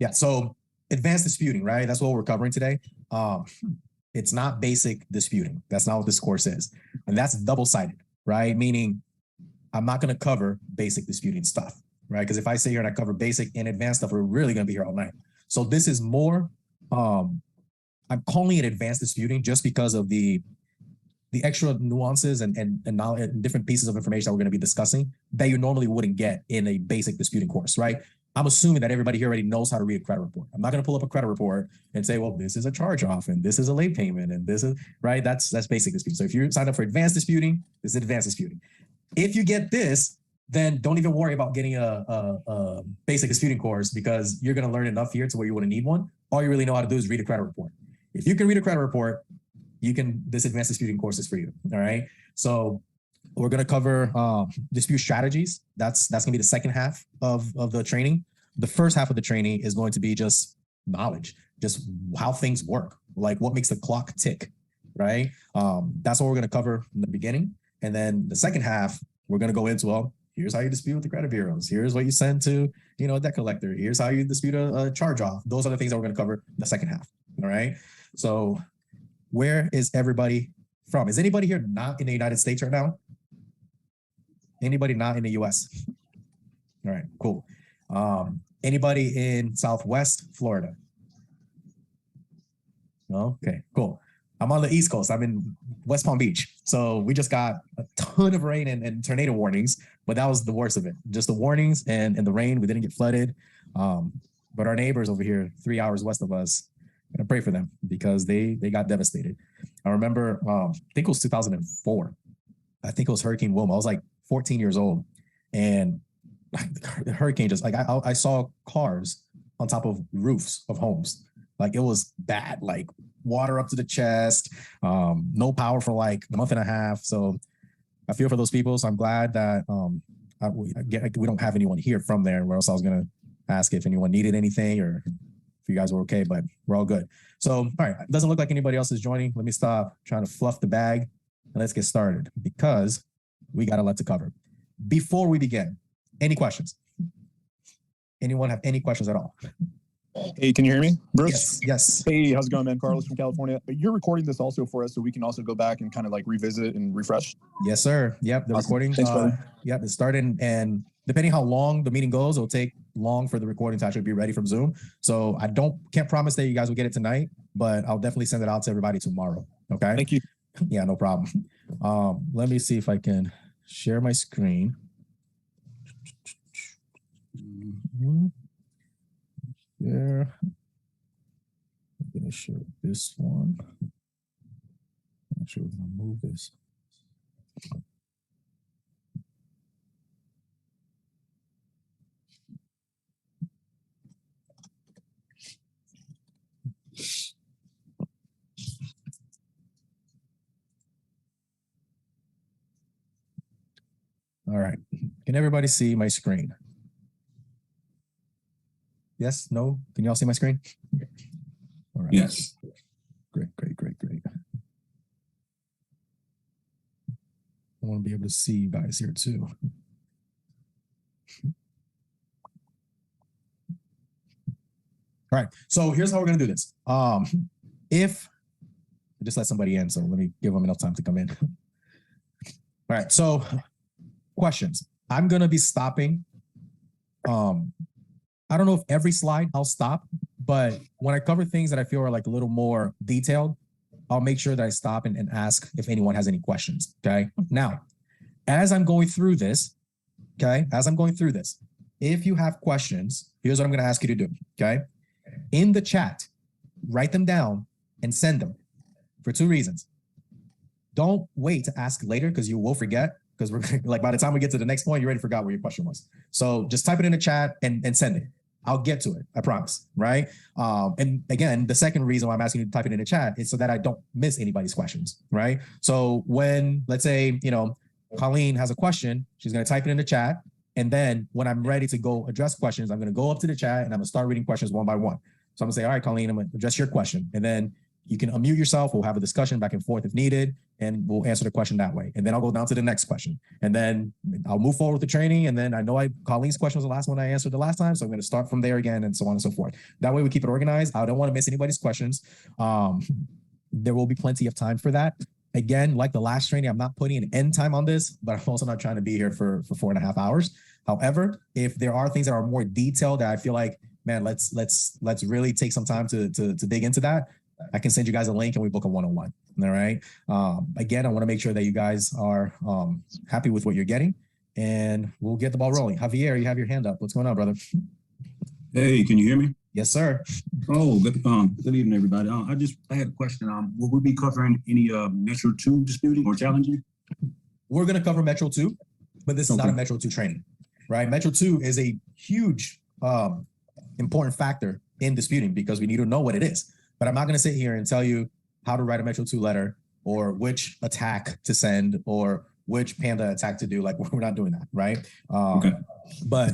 Yeah. So advanced disputing, right? That's what we're covering today. It's not basic disputing. That's not what this course is. And that's double-sided, right? Meaning I'm not going to cover basic disputing stuff, right? Because if I sit here and I cover basic and advanced stuff, we're really going to be here all night. So this is more, I'm calling it advanced disputing just because of the extra nuances and knowledge and different pieces of information that we're going to be discussing that you normally wouldn't get in a basic disputing course, right? I'm assuming that everybody here already knows how to read a credit report. I'm not going to pull up a credit report and say, well, this is a charge off and this is a late payment and this is, right? That's basic disputing. So if you sign up for advanced disputing, this is advanced disputing. If you get this, then don't even worry about getting a basic disputing course because you're going to learn enough here to where you wouldn't need one. All you really know how to do is read a credit report. If you can read a credit report, this advanced disputing course is for you. All right. So we're going to cover dispute strategies. That's going to be the second half of the training. The first half of the training is going to be just knowledge, just how things work, like what makes the clock tick, right? That's what we're going to cover in the beginning. And then the second half, we're going to go into, well, here's how you dispute with the credit bureaus. Here's what you send to, a debt collector. Here's how you dispute a charge off. Those are the things that we're going to cover in the second half. All right. So where is everybody from? Is anybody here not in the United States right now? Anybody not in the US? All right, cool. Anybody in Southwest Florida? Okay, cool. I'm on the East Coast. I'm in West Palm Beach. So we just got a ton of rain and tornado warnings, but that was the worst of it. Just the warnings and the rain. We didn't get flooded. But our neighbors over here, 3 hours west of us, I'm gonna pray for them because they got devastated. I remember, I think it was 2004. I think it was Hurricane Wilma. I was like 14 years old, and the hurricane just like I saw cars on top of roofs of homes. Like it was bad, like water up to the chest, no power for like a month and a half. So I feel for those people. So I'm glad that we don't have anyone here from there. Where else I was gonna ask if anyone needed anything or if you guys were okay, but we're all good. So, all right, it doesn't look like anybody else is joining. Let me stop trying to fluff the bag and let's get started because we got a lot to cover. Before we begin, any questions? Anyone have any questions at all? Hey, can you hear me, Bruce? Yes. Hey, how's it going, man? Carlos from California. You're recording this also for us so we can also go back and kind of like revisit and refresh? Yes, sir. Yep, the awesome. recording. Thanks, brother. Yep, it's started, and depending how long the meeting goes, it'll take long for the recording to actually be ready from Zoom. So I can't promise that you guys will get it tonight, but I'll definitely send it out to everybody tomorrow. Okay? Thank you. Yeah, no problem. Let me see if I can share my screen. There. I'm going to show this one. Actually, we're going to move this. All right. Can everybody see my screen? Yes? No? Can you all see my screen? All right. Yes. Great. I want to be able to see you guys here too. All right. So here's how we're going to do this. If I just let somebody in, so let me give them enough time to come in. All right. So questions. I'm going to be stopping. I don't know if every slide I'll stop, but when I cover things that I feel are like a little more detailed, I'll make sure that I stop and ask if anyone has any questions. Okay. Now, as I'm going through this, if you have questions, here's what I'm going to ask you to do. Okay. In the chat, write them down and send them for two reasons. Don't wait to ask later because you will forget. Because we're like by the time we get to the next point, you already forgot what your question was. So just type it in the chat and send it. I'll get to it. I promise. Right. And again, the second reason why I'm asking you to type it in the chat is so that I don't miss anybody's questions. Right. So when, let's say, Colleen has a question, she's going to type it in the chat. And then when I'm ready to go address questions, I'm going to go up to the chat and I'm going to start reading questions one by one. So I'm going to say, all right, Colleen, I'm going to address your question. And then You can unmute yourself. We'll have a discussion back and forth if needed, and we'll answer the question that way. And then I'll go down to the next question. And then I'll move forward with the training. And then I know Colleen's question was the last one I answered the last time. So I'm going to start from there again and so on and so forth. That way we keep it organized. I don't want to miss anybody's questions. There will be plenty of time for that. Again, like the last training, I'm not putting an end time on this, but I'm also not trying to be here for 4.5 hours. However, if there are things that are more detailed that I feel like, man, let's really take some time to dig into that, I can send you guys a link and we book a one-on-one. All right. Again, I want to make sure that you guys are happy with what you're getting, and we'll get the ball rolling. Javier, you have your hand up. What's going on, brother? Hey, can you hear me? Yes, sir. Oh, good evening, everybody. I had a question. Will we be covering any Metro 2 disputing or challenging? We're going to cover Metro 2, but this is not a Metro 2 training, right? Metro 2 is a huge important factor in disputing because we need to know what it is. But I'm not going to sit here and tell you how to write a Metro 2 letter or which attack to send or which Panda attack to do. Like, we're not doing that, right? Okay. But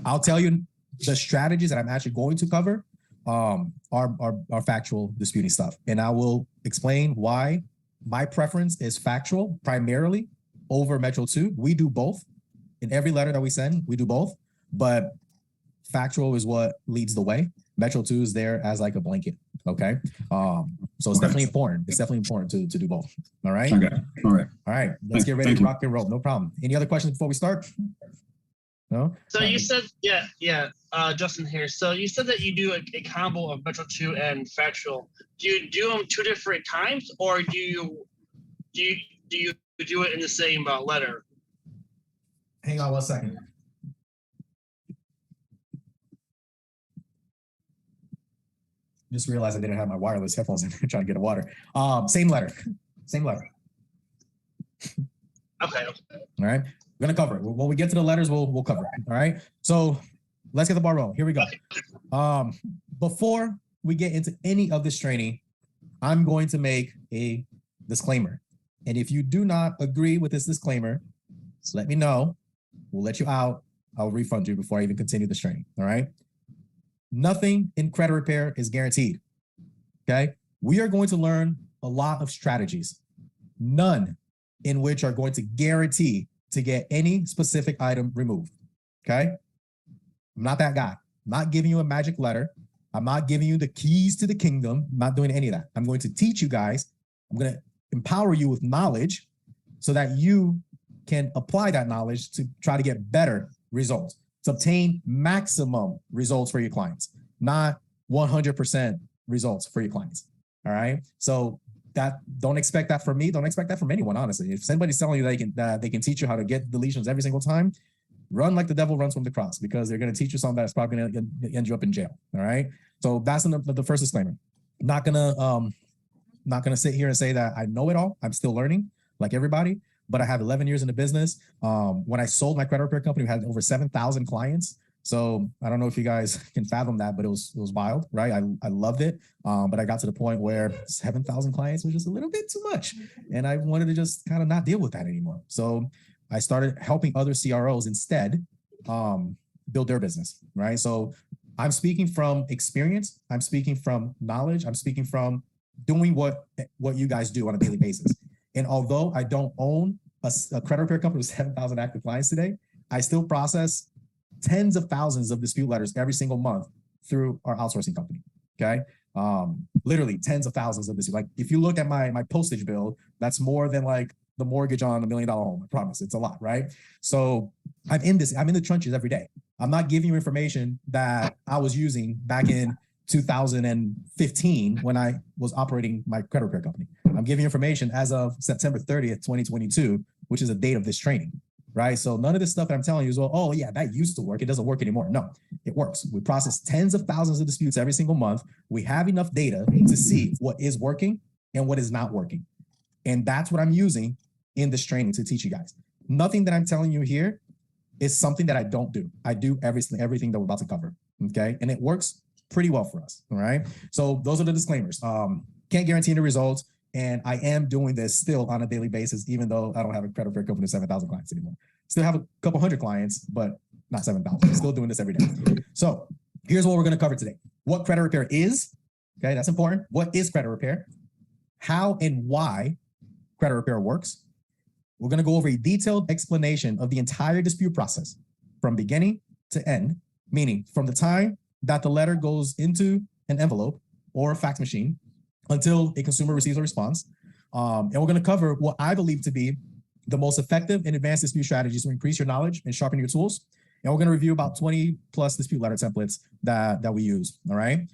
I'll tell you the strategies that I'm actually going to cover are factual disputing stuff. And I will explain why my preference is factual primarily over Metro 2. We do both. In every letter that we send, we do both. But factual is what leads the way. Metro 2 is there as like a blanket. Okay. So it's definitely important. It's definitely important to do both. All right. Okay. All right. All right. Let's get ready to rock and roll. No problem. Any other questions before we start? No? So you said, Justin here. So you said that you do a combo of Metro 2 and factual. Do you do them 2 different times, or do you do it in the same letter? Hang on 1 second. Just realized I didn't have my wireless headphones in trying to get a water. Same letter. Okay. All right. We're going to cover it. When we get to the letters, we'll cover it. All right. So let's get the ball rolling. Here we go. Before we get into any of this training, I'm going to make a disclaimer. And if you do not agree with this disclaimer, just let me know. We'll let you out. I'll refund you before I even continue this training. All right. Nothing in credit repair is guaranteed. Okay. We are going to learn a lot of strategies, none in which are going to guarantee to get any specific item removed. Okay. I'm not that guy. I'm not giving you a magic letter. I'm not giving you the keys to the kingdom. I'm not doing any of that. I'm going to teach you guys. I'm going to empower you with knowledge so that you can apply that knowledge to try to get better results, to obtain maximum results for your clients, not 100% results for your clients. All right. So don't expect that from me. Don't expect that from anyone, honestly. If somebody's telling you they can teach you how to get deletions every single time, run like the devil runs from the cross, because they're going to teach you something that's probably going to end you up in jail. All right. So that's the first disclaimer. Not gonna sit here and say that I know it all. I'm still learning like everybody, but I have 11 years in the business. When I sold my credit repair company, we had over 7,000 clients. So I don't know if you guys can fathom that, but it was wild, right? I loved it. But I got to the point where 7,000 clients was just a little bit too much. And I wanted to just kind of not deal with that anymore. So I started helping other CROs instead build their business, right? So I'm speaking from experience. I'm speaking from knowledge. I'm speaking from doing what you guys do on a daily basis. And although I don't own a credit repair company with 7,000 active clients today, I still process tens of thousands of dispute letters every single month through our outsourcing company. Okay. Literally tens of thousands of dispute. Like if you look at my postage bill, that's more than like the mortgage on $1 million home. I promise it's a lot, right? So I'm in the trenches every day. I'm not giving you information that I was using back in 2015 when I was operating my credit repair company. I'm giving you information as of September 30th, 2022, which is the date of this training, right? So none of this stuff that I'm telling you is, well, oh yeah, that used to work. It doesn't work anymore. No, it works. We process tens of thousands of disputes every single month. We have enough data to see what is working and what is not working. And that's what I'm using in this training to teach you guys. Nothing that I'm telling you here is something that I don't do. I do everything that we're about to cover, okay? And it works pretty well for us, all right? So those are the disclaimers. Can't guarantee the results, and I am doing this still on a daily basis, even though I don't have a credit repair company with 7,000 clients anymore. Still have a couple hundred clients, but not 7,000. Still doing this every day. So here's what we're gonna cover today. What credit repair is, Okay, that's important. What is credit repair? How and why credit repair works. We're going to go over a detailed explanation of the entire dispute process from beginning to end, meaning from the time that the letter goes into an envelope or a fax machine until a consumer receives a response. And we're going to cover what I believe to be the most effective and advanced dispute strategies to increase your knowledge and sharpen your tools. And we're going to review about 20 plus dispute letter templates that we use. All right.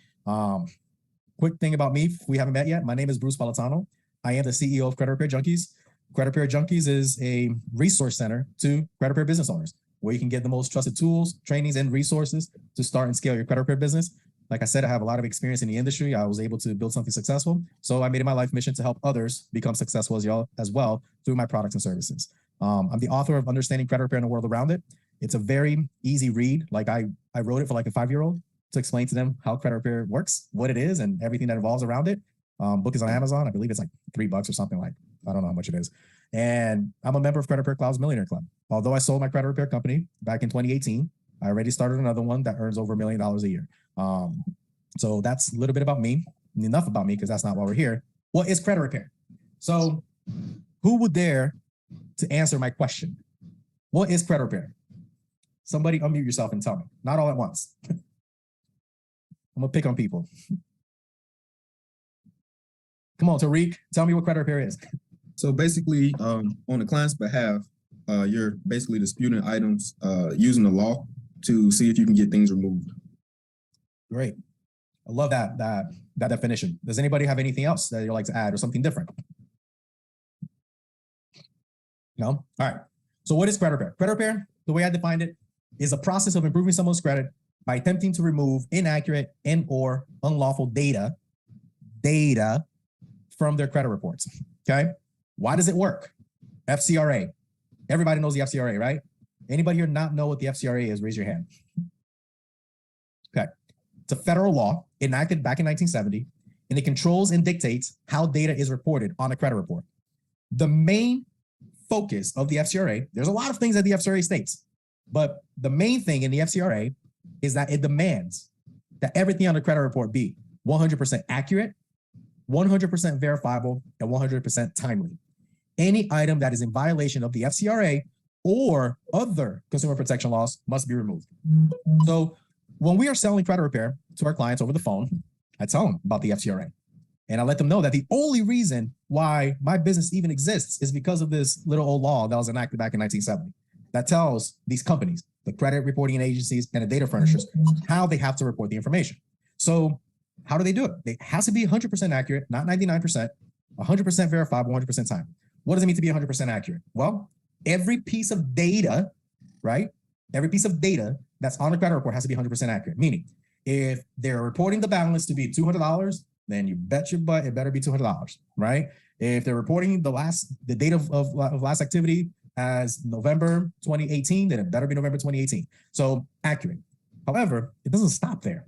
Quick thing about me, if we haven't met yet, my name is Bruce Palatano. I am the CEO of Credit Repair Junkies. Credit Repair Junkies is a resource center to credit repair business owners, where you can get the most trusted tools, trainings, and resources to start and scale your credit repair business. Like I said, I have a lot of experience in the industry. I was able to build something successful. So I made it my life mission to help others become successful as well through my products and services. I'm the author of Understanding Credit Repair and the World Around It. It's a very easy read. Like I wrote it for like a 5-year-old to explain to them how credit repair works, what it is, and everything that involves around it. Book is on Amazon. I believe it's like $3 or something like, I don't know how much it is. And I'm a member of Credit Repair Cloud's Millionaire Club. Although I sold my credit repair company back in 2018, I already started another one that earns over $1 million a year. So that's a little bit about me. Enough about me, because that's not why we're here. What is credit repair? So who would dare to answer my question? What is credit repair? Somebody unmute yourself and tell me. Not all at once. I'm going to pick on people. Come on, Tariq, tell me what credit repair is. So basically, on the client's behalf, you're basically disputing items using the law to see if you can get things removed. Great. I love that definition. Does anybody have anything else that you'd like to add or something different? No? All right. So what is credit repair? Credit repair, the way I defined it, is a process of improving someone's credit by attempting to remove inaccurate and or unlawful data from their credit reports. Okay? Why does it work? FCRA. Everybody knows the FCRA, right? Anybody here not know what the FCRA is? Raise your hand. Okay. It's a federal law enacted back in 1970, and it controls and dictates how data is reported on a credit report. The main focus of the FCRA, there's a lot of things that the FCRA states, but the main thing in the FCRA is that it demands that everything on the credit report be 100% accurate, 100% verifiable, and 100% timely. Any item that is in violation of the FCRA or other consumer protection laws must be removed. So when we are selling credit repair to our clients over the phone, I tell them about the FCRA. And I let them know that the only reason why my business even exists is because of this little old law that was enacted back in 1970 that tells these companies, the credit reporting agencies and the data furnishers, how they have to report the information. So how do they do it? It has to be 100% accurate, not 99%, 100% verifiable, 100% time. What does it mean to be 100% accurate? Well, every piece of data, right? Every piece of data that's on a credit report has to be 100% accurate. Meaning, if they're reporting the balance to be $200, then you bet your butt it better be $200, right? If they're reporting the date of last activity as November 2018, then it better be November 2018. So accurate. However, it doesn't stop there.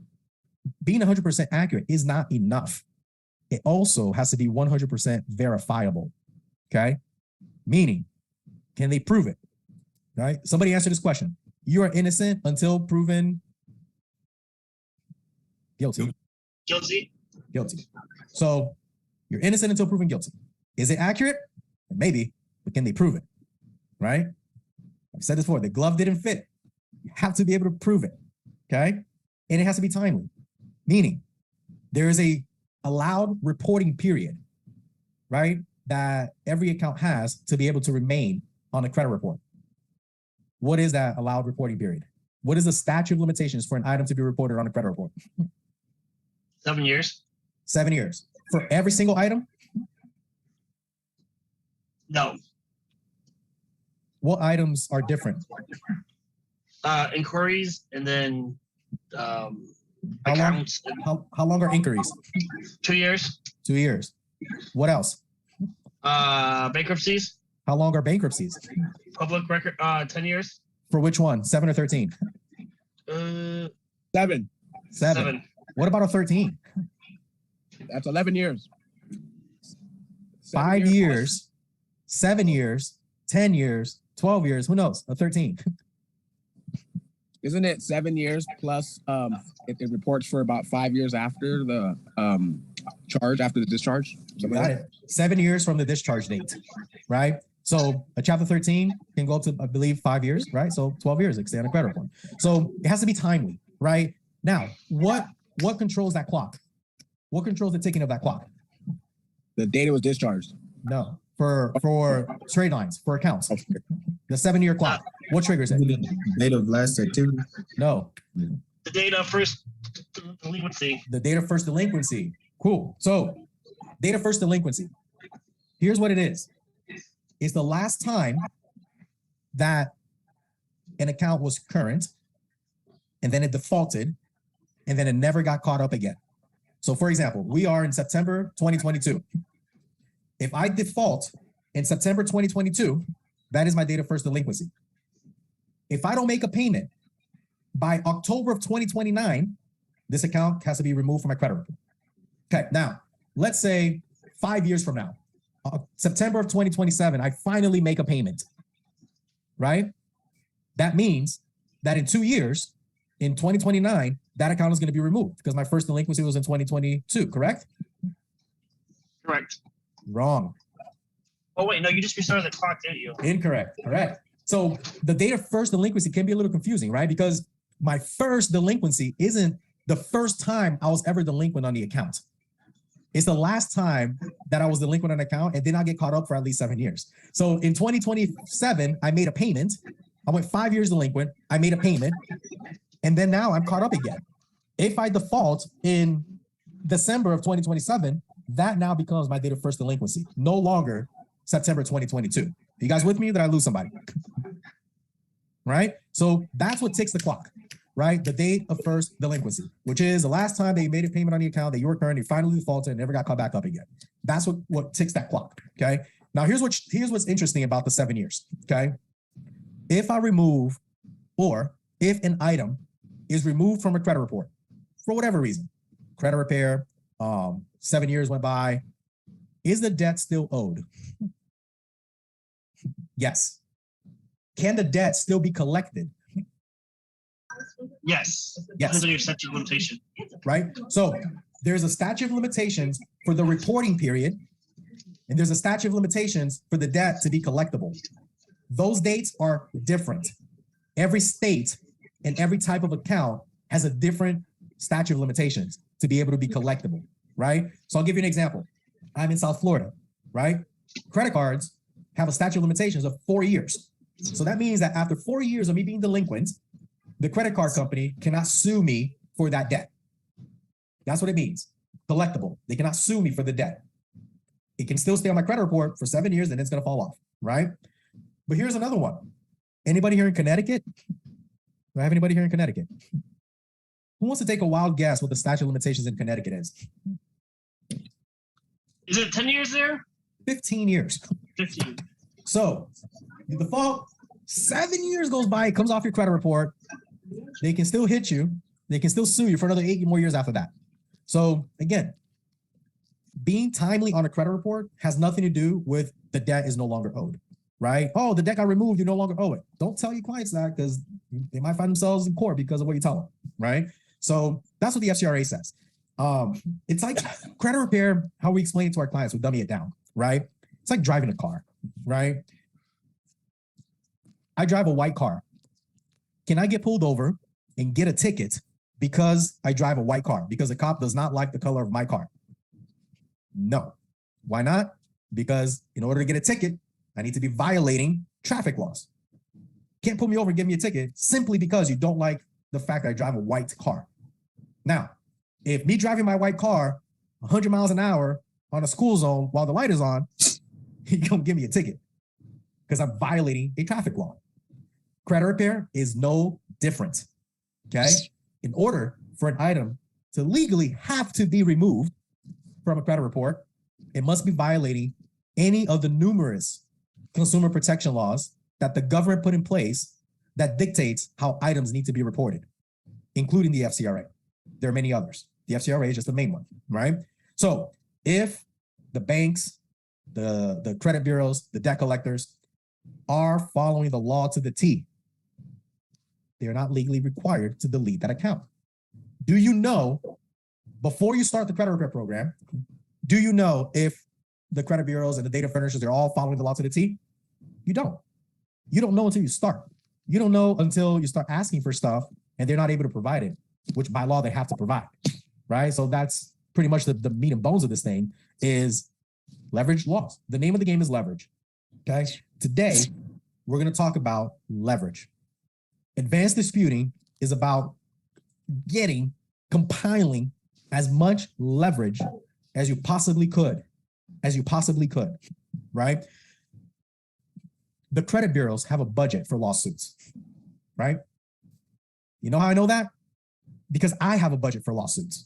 Being 100% accurate is not enough. It also has to be 100% verifiable. Okay? Meaning, can they prove it? Right? Somebody answer this question. You are innocent until proven guilty. Guilty. So you're innocent until proven guilty. Is it accurate? Maybe, but can they prove it? Right? I've said this before, the glove didn't fit. You have to be able to prove it. Okay? And it has to be timely. Meaning, there is a allowed reporting period, right? That every account has to be able to remain on a credit report. What is that allowed reporting period? What is the statute of limitations for an item to be reported on a credit report? 7 years. 7 years. For every single item? No. What items are different? Inquiries and then How accounts. how long are inquiries? 2 years. 2 years. What else? Bankruptcies. How long are bankruptcies? Public record. 10 years. For which one? 7 or 13? 7. 7. What about a 13? That's 11 years. 5 years, 7 years, 10 years, 12 years. Who knows? A 13. Isn't it 7 years plus it reports for about 5 years after the charge, after the discharge? You got it. 7 years from the discharge date, right? So a chapter 13 can go up to, I believe, 5 years, right? So 12 years, extend a credit report. So it has to be timely, right? Now, what controls that clock? What controls the ticking of that clock? The data was discharged. No, for trade lines, for accounts. The 7-year clock. What triggers it? Date of last activity. No. The date of first delinquency. The date of first delinquency. Cool. So date of first delinquency. Here's what it is. It's the last time that an account was current, and then it defaulted, and then it never got caught up again. So for example, we are in September 2022. If I default in September 2022, that is my date of first delinquency. If I don't make a payment by October of 2029, this account has to be removed from my credit report. Okay, now let's say 5 years from now, September of 2027, I finally make a payment, right? That means that in 2 years, in 2029, that account is going to be removed because my first delinquency was in 2022, correct? Correct. Wrong. Oh wait, no, you just restarted the clock, didn't you? Incorrect. Correct. So the date of first delinquency can be a little confusing, right? Because my first delinquency isn't the first time I was ever delinquent on the account. It's the last time that I was delinquent on an account and did not get caught up for at least 7 years. So in 2027, I made a payment. I went 5 years delinquent. I made a payment. And then now I'm caught up again. If I default in December of 2027, that now becomes my date of first delinquency, no longer September 2022. You guys with me? Or did I lose somebody? Right? So that's what ticks the clock, right? The date of first delinquency, which is the last time they made a payment on the account that you were current, you finally defaulted and never got caught back up again. That's what ticks that clock, okay? Now here's what's interesting about the 7 years, okay? If I remove, or if an item is removed from a credit report for whatever reason, credit repair, 7 years went by, is the debt still owed? Yes. Can the debt still be collected? Yes. Yes. Depends on your statute of limitation. Right? So there's a statute of limitations for the reporting period, and there's a statute of limitations for the debt to be collectible. Those dates are different. Every state and every type of account has a different statute of limitations to be able to be collectible, right? So I'll give you an example. I'm in South Florida, right? Credit cards have a statute of limitations of 4 years. So that means that after 4 years of me being delinquent, the credit card company cannot sue me for that debt. That's what it means. Collectible. They cannot sue me for the debt. It can still stay on my credit report for 7 years and it's going to fall off, right? But here's another one. Anybody here in Connecticut? Do I have anybody here in Connecticut? Who wants to take a wild guess what the statute of limitations in Connecticut is? Is it 10 years there? 15 years. 15. So the default, 7 years goes by, it comes off your credit report. They can still hit you. They can still sue you for another 8 more years after that. So again, being timely on a credit report has nothing to do with the debt is no longer owed, right? Oh, the debt got removed, you no longer owe it. Don't tell your clients that because they might find themselves in court because of what you tell them, right? So that's what the FCRA says. It's like credit repair, how we explain it to our clients, we dummy it down, right? It's like driving a car, right? I drive a white car. Can I get pulled over and get a ticket because I drive a white car? Because the cop does not like the color of my car? No. Why not? Because in order to get a ticket, I need to be violating traffic laws. Can't pull me over and give me a ticket simply because you don't like the fact that I drive a white car. Now, if me driving my white car 100 miles an hour on a school zone while the light is on, you don't give me a ticket because I'm violating a traffic law. Credit repair is no different, okay? In order for an item to legally have to be removed from a credit report, it must be violating any of the numerous consumer protection laws that the government put in place that dictates how items need to be reported, including the FCRA. There are many others. The FCRA is just the main one, right? So if the banks, the credit bureaus, the debt collectors are following the law to the T, they're not legally required to delete that account. Do you know, before you start the credit repair program, do you know if the credit bureaus and the data furnishers are all following the law to the T? You don't. You don't know until you start. You don't know until you start asking for stuff and they're not able to provide it, which by law they have to provide, right? So that's pretty much the meat and bones of this thing is leverage laws. The name of the game is leverage, okay? Today, we're gonna talk about leverage. Advanced disputing is about compiling as much leverage as you possibly could, right? The credit bureaus have a budget for lawsuits, right? You know how I know that? Because I have a budget for lawsuits.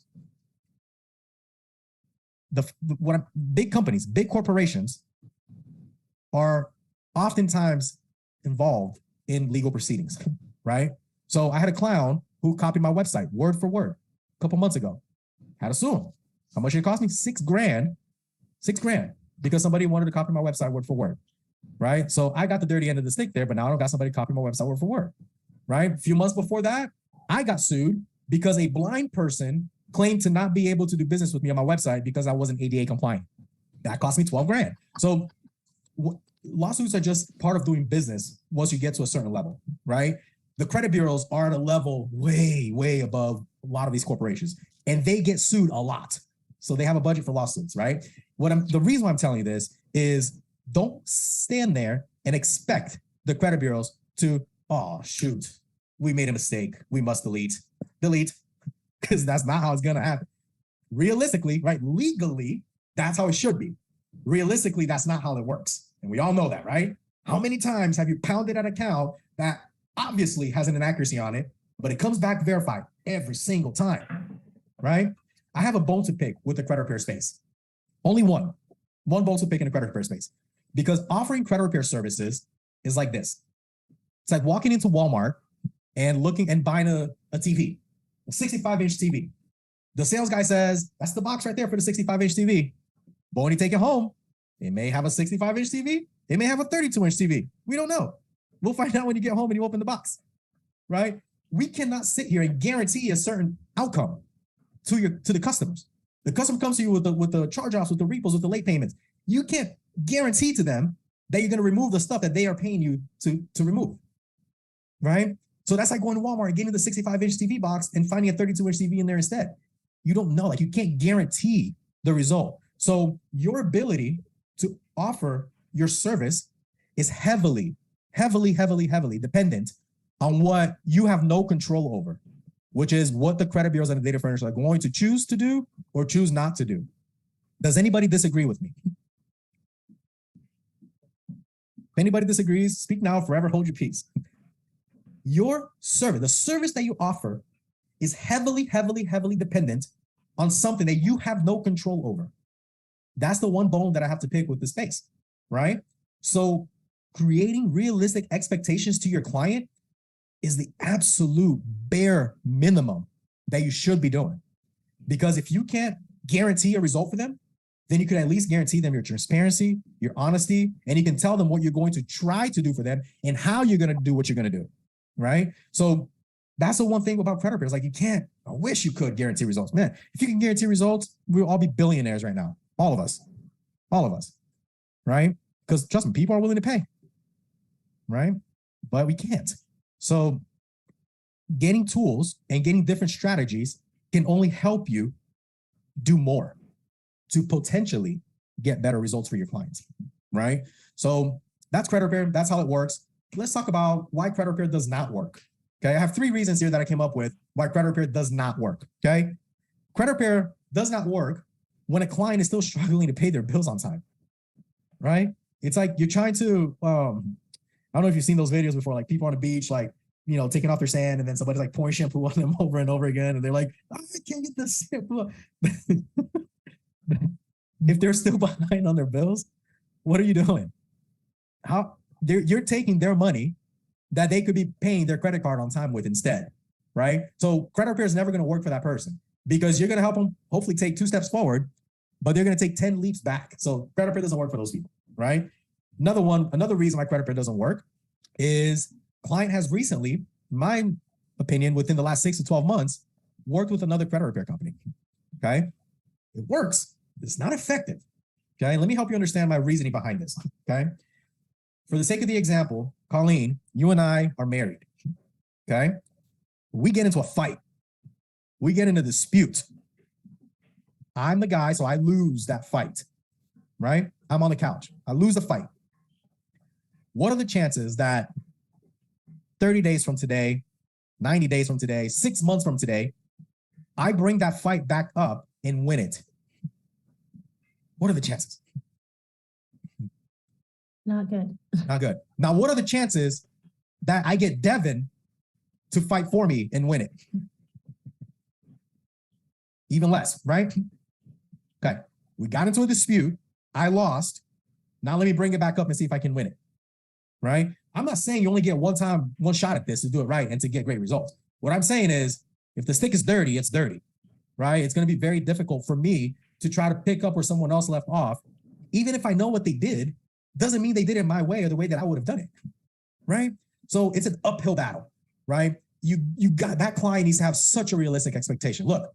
Big companies, big corporations are oftentimes involved in legal proceedings, right? So I had a clown who copied my website word for word a couple months ago. Had to sue him. How much did it cost me? $6,000. $6,000 because somebody wanted to copy my website word for word, right? So I got the dirty end of the stick there, but now I don't got somebody copy my website word for word, right? A few months before that, I got sued because a blind person claimed to not be able to do business with me on my website because I wasn't ADA compliant. That cost me $12,000. So lawsuits are just part of doing business once you get to a certain level, right? The credit bureaus are at a level way, way above a lot of these corporations, and they get sued a lot. So they have a budget for lawsuits, right? The reason why I'm telling you this is don't stand there and expect the credit bureaus to, oh, shoot, we made a mistake. We must delete, because that's not how it's going to happen. Realistically, right? Legally, that's how it should be. Realistically, that's not how it works. And we all know that, right? How many times have you pounded an account that obviously has an inaccuracy on it, but it comes back verified every single time, right? I have a bone to pick with the credit repair space. Only one bone to pick in the credit repair space, because offering credit repair services is like this. It's like walking into Walmart and looking and buying a TV, a 65-inch TV. The sales guy says, that's the box right there for the 65-inch TV. But when you take it home, it may have a 65-inch TV. It may have a 32-inch TV. We don't know. We'll find out when you get home and you open the box, right? We cannot sit here and guarantee a certain outcome to the customers. The customer comes to you with the charge-offs, with the repos, with the late payments. You can't guarantee to them that you're going to remove the stuff that they are paying you to remove, right? So that's like going to Walmart and getting the 65-inch TV box and finding a 32-inch TV in there instead. You don't know, like you can't guarantee the result. So your ability to offer your service is heavily dependent on what you have no control over, which is what the credit bureaus and the data furnishers are going to choose to do or choose not to do. Does anybody disagree with me? If anybody disagrees, speak now, forever hold your peace. Your service, the service that you offer, is heavily dependent on something that you have no control over. That's the one bone that I have to pick with the space, right? So creating realistic expectations to your client is the absolute bare minimum that you should be doing. Because if you can't guarantee a result for them, then you can at least guarantee them your transparency, your honesty, and you can tell them what you're going to try to do for them and how you're going to do what you're going to do, right? So that's the one thing about credit repairs. Like you can't, I wish you could guarantee results. Man, if you can guarantee results, we'll all be billionaires right now. All of us, right? Because trust me, people are willing to pay, right? But we can't. So getting tools and getting different strategies can only help you do more to potentially get better results for your clients, right? So that's credit repair. That's how it works. Let's talk about why credit repair does not work. Okay, I have 3 reasons here that I came up with why credit repair does not work, okay? Credit repair does not work when a client is still struggling to pay their bills on time, right? It's like you're trying to, I don't know if you've seen those videos before, like people on the beach, like, you know, taking off their sand and then somebody's like pouring shampoo on them over and over again. And they're like, oh, I can't get this shampoo. If they're still behind on their bills, what are you doing? You're taking their money that they could be paying their credit card on time with instead, right? So credit repair is never going to work for that person because you're going to help them hopefully take 2 steps forward, but they're going to take 10 leaps back. So credit repair doesn't work for those people, right? Another reason why credit repair doesn't work is client has recently my opinion, within the last 6 to 12 months, worked with another credit repair company. Okay. It works. It's not effective. Okay. Let me help you understand my reasoning behind this. Okay. For the sake of the example, Colleen, you and I are married. Okay. We get into a fight. We get into a dispute. I'm the guy, so I lose that fight. Right? I'm on the couch. I lose the fight. What are the chances that 30 days from today, 90 days from today, 6 months from today, I bring that fight back up and win it? What are the chances? Not good. Not good. Now, what are the chances that I get Devin to fight for me and win it? Even less, right? Okay. We got into a dispute. I lost. Now let me bring it back up and see if I can win it. Right? I'm not saying you only get one shot at this to do it right and to get great results. What I'm saying is, if the stick is dirty, it's dirty. Right? It's going to be very difficult for me to try to pick up where someone else left off. Even if I know what they did, doesn't mean they did it my way or the way that I would have done it. Right? So it's an uphill battle. Right? You got that client needs to have such a realistic expectation. Look,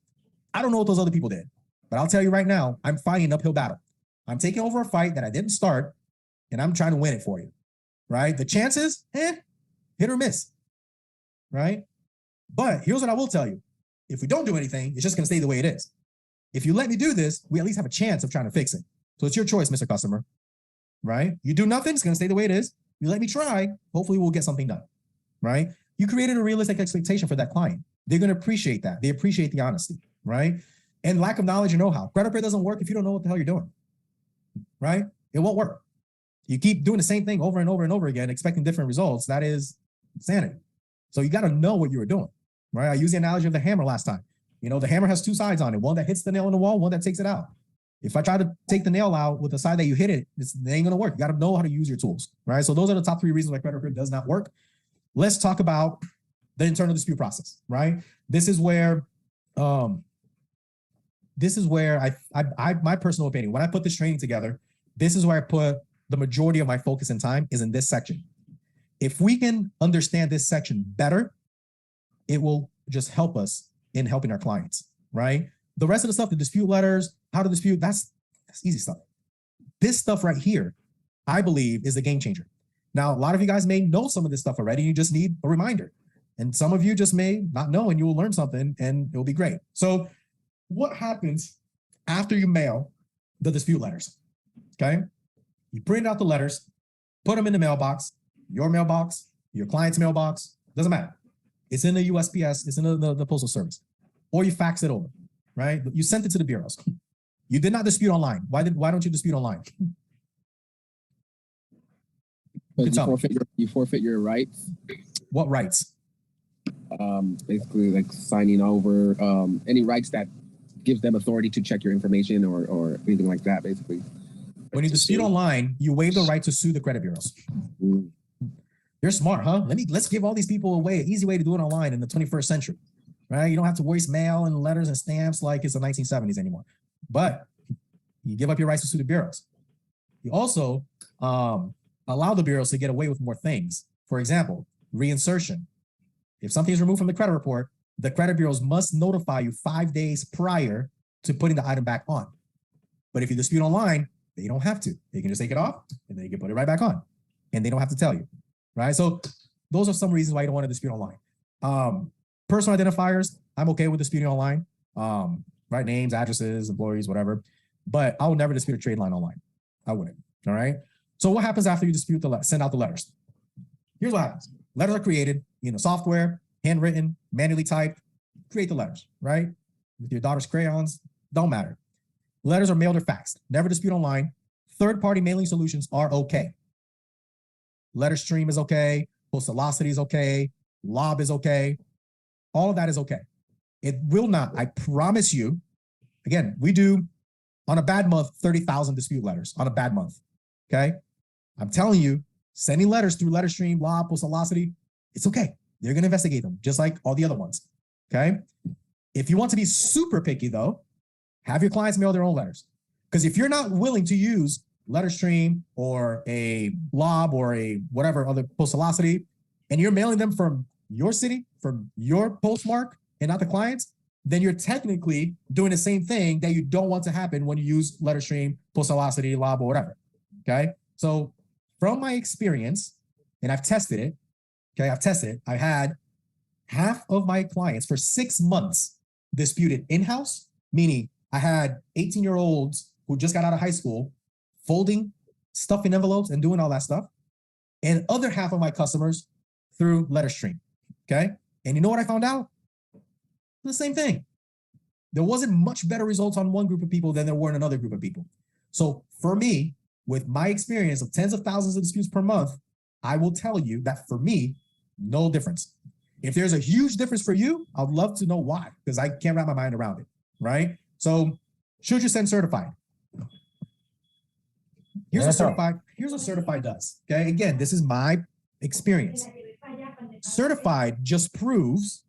I don't know what those other people did, but I'll tell you right now, I'm fighting an uphill battle. I'm taking over a fight that I didn't start, and I'm trying to win it for you. Right? The chances, hit or miss. Right? But here's what I will tell you. If we don't do anything, it's just going to stay the way it is. If you let me do this, we at least have a chance of trying to fix it. So it's your choice, Mr. Customer. Right? You do nothing, it's going to stay the way it is. You let me try, hopefully we'll get something done. Right? You created a realistic expectation for that client. They're going to appreciate that. They appreciate the honesty. Right? And lack of knowledge and know-how. Credit repair doesn't work if you don't know what the hell you're doing. Right? It won't work. You keep doing the same thing over and over and over again, expecting different results. That is insanity. So you got to know what you were doing. Right? I used the analogy of the hammer last time. You know, the hammer has two sides on it. One that hits the nail in the wall, one that takes it out. If I try to take the nail out with the side that you hit it, it ain't going to work. You got to know how to use your tools. Right? So those are the top 3 reasons why credit repair does not work. Let's talk about the internal dispute process. Right? This is where I my personal opinion, when I put this training together, this is where I put the majority of my focus and time is in this section. If we can understand this section better, it will just help us in helping our clients, right? The rest of the stuff, the dispute letters, how to dispute, that's easy stuff. This stuff right here, I believe, is a game changer. Now, a lot of you guys may know some of this stuff already. You just need a reminder. And some of you just may not know, and you will learn something and it will be great. So what happens after you mail the dispute letters? Okay. You print out the letters, put them in the mailbox, your client's mailbox, doesn't matter. It's in the USPS, it's in the Postal Service, or you fax it over, right? You sent it to the bureaus. You did not dispute online. Why don't you dispute online? You forfeit your rights. What rights? Basically like signing over any rights that gives them authority to check your information or anything like that, basically. When you dispute online, you waive the right to sue the credit bureaus. Mm. You're smart, huh? Let's give all these people an easy way to do it online in the 21st century, right? You don't have to waste mail and letters and stamps like it's the 1970s anymore. But you give up your rights to sue the bureaus. You also allow the bureaus to get away with more things. For example, reinsertion. If something is removed from the credit report, the credit bureaus must notify you 5 days prior to putting the item back on. But if you dispute online, they don't have to. They can just take it off and they can put it right back on. And they don't have to tell you, right? So those are some reasons why you don't want to dispute online. Personal identifiers, I'm okay with disputing online. Right? Names, addresses, employees, whatever. But I would never dispute a trade line online. I wouldn't, all right? So what happens after you dispute send out the letters? Here's what happens. Letters are created, software, handwritten, manually typed. Create the letters, right? With your daughter's crayons, don't matter. Letters are mailed or faxed. Never dispute online. Third-party mailing solutions are okay. Letter stream is okay. Postalocity is okay. Lob is okay. All of that is okay. It will not, I promise you. Again, we do, on a bad month, 30,000 dispute letters on a bad month, okay? I'm telling you, sending letters through letter stream, lob, postalocity, it's okay. They're going to investigate them, just like all the other ones, okay? If you want to be super picky, though, have your clients mail their own letters. Because if you're not willing to use letter stream or a lob or a whatever other postalocity, and you're mailing them from your city, from your postmark, and not the client's, then you're technically doing the same thing that you don't want to happen when you use LetterStream, Postalocity, Lob, or whatever. Okay. So from my experience, and I've tested it. Okay. I've had half of my clients for 6 months disputed in-house, meaning I had 18-year-olds who just got out of high school folding stuff in envelopes and doing all that stuff. And other half of my customers through LetterStream. Okay. And you know what I found out? The same thing. There wasn't much better results on one group of people than there were in another group of people. So for me, with my experience of tens of thousands of disputes per month, I will tell you that for me, no difference. If there's a huge difference for you, I'd love to know why, because I can't wrap my mind around it, right? So should you send certified? Here's what certified does. Okay, again, this is my experience. Certified just proves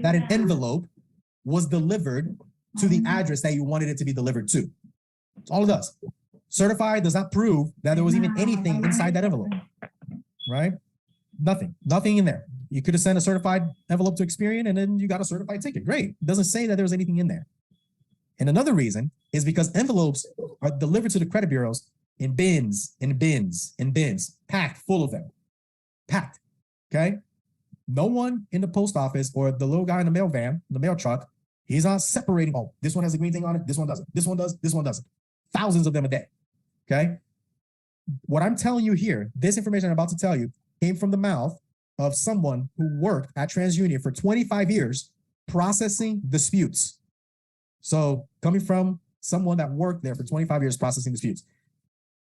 that an envelope was delivered to the address that you wanted it to be delivered to. That's all it does. Certified does not prove that there was even anything inside that envelope, right? Nothing in there. You could have sent a certified envelope to Experian and then you got a certified ticket. Great. It doesn't say that there was anything in there. And another reason is because envelopes are delivered to the credit bureaus in bins, packed full of them. Packed. Okay? No one in the post office or the little guy in the mail van, the mail truck, he's not separating, oh, this one has a green thing on it, this one doesn't, this one does, this one doesn't. Thousands of them a day. Okay? What I'm telling you here, this information I'm about to tell you, came from the mouth of someone who worked at TransUnion for 25 years processing disputes. So coming from someone that worked there for 25 years processing disputes.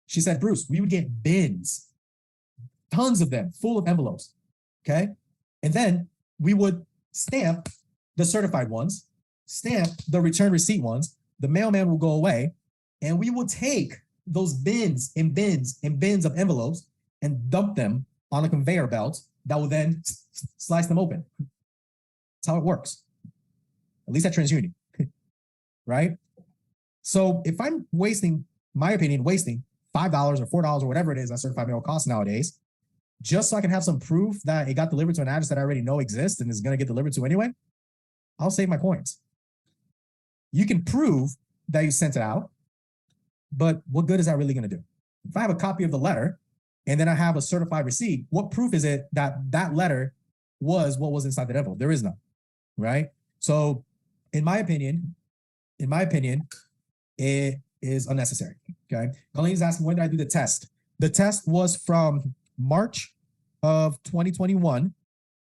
She said, Bruce, we would get bins, tons of them, full of envelopes. Okay? And then we would stamp the certified ones, stamp the return receipt ones, the mailman will go away, and we will take those bins and bins and bins of envelopes and dump them on a conveyor belt that will then slice them open. That's how it works. At least at TransUnion, right? So if I'm wasting, my opinion, wasting $5 or $4 or whatever it is that certified mail costs nowadays, just so I can have some proof that it got delivered to an address that I already know exists and is going to get delivered to anyway, I'll save my coins. You can prove that you sent it out, but what good is that really going to do? If I have a copy of the letter and then I have a certified receipt, what proof is it that that letter was what was inside that envelope? There is none, right? So in my opinion, it is unnecessary, okay? Colleen's asking, when did I do the test? The test was from March of 2021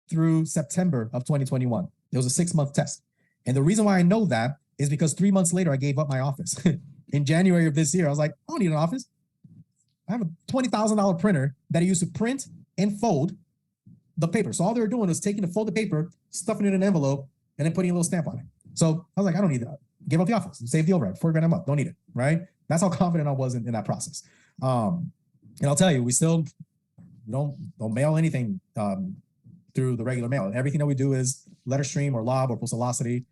through September of 2021. It was a 6-month test. And the reason why I know that is because 3 months later, I gave up my office. In January of this year, I was like, I don't need an office. I have a $20,000 printer that I used to print and fold the paper. So all they were doing was taking the folded paper, stuffing it in an envelope, and then putting a little stamp on it. So I was like, I don't need that. Give up the office, save the overhead, $4 grand a month. Don't need it, right? That's how confident I was in that process. And I'll tell you, we still don't mail anything through the regular mail. Everything that we do is LetterStream or Lob or Postalocity.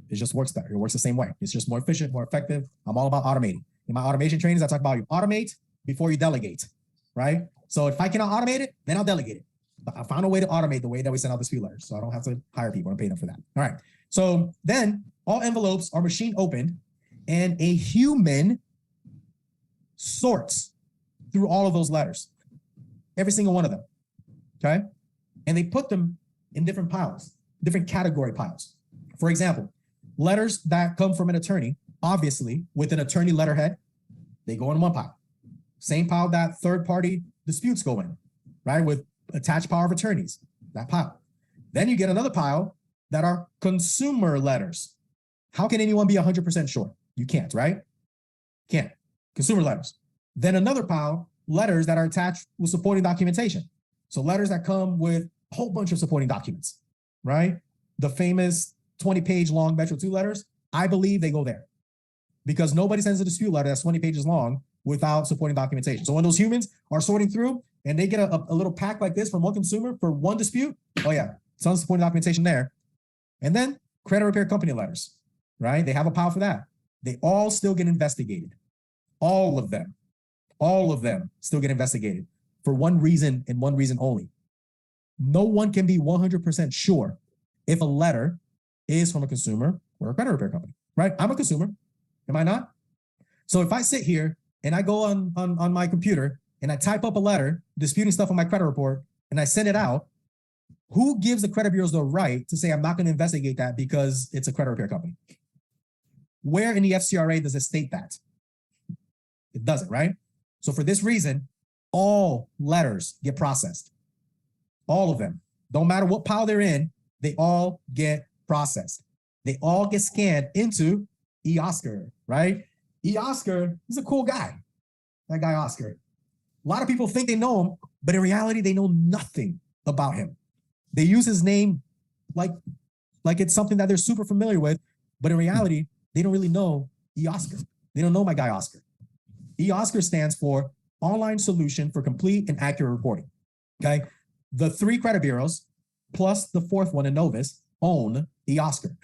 It just works better. It works the same way. It's just more efficient, more effective. I'm all about automating. In my automation trainings, I talk about you automate before you delegate, right? So if I cannot automate it, then I'll delegate it. But I found a way to automate the way that we send out dispute letters, so I don't have to hire people and pay them for that. All right. So then all envelopes are machine opened, and a human sorts through all of those letters, every single one of them. Okay, and they put them in different piles, different category piles. For example, letters that come from an attorney, obviously with an attorney letterhead, they go in one pile. Same pile that third-party disputes go in, right? With attached power of attorneys, that pile. Then you get another pile that are consumer letters. How can anyone be 100% sure? You can't, right? Can't. Consumer letters. Then another pile, letters that are attached with supporting documentation. So letters that come with a whole bunch of supporting documents, right? The famous 20-page long Metro 2 letters, I believe they go there. Because nobody sends a dispute letter that's 20 pages long without supporting documentation. So when those humans are sorting through and they get a little pack like this from one consumer for one dispute, oh yeah, some supporting documentation there. And then credit repair company letters, right? They have a pile for that. They all still get investigated. All of them still get investigated for one reason and one reason only. no one can be 100% sure if a letter is from a consumer or a credit repair company, right? I'm a consumer, am I not? So if I sit here and I go on my computer and I type up a letter disputing stuff on my credit report and I send it out, who gives the credit bureaus the right to say, I'm not going to investigate that because it's a credit repair company? Where in the FCRA does it state that? It doesn't, right? So for this reason, all letters get processed. All of them. Don't matter what pile they're in, they all get processed. They all get scanned into eOscar, right? eOscar is a cool guy. That guy Oscar. A lot of people think they know him, but in reality, they know nothing about him. They use his name like it's something that they're super familiar with, but in reality, they don't really know eOscar. They don't know my guy Oscar. eOscar stands for Online Solution for Complete and Accurate Reporting. Okay, the 3 credit bureaus plus the 4th one, Innovis, own eOscar.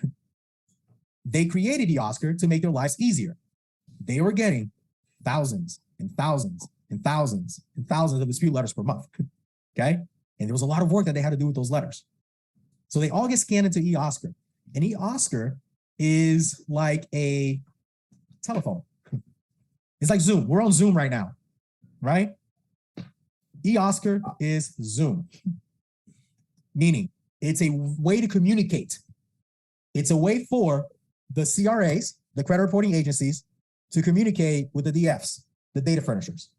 They created eOscar to make their lives easier. They were getting thousands and thousands and thousands and thousands of dispute letters per month. Okay, and there was a lot of work that they had to do with those letters. So they all get scanned into eOscar. And eOscar is like a telephone. It's like Zoom. We're on Zoom right now, right? eOscar is Zoom, meaning it's a way to communicate. It's a way for the CRAs, the credit reporting agencies, to communicate with the DFs, the data furnishers.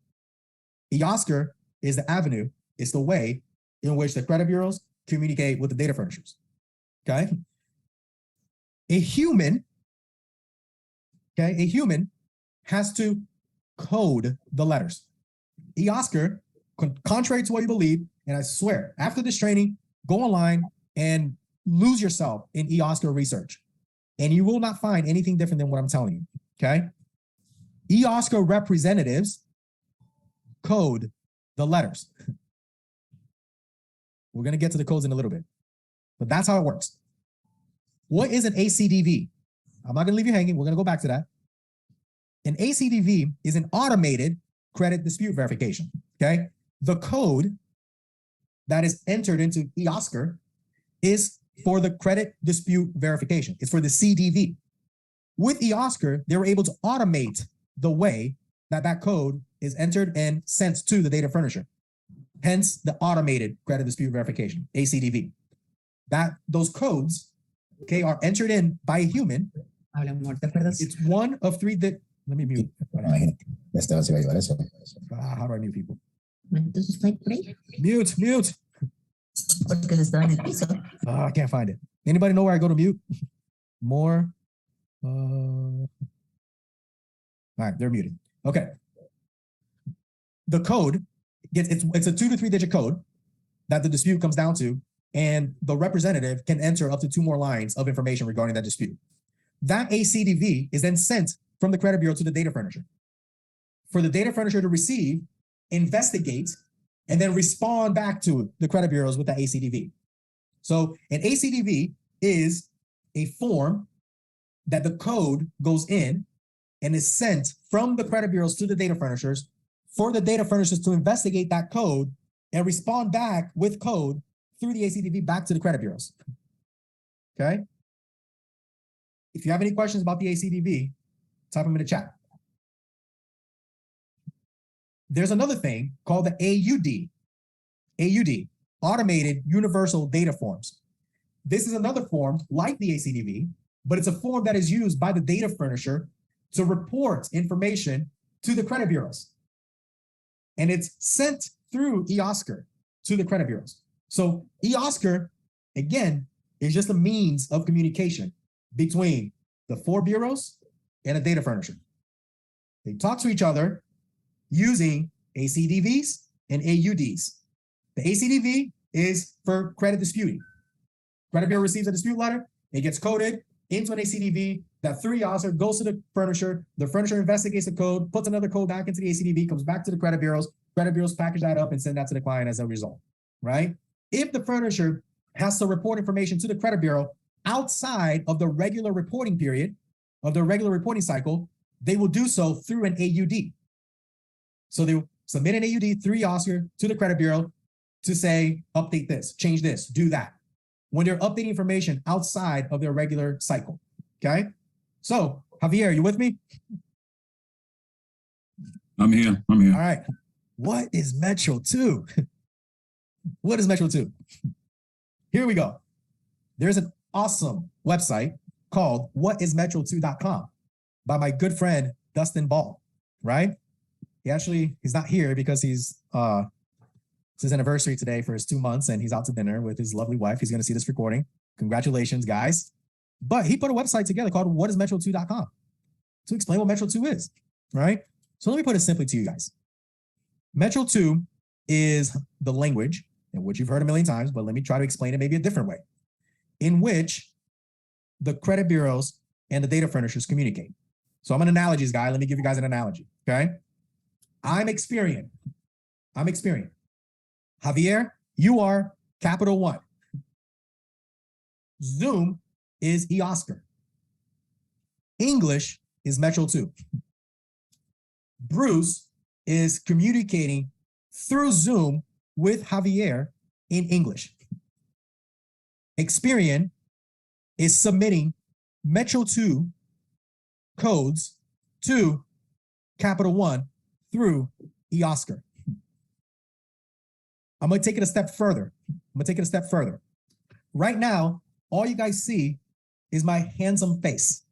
eOscar is the avenue, it's the way in which the credit bureaus communicate with the data furnishers, okay? A human has to code the letters. eOscar, contrary to what you believe, and I swear, after this training, go online and lose yourself in eOscar research, and you will not find anything different than what I'm telling you, okay? eOscar representatives code the letters. We're going to get to the codes in a little bit, but that's how it works. What is an ACDV? I'm not going to leave you hanging. We're going to go back to that. An ACDV is an automated credit dispute verification, okay? The code that is entered into eOscar is for the credit dispute verification. It's for the CDV. With eOscar, they were able to automate the way that that code is entered and sent to the data furnisher. Hence the automated credit dispute verification, ACDV. Those codes, okay, are entered in by a human. It's one of 3 that, let me mute. How do I mute people? Mute. I can't find it. Anybody know where I go to mute? More. All right, they're muted. Okay. The code it's a 2 to 3 digit code that the dispute comes down to, and the representative can enter up to 2 more lines of information regarding that dispute. That ACDV is then sent from the credit bureau to the data furnisher. For the data furnisher to receive, investigate, and then respond back to the credit bureaus with the ACDV. So an ACDV is a form that the code goes in and is sent from the credit bureaus to the data furnishers for the data furnishers to investigate that code and respond back with code through the ACDV back to the credit bureaus. Okay? If you have any questions about the ACDV, type them in the chat. There's another thing called the AUD, Automated Universal Data Forms. This is another form like the ACDV, but it's a form that is used by the data furnisher to report information to the credit bureaus. And it's sent through eOscar to the credit bureaus. So eOscar, again, is just a means of communication between the 4 bureaus and a data furnisher. They talk to each other using ACDVs and AUDs. The ACDV is for credit disputing. Credit bureau receives a dispute letter, it gets coded into an ACDV, that through eOscar goes to the furnisher investigates the code, puts another code back into the ACDV, comes back to the credit bureaus package that up and send that to the client as a result, right? If the furnisher has to report information to the credit bureau outside of the regular reporting period, of the regular reporting cycle, they will do so through an AUD. So they will submit an AUD through eOscar to the credit bureau to say, update this, change this, do that, when they're updating information outside of their regular cycle, okay? So, Javier, you with me? I'm here. All right. What is Metro 2? What is Metro 2? Here we go. There's an awesome website called whatismetro2.com by my good friend, Dustin Ball, right? He's not here because it's his anniversary today for his 2 months and he's out to dinner with his lovely wife. He's going to see this recording. Congratulations, guys. But he put a website together called whatismetro2.com to explain what Metro 2 is, right? So let me put it simply to you guys. Metro 2 is the language, in which you've heard a million times, but let me try to explain it maybe a different way, in which the credit bureaus and the data furnishers communicate. So I'm an analogies guy. Let me give you guys an analogy, okay? I'm Experian. Javier, you are Capital One. Zoom is eOscar. English is Metro 2. Bruce is communicating through Zoom with Javier in English. Experian is submitting Metro 2 codes to Capital One through eOscar. I'm going to take it a step further. Right now, all you guys see is my handsome face,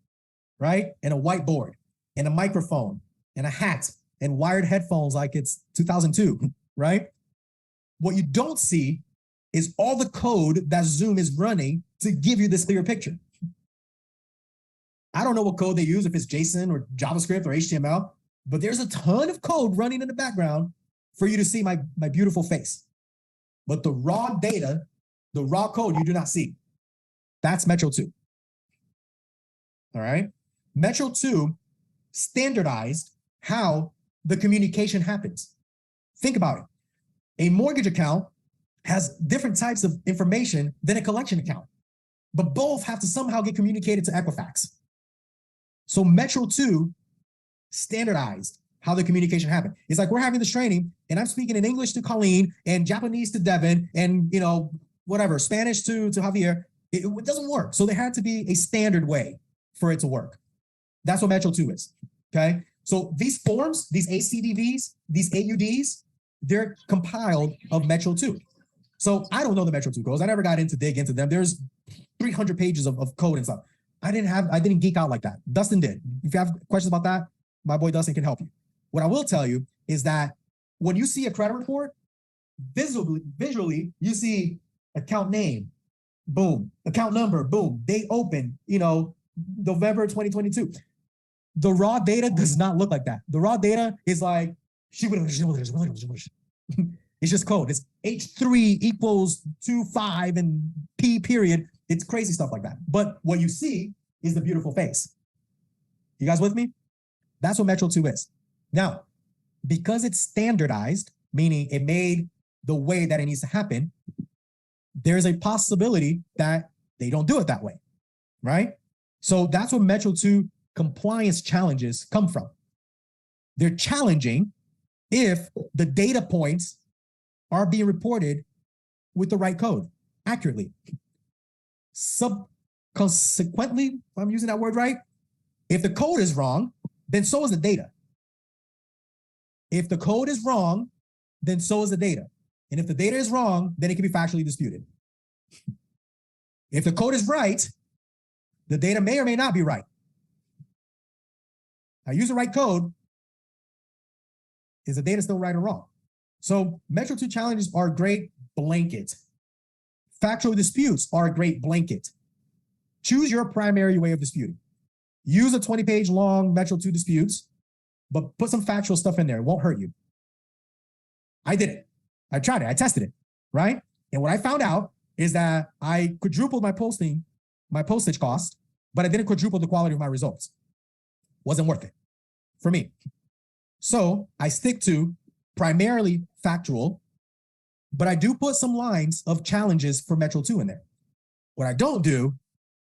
right? And a whiteboard and a microphone and a hat and wired headphones like it's 2002, right? What you don't see is all the code that Zoom is running to give you this clear picture. I don't know what code they use, if it's JSON or JavaScript or HTML, but there's a ton of code running in the background for you to see my beautiful face. But the raw data, the raw code, you do not see. That's Metro 2. All right? Metro 2 standardized how the communication happens. Think about it. A mortgage account has different types of information than a collection account, but both have to somehow get communicated to Equifax. So Metro 2 standardized how the communication happened. It's like we're having this training and I'm speaking in English to Colleen and Japanese to Devin and, whatever, Spanish to Javier. It doesn't work. So there had to be a standard way for it to work. That's what Metro 2 is, okay? So these forms, these ACDVs, these AUDs, they're compiled of Metro 2. So I don't know the Metro 2 codes. I never got into dig into them. There's 300 pages of code and stuff. I didn't geek out like that. Dustin did. If you have questions about that, my boy Dustin can help you. What I will tell you is that when you see a credit report, visually, you see account name, boom, account number, boom, date open, November 2022. The raw data does not look like that. The raw data is like, it's just code. It's H3 equals 25 and P period. It's crazy stuff like that. But what you see is the beautiful face. You guys with me? That's what Metro 2 is. Now, because it's standardized, meaning it made the way that it needs to happen, there's a possibility that they don't do it that way, right? So that's where Metro 2 compliance challenges come from. They're challenging if the data points are being reported with the right code accurately. Consequently, if I'm using that word right, if the code is wrong, then so is the data. If the code is wrong, then so is the data. And if the data is wrong, then it can be factually disputed. If the code is right, the data may or may not be right. I use the right code. Is the data still right or wrong? So Metro 2 challenges are a great blanket. Factual disputes are a great blanket. Choose your primary way of disputing. Use a 20-page long Metro 2 disputes, but put some factual stuff in there. It won't hurt you. I did it. I tried it. I tested it, right? And what I found out is that I quadrupled my postage cost, but I didn't quadruple the quality of my results. Wasn't worth it for me. So I stick to primarily factual, but I do put some lines of challenges for Metro 2 in there. What I don't do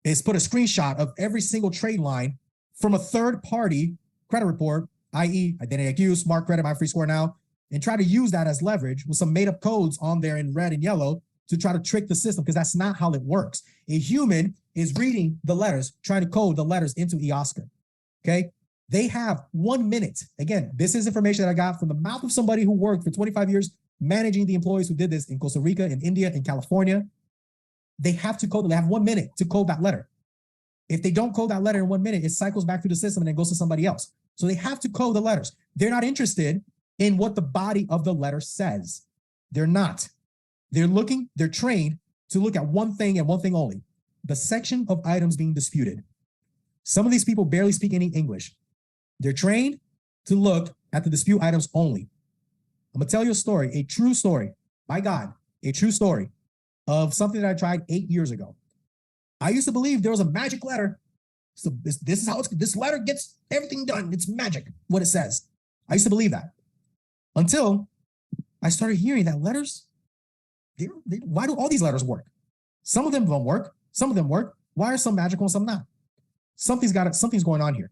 is put a screenshot of every single trade line from a third-party credit report, i.e. Identity IQ, Smart Credit, My Free Score Now, and try to use that as leverage with some made up codes on there in red and yellow to try to trick the system, because that's not how it works. A human is reading the letters, trying to code the letters into eOscar. Okay. They have 1 minute. Again, this is information that I got from the mouth of somebody who worked for 25 years managing the employees who did this in Costa Rica, in India, in California. They have to code, they have 1 minute to code that letter. If they don't code that letter in 1 minute, it cycles back through the system and then goes to somebody else. So they have to code the letters. They're not interested in what the body of the letter says. They're not. They're trained to look at one thing and one thing only, the section of items being disputed. Some of these people barely speak any English. They're trained to look at the dispute items only. I'm gonna tell you a story, a true story, my God, a true story of something that I tried 8 years ago. I used to believe there was a magic letter. So this is how this letter gets everything done. It's magic, what it says. I used to believe that until I started hearing that letters, why do all these letters work? Some of them don't work. Some of them work. Why are some magical and some not? Something's going on here.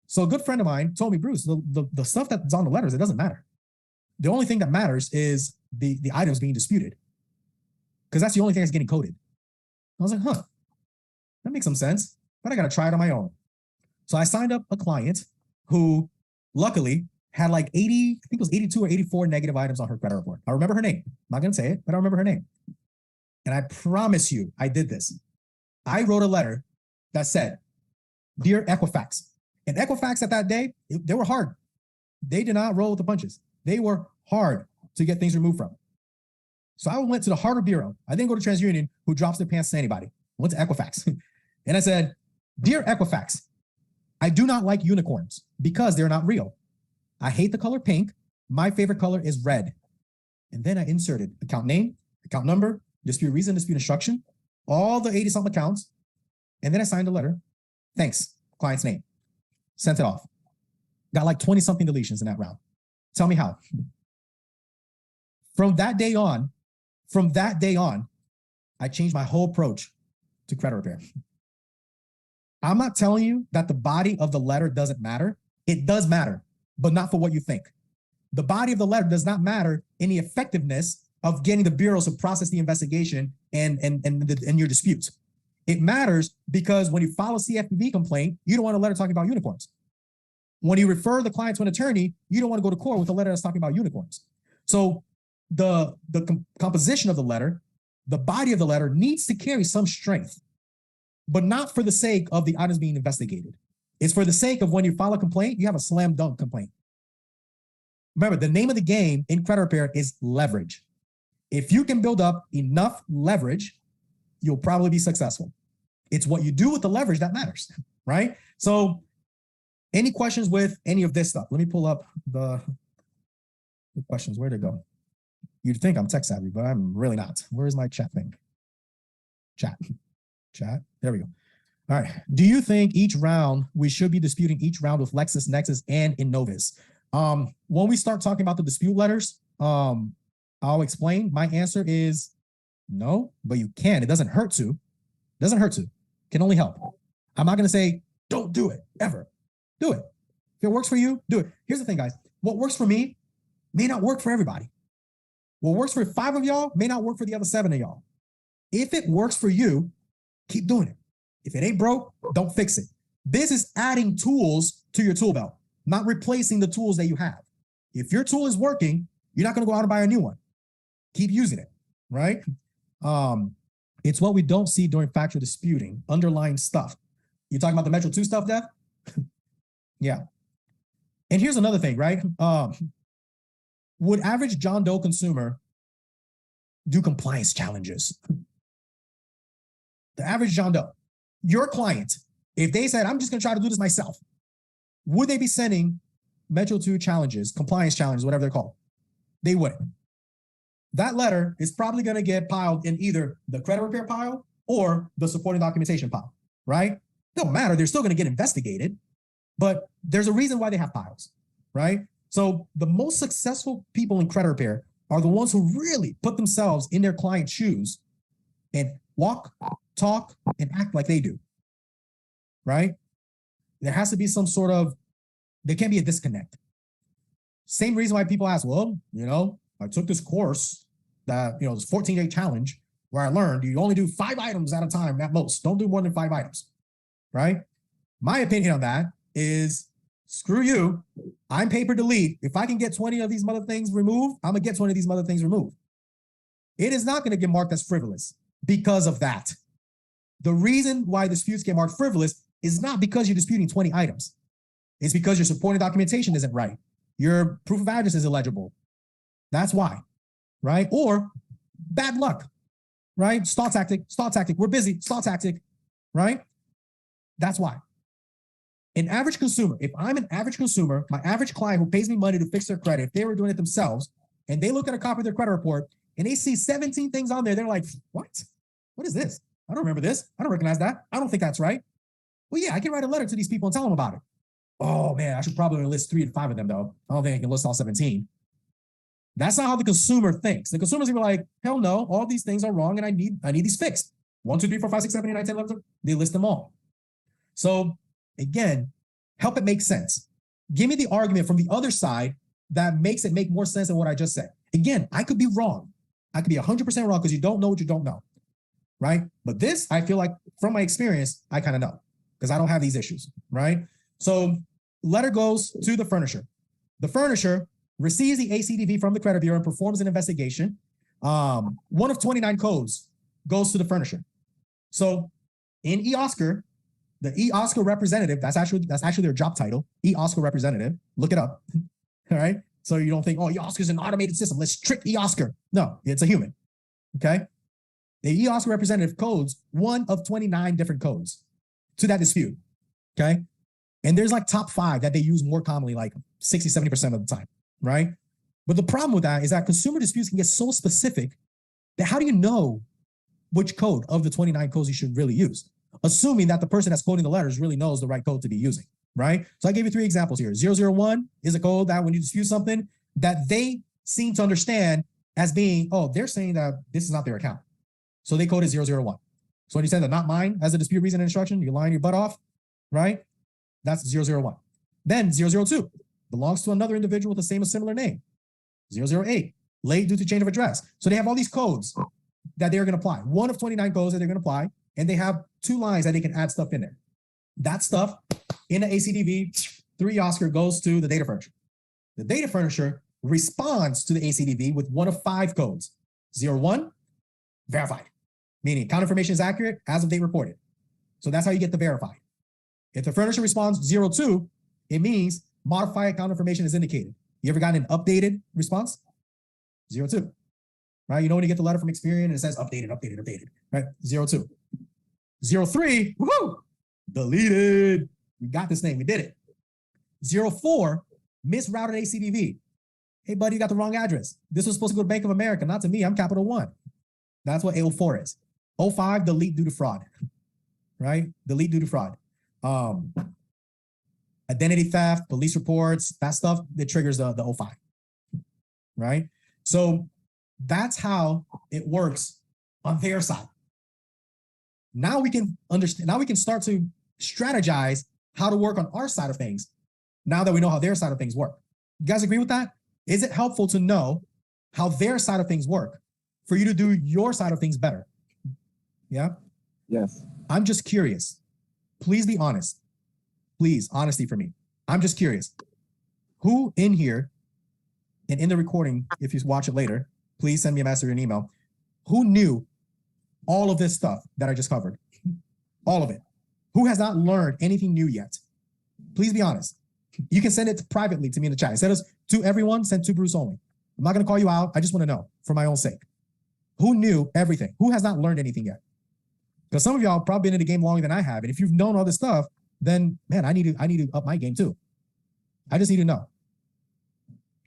So a good friend of mine told me, Bruce, the stuff that's on the letters, it doesn't matter. The only thing that matters is the items being disputed, because that's the only thing that's getting coded. I was like, huh, that makes some sense, but I got to try it on my own. So I signed up a client who luckily had like 80, I think it was 82 or 84 negative items on her credit report. I remember her name. I'm not going to say it, but I remember her name. And I promise you, I did this. I wrote a letter that said, Dear Equifax. And Equifax at that day, they were hard. They did not roll with the punches. They were hard to get things removed from. So I went to the harder bureau. I didn't go to TransUnion, who drops their pants to anybody. I went to Equifax. And I said, Dear Equifax, I do not like unicorns because they're not real. I hate the color pink. My favorite color is red. And then I inserted account name, account number, dispute reason, dispute instruction, all the 80-something accounts. And then I signed a letter. Thanks, client's name. Sent it off. Got like 20-something deletions in that round. Tell me how. From that day on, I changed my whole approach to credit repair. I'm not telling you that the body of the letter doesn't matter. It does matter, but not for what you think. The body of the letter does not matter in the effectiveness of getting the bureaus to process the investigation and your disputes. It matters because when you file a CFPB complaint, you don't want a letter talking about unicorns. When you refer the client to an attorney, you don't want to go to court with a letter that's talking about unicorns. So the composition of the letter, the body of the letter needs to carry some strength, but not for the sake of the items being investigated. It's for the sake of when you file a complaint, you have a slam dunk complaint. Remember, the name of the game in credit repair is leverage. If you can build up enough leverage, you'll probably be successful. It's what you do with the leverage that matters, right? So any questions with any of this stuff? Let me pull up the questions. Where'd it go? You'd think I'm tech savvy, but I'm really not. Where's my chat thing? Chat. There we go. All right. Do you think each round, we should be disputing each round with LexisNexis and Innovis? When we start talking about the dispute letters, I'll explain. My answer is no, but you can. It doesn't hurt to. Can only help. I'm not going to say, don't do it, ever. Do it. If it works for you, do it. Here's the thing, guys. What works for me may not work for everybody. What works for 5 of y'all may not work for the other 7 of y'all. If it works for you, keep doing it. If it ain't broke, don't fix it. This is adding tools to your tool belt, not replacing the tools that you have. If your tool is working, you're not going to go out and buy a new one. Keep using it, right? It's what we don't see during factual disputing, underlying stuff. You talking about the Metro 2 stuff, Dev? Yeah. And here's another thing, right? Would average John Doe consumer do compliance challenges? The average John Doe, your client, if they said, I'm just going to try to do this myself, would they be sending Metro 2 challenges, compliance challenges, whatever they're called? They wouldn't. That letter is probably going to get piled in either the credit repair pile or the supporting documentation pile, right? Don't matter. They're still going to get investigated, but there's a reason why they have piles, right? So the most successful people in credit repair are the ones who really put themselves in their client's shoes and walk, talk, and act like they do, right? There has to be some sort of, there can't be a disconnect. Same reason why people ask, well, I took this course that, this 14-day challenge where I learned you only do 5 items at a time at most. Don't do more than 5 items, right? My opinion on that is screw you. I'm pay per delete. If I can get 20 of these mother things removed, I'm going to get 20 of these mother things removed. It is not going to get marked as frivolous because of that. The reason why disputes get marked frivolous is not because you're disputing 20 items. It's because your supporting documentation isn't right. Your proof of address is illegible. That's why, right? Or bad luck, right? Stall tactic. We're busy, stall tactic, right? That's why. An average consumer, if I'm an average consumer, my average client who pays me money to fix their credit, if they were doing it themselves, and they look at a copy of their credit report and they see 17 things on there, they're like, what? What is this? I don't remember this. I don't recognize that. I don't think that's right. Well, yeah, I can write a letter to these people and tell them about it. Oh man, I should probably list 3 to 5 of them though. I don't think I can list all 17. That's not how the consumer thinks. The consumer's gonna be like, hell no, all these things are wrong and I need these fixed. 1, 2, 3, 4, 5, 6, 7, 8, 9, 10, 11, they list them all. So again, help it make sense. Give me the argument from the other side that makes it make more sense than what I just said. Again, I could be wrong. I could be 100% wrong because you don't know what you don't know, right? But this, I feel like from my experience, I kind of know because I don't have these issues, right? So letter goes to the furnisher. The furnisher receives the ACDV from the credit bureau and performs an investigation. One of 29 codes goes to the furnisher. So in eOscar, the eOscar representative, that's actually their job title, eOscar representative. Look it up. All right. So you don't think, oh, eOscar is an automated system. Let's trick eOscar. No, it's a human. Okay. The eOscar representative codes one of 29 different codes to that dispute. Okay. And there's like top 5 that they use more commonly, like 60, 70% of the time. Right. But the problem with that is that consumer disputes can get so specific that how do you know which code of the 29 codes you should really use? Assuming that the person that's quoting the letters really knows the right code to be using, right? So I gave you 3 examples here. 001 is a code that when you dispute something that they seem to understand as being, oh, they're saying that this is not their account. So they coded 001. So when you say that not mine as a dispute reason and instruction, you're lying your butt off, right? That's 001. Then 002 belongs to another individual with the same or similar name. 008, late due to change of address. So they have all these codes that they're going to apply. One of 29 codes that they're going to apply. And they have 2 lines that they can add stuff in there. That stuff in the ACDV, 3 Oscar goes to the data furnisher. The data furnisher responds to the ACDV with one of 5 codes. 01, verified, meaning account information is accurate as of date reported. So that's how you get the verified. If the furnisher responds 02, it means modified account information is indicated. You ever gotten an updated response? 02, right? You know when you get the letter from Experian and it says updated, right? 02. 03, woohoo, deleted. We got this name, we did it. 04, misrouted ACDV. Hey, buddy, you got the wrong address. This was supposed to go to Bank of America, not to me. I'm Capital One. That's what A04 is. 05, delete due to fraud, right? Delete due to fraud. Identity theft, police reports, that stuff that triggers the 05, right? So that's how it works on their side. Now we can understand, now we can start to strategize how to work on our side of things now that we know how their side of things work. You guys agree with that? Is it helpful to know how their side of things work for you to do your side of things better? Yeah? Yes. I'm just curious. Please be honest. Please, honesty for me. I'm just curious. Who in here, and in the recording, if you watch it later, please send me a message or an email. Who knew all of this stuff that I just covered? All of it. Who has not learned anything new yet? Please be honest. You can send it privately to me in the chat. Instead of to everyone, send to Bruce only. I'm not going to call you out. I just want to know for my own sake. Who knew everything? Who has not learned anything yet? Because some of y'all probably been in the game longer than I have. And if you've known all this stuff, then man, I need to up my game too. I just need to know.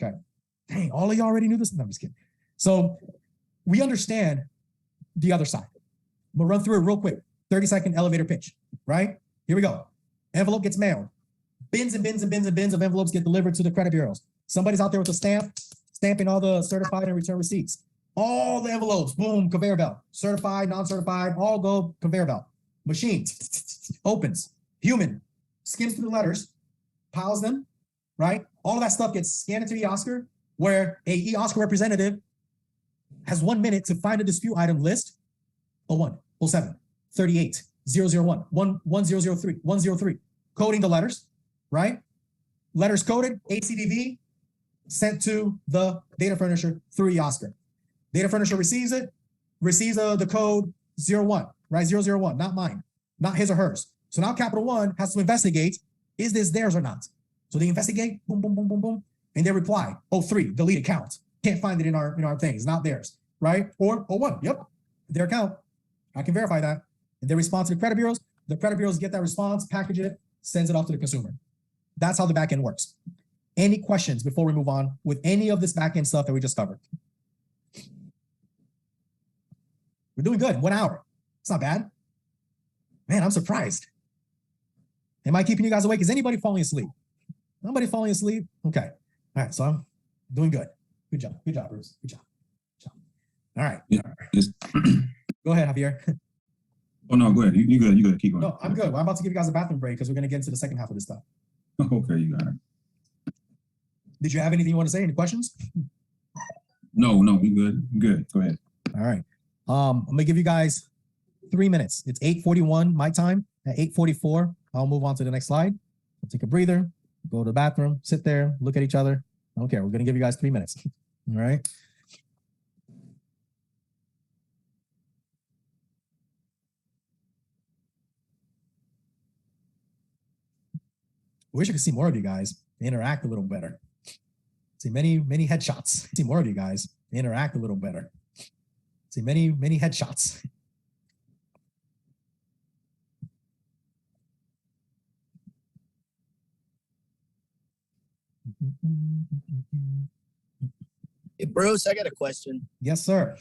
Okay. Dang, all of y'all already knew this? No, I'm just kidding. So we understand the other side. I'm gonna run through it real quick. 30-second elevator pitch, right? Here we go. Envelope gets mailed. Bins and bins and bins and bins of envelopes get delivered to the credit bureaus. Somebody's out there with a stamp, stamping all the certified and return receipts. All the envelopes, boom, conveyor belt. Certified, non-certified, all go conveyor belt. Machine opens. Human skims through the letters, piles them, right? All of that stuff gets scanned into eOscar, where a eOscar representative has 1 minute to find a dispute item list 01, 07, 38, 001, 1003, 103, coding the letters, right? Letters coded, ACDV, sent to the data furnisher through eOscar. Data furnisher receives it, receives the code 01, right? 001, not mine, not his or hers. So now Capital One has to investigate, is this theirs or not? So they investigate, boom, boom, boom, boom, boom, and they reply, 03, delete account. Can't find it in our thing, it's not theirs, right? Or 01, yep, their account. I can verify that. And they respond to the credit bureaus. The credit bureaus get that response, package it, sends it off to the consumer. That's how the backend works. Any questions before we move on with any of this backend stuff that we just covered? We're doing good. 1 hour. It's not bad. Man, I'm surprised. Am I keeping you guys awake? Is anybody falling asleep? Nobody falling asleep? Okay. All right. So I'm doing good. Good job. Good job, Bruce. Good job. Good job. All right. Yes. Go ahead, Javier. Oh no, go ahead. You good. You good. Keep going. No, I'm good. I'm about to give you guys a bathroom break because we're going to get into the second half of this stuff. Okay, you got it. Did you have anything you want to say? Any questions? No, you good. You good. Go ahead. All right. I'm going to give you guys 3 minutes. It's 8:41 my time. At 8:44, I'll move on to the next slide. I'll take a breather, go to the bathroom, sit there, look at each other. I don't care. We're going to give you guys 3 minutes. All right. Wish I could see more of you guys interact a little better. See many headshots. See more of you guys interact a little better. See many headshots. Hey, Bruce, I got a question. Yes, sir.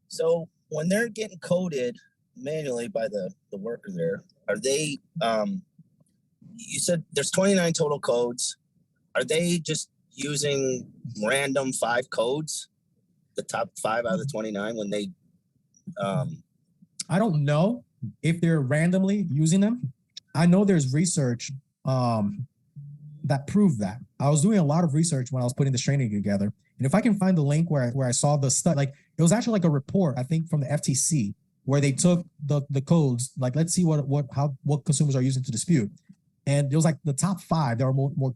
So when they're getting coded manually by the worker there, are they, you said there's 29 total codes. Are they just using random 5 codes, the top 5 out of the 29 when they, I don't know if they're randomly using them. I know there's research that proved that. I was doing a lot of research when I was putting this training together. And if I can find the link where I saw the stuff, like it was actually like a report, I think from the FTC, where they took the codes, like let's see what consumers are using to dispute. And it was like the top 5 that are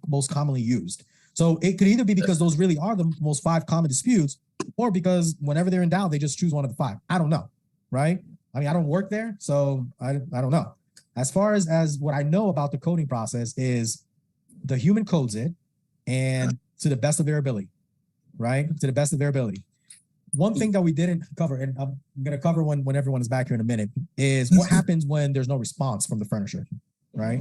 most commonly used. So it could either be because those really are the most 5 common disputes, or because whenever they're in doubt, they just choose one of the 5. I don't know, right? I mean, I don't work there, so I don't know. As far as what I know about the coding process is the human codes it, and to the best of their ability, right? To the best of their ability. One thing that we didn't cover, and I'm going to cover when everyone is back here in a minute, is what happens when there's no response from the furnisher, right?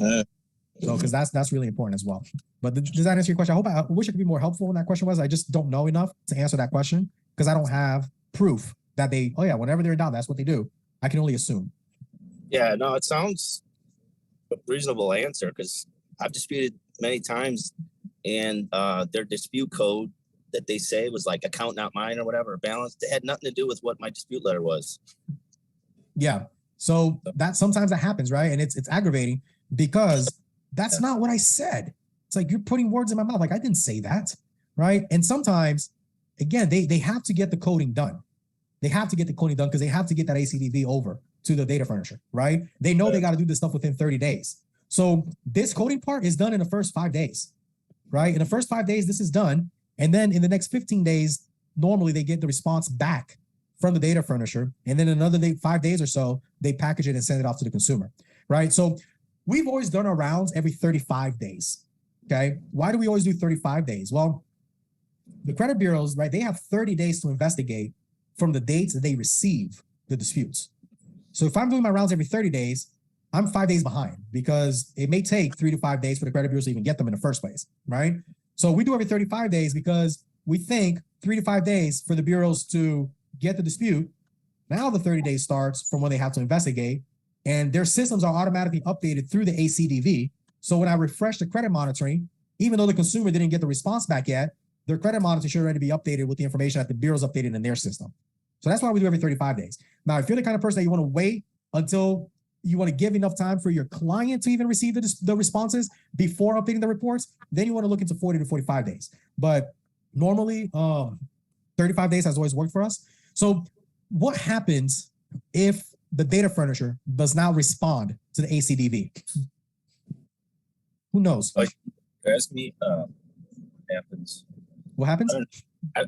So, because that's really important as well. But does that answer your question? I wish I could be more helpful when that question was. I just don't know enough to answer that question because I don't have proof that whenever they're in doubt, that's what they do. I can only assume. Yeah, no, it sounds a reasonable answer because I've disputed many times, and their dispute code that they say was like account not mine or whatever, balance, it had nothing to do with what my dispute letter was. Yeah. So that sometimes that happens, right? And it's aggravating because that's not what I said. It's like you're putting words in my mouth. Like I didn't say that, right? And sometimes, again, they have to get the coding done. They have to get the coding done because they have to get that ACDV over to the data furnisher, right? They know they got to do this stuff within 30 days. So this coding part is done in the first 5 days, right? In the first 5 days, this is done. And then in the next 15 days, normally they get the response back from the data furnisher. And then another 5 days or so, they package it and send it off to the consumer, right? So we've always done our rounds every 35 days, okay? Why do we always do 35 days? Well, the credit bureaus, right, they have 30 days to investigate from the dates that they receive the disputes. So if I'm doing my rounds every 30 days, I'm 5 days behind because it may take 3 to 5 days for the credit bureaus to even get them in the first place, right? So we do every 35 days because we think 3 to 5 days for the bureaus to get the dispute. Now the 30 days starts from when they have to investigate, and their systems are automatically updated through the ACDV. So when I refresh the credit monitoring, even though the consumer didn't get the response back yet, their credit monitoring should already be updated with the information that the bureau's updated in their system. So that's why we do every 35 days. Now, if you're the kind of person that you want to wait until you want to give enough time for your client to even receive the responses before updating the reports, then you want to look into 40 to 45 days. But normally, 35 days has always worked for us. So what happens if the data furnisher does not respond to the ACDV? Who knows? Ask me, happens. What happens?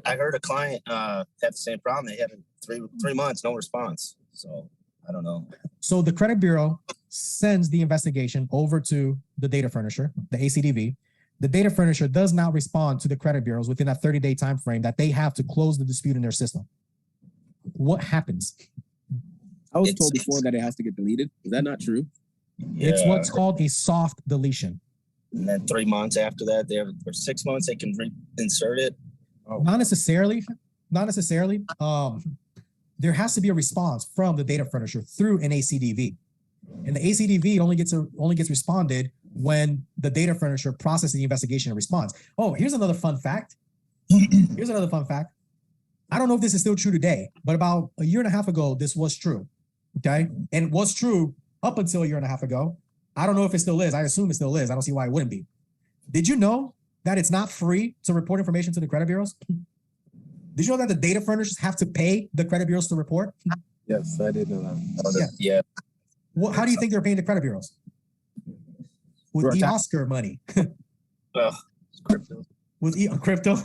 I heard a client have the same problem. They have 3 months, no response. So I don't know. So the credit bureau sends the investigation over to the data furnisher, the ACDV. The data furnisher does not respond to the credit bureaus within that 30-day time frame that they have to close the dispute in their system. What happens? I was told before that it has to get deleted. Is that not true? Yeah. It's what's called a soft deletion. And then 3 months after that, or 6 months, they can reinsert it. Not necessarily. Not necessarily. There has to be a response from the data furnisher through an ACDV, and the ACDV only gets responded when the data furnisher processes the investigation and responds. Oh, here's another fun fact. Here's another fun fact. I don't know if this is still true today, but about a year and a half ago, this was true. Okay, and it was true up until a year and a half ago. I don't know if it still is. I assume it still is. I don't see why it wouldn't be. Did you know that it's not free to report information to the credit bureaus? Did you know that the data furnishers have to pay the credit bureaus to report? Yes, I did know that. Yeah. Well, how do you think they're paying the credit bureaus? With Right. Oscar money. It's crypto. With crypto?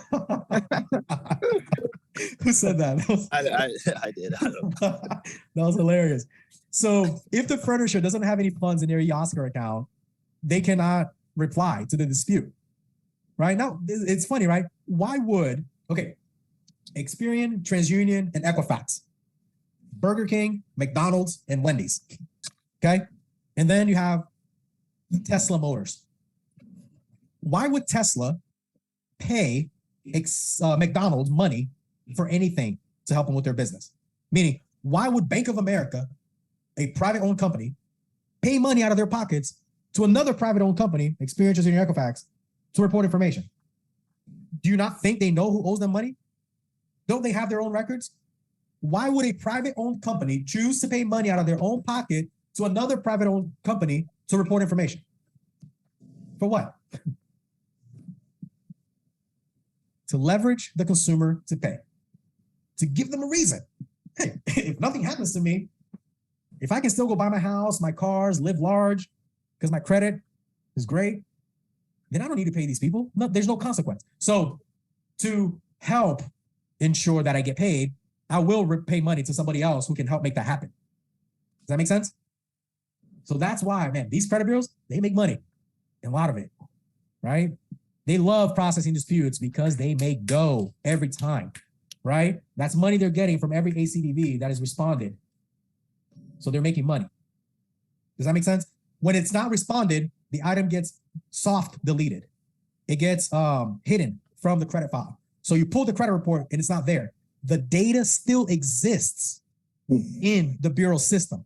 Who said that? I did. I don't know. That was hilarious. So if the furnisher doesn't have any funds in their Oscar account, they cannot reply to the dispute. Right? Now, it's funny, right? Why would, Experian, TransUnion, and Equifax, Burger King, McDonald's, and Wendy's. Okay? And then you have Tesla Motors. Why would Tesla pay McDonald's money for anything to help them with their business? Meaning, why would Bank of America, a private-owned company, pay money out of their pockets to another private-owned company, Experian, TransUnion, and Equifax, to report information? Do you not think they know who owes them money? Don't they have their own records? Why would a private-owned company choose to pay money out of their own pocket to another private-owned company to report information? For what? To leverage the consumer to pay. To give them a reason. Hey, if nothing happens to me, if I can still go buy my house, my cars, live large, because my credit is great, then I don't need to pay these people. No, there's no consequence. So to help ensure that I get paid, I will pay money to somebody else who can help make that happen. Does that make sense? So that's why, man, these credit bureaus, they make money. A lot of it, right? They love processing disputes because they make dough every time, right? That's money they're getting from every ACDV that is responded. So they're making money. Does that make sense? When it's not responded, the item gets soft deleted. It gets hidden from the credit file. So you pull the credit report and it's not there. The data still exists in the bureau system.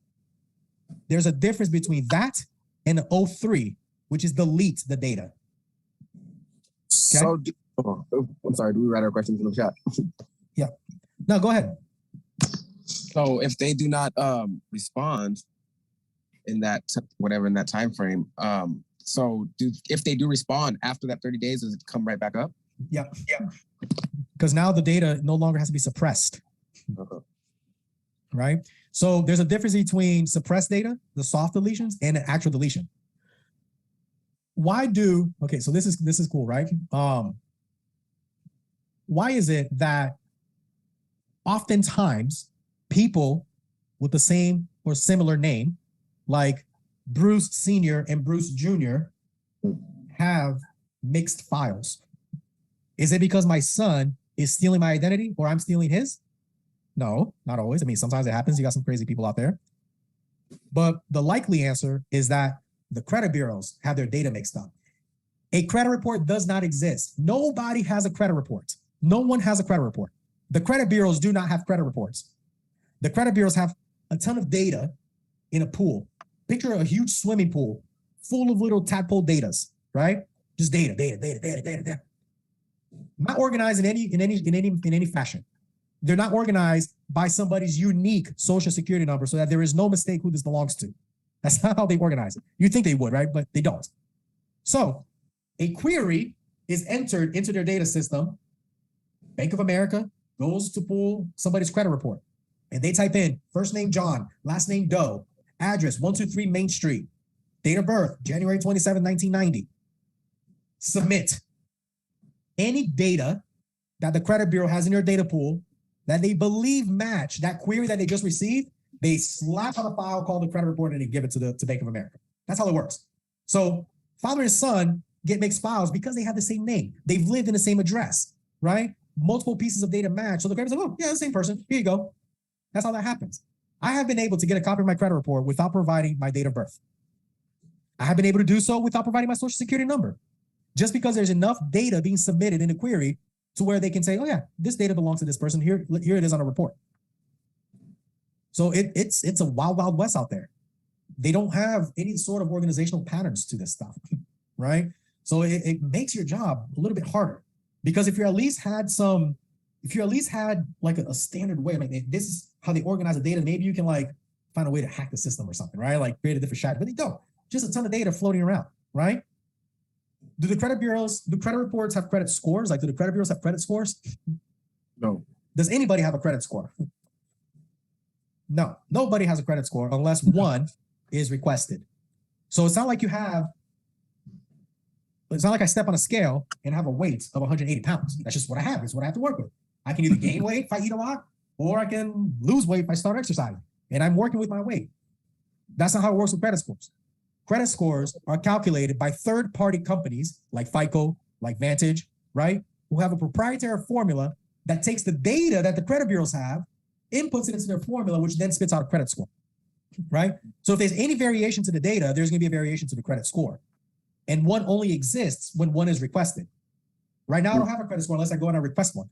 There's a difference between that and the 03, which is delete the data. So, I'm sorry. Do we write our questions in the chat? Yeah. No, go ahead. So if they do not respond in that in that time frame, if they do respond after that 30 days, does it come right back up? Yeah. Because now the data no longer has to be suppressed. Okay. Right? So there's a difference between suppressed data, the soft deletions, and an actual deletion. So this is cool, right? Why is it that oftentimes people with the same or similar name, like Bruce Sr. and Bruce Jr., have mixed files? Is it because my son is stealing my identity or I'm stealing his? No, not always. I mean, sometimes it happens. You got some crazy people out there. But the likely answer is that the credit bureaus have their data mixed up. A credit report does not exist. Nobody has a credit report. No one has a credit report. The credit bureaus do not have credit reports. The credit bureaus have a ton of data in a pool. Picture a huge swimming pool full of little tadpole datas, right? Just data. Not organized in any fashion. They're not organized by somebody's unique social security number so that there is no mistake who this belongs to. That's not how they organize it. You think they would, right? But they don't. So a query is entered into their data system. Bank of America goes to pull somebody's credit report. And they type in first name John, last name Doe, address 123 Main Street, date of birth, January 27, 1990. Submit. Any data that the credit bureau has in their data pool that they believe match that query that they just received, they slap on a file called the credit report and they give it to Bank of America. That's how it works. So father and son get mixed files because they have the same name. They've lived in the same address, right? Multiple pieces of data match. So the credit's like, oh, yeah, the same person. Here you go. That's how that happens. I have been able to get a copy of my credit report without providing my date of birth. I have been able to do so without providing my social security number, just because there's enough data being submitted in the query to where they can say, oh yeah, this data belongs to this person. Here it is on a report. So it's a wild, wild west out there. They don't have any sort of organizational patterns to this stuff, right? So it makes your job a little bit harder, because if you at least had like a standard way, like this is how they organize the data, maybe you can like find a way to hack the system or something, right? Like create a different strategy, but they don't. Just a ton of data floating around, right? Do credit reports have credit scores? Like, do the credit bureaus have credit scores? No. Does anybody have a credit score? No, nobody has a credit score unless one is requested. So it's not like I step on a scale and have a weight of 180 pounds. That's just what I have. It's what I have to work with. I can either gain weight if I eat a lot, or I can lose weight if I start exercising. And I'm working with my weight. That's not how it works with credit scores. Credit scores are calculated by third-party companies like FICO, like Vantage, right? Who have a proprietary formula that takes the data that the credit bureaus have, inputs it into their formula, which then spits out a credit score, right? So if there's any variation to the data, there's going to be a variation to the credit score. And one only exists when one is requested. Right now, I don't have a credit score unless I go and I request one.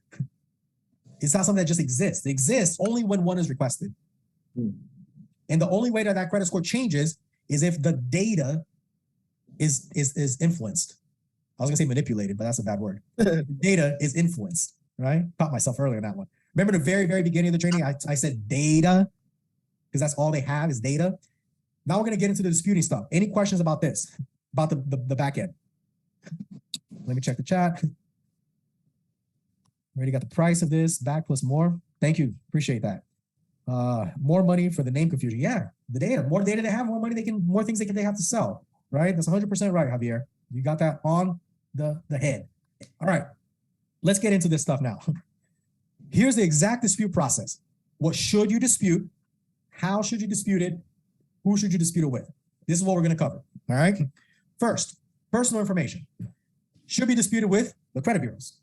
It's not something that just exists. It exists only when one is requested. And the only way that credit score changes is if the data is influenced. I was gonna say manipulated, but that's a bad word. Data is influenced, right? Caught myself earlier in that one. Remember the very, very beginning of the training, I said data, because that's all they have is data. Now we're gonna get into the disputing stuff. Any questions about this, about the back end? Let me check the chat. Already got the price of this, back plus more. Thank you, appreciate that. More money for the name confusion. Yeah, the data, more data they have, more things they have to sell, right? That's 100% right, Javier. You got that on the head. All right, let's get into this stuff now. Here's the exact dispute process. What should you dispute? How should you dispute it? Who should you dispute it with? This is what we're going to cover, all right? First, personal information should be disputed with the credit bureaus.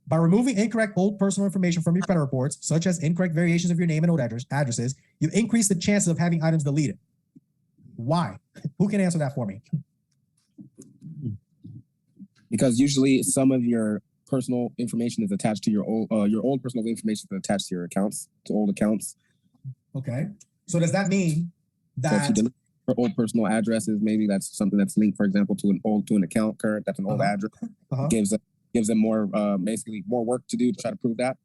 By removing incorrect old personal information from your credit reports, such as incorrect variations of your name and old addresses, you increase the chances of having items deleted. Why? Who can answer that for me? Because usually some of your personal information is attached to your old personal information is attached to your accounts, to old accounts. Okay. So does that mean that So if you delete your old personal addresses, maybe that's something that's linked, for example, to an account current, that's an old address, gives them more basically more work to do to try to prove that?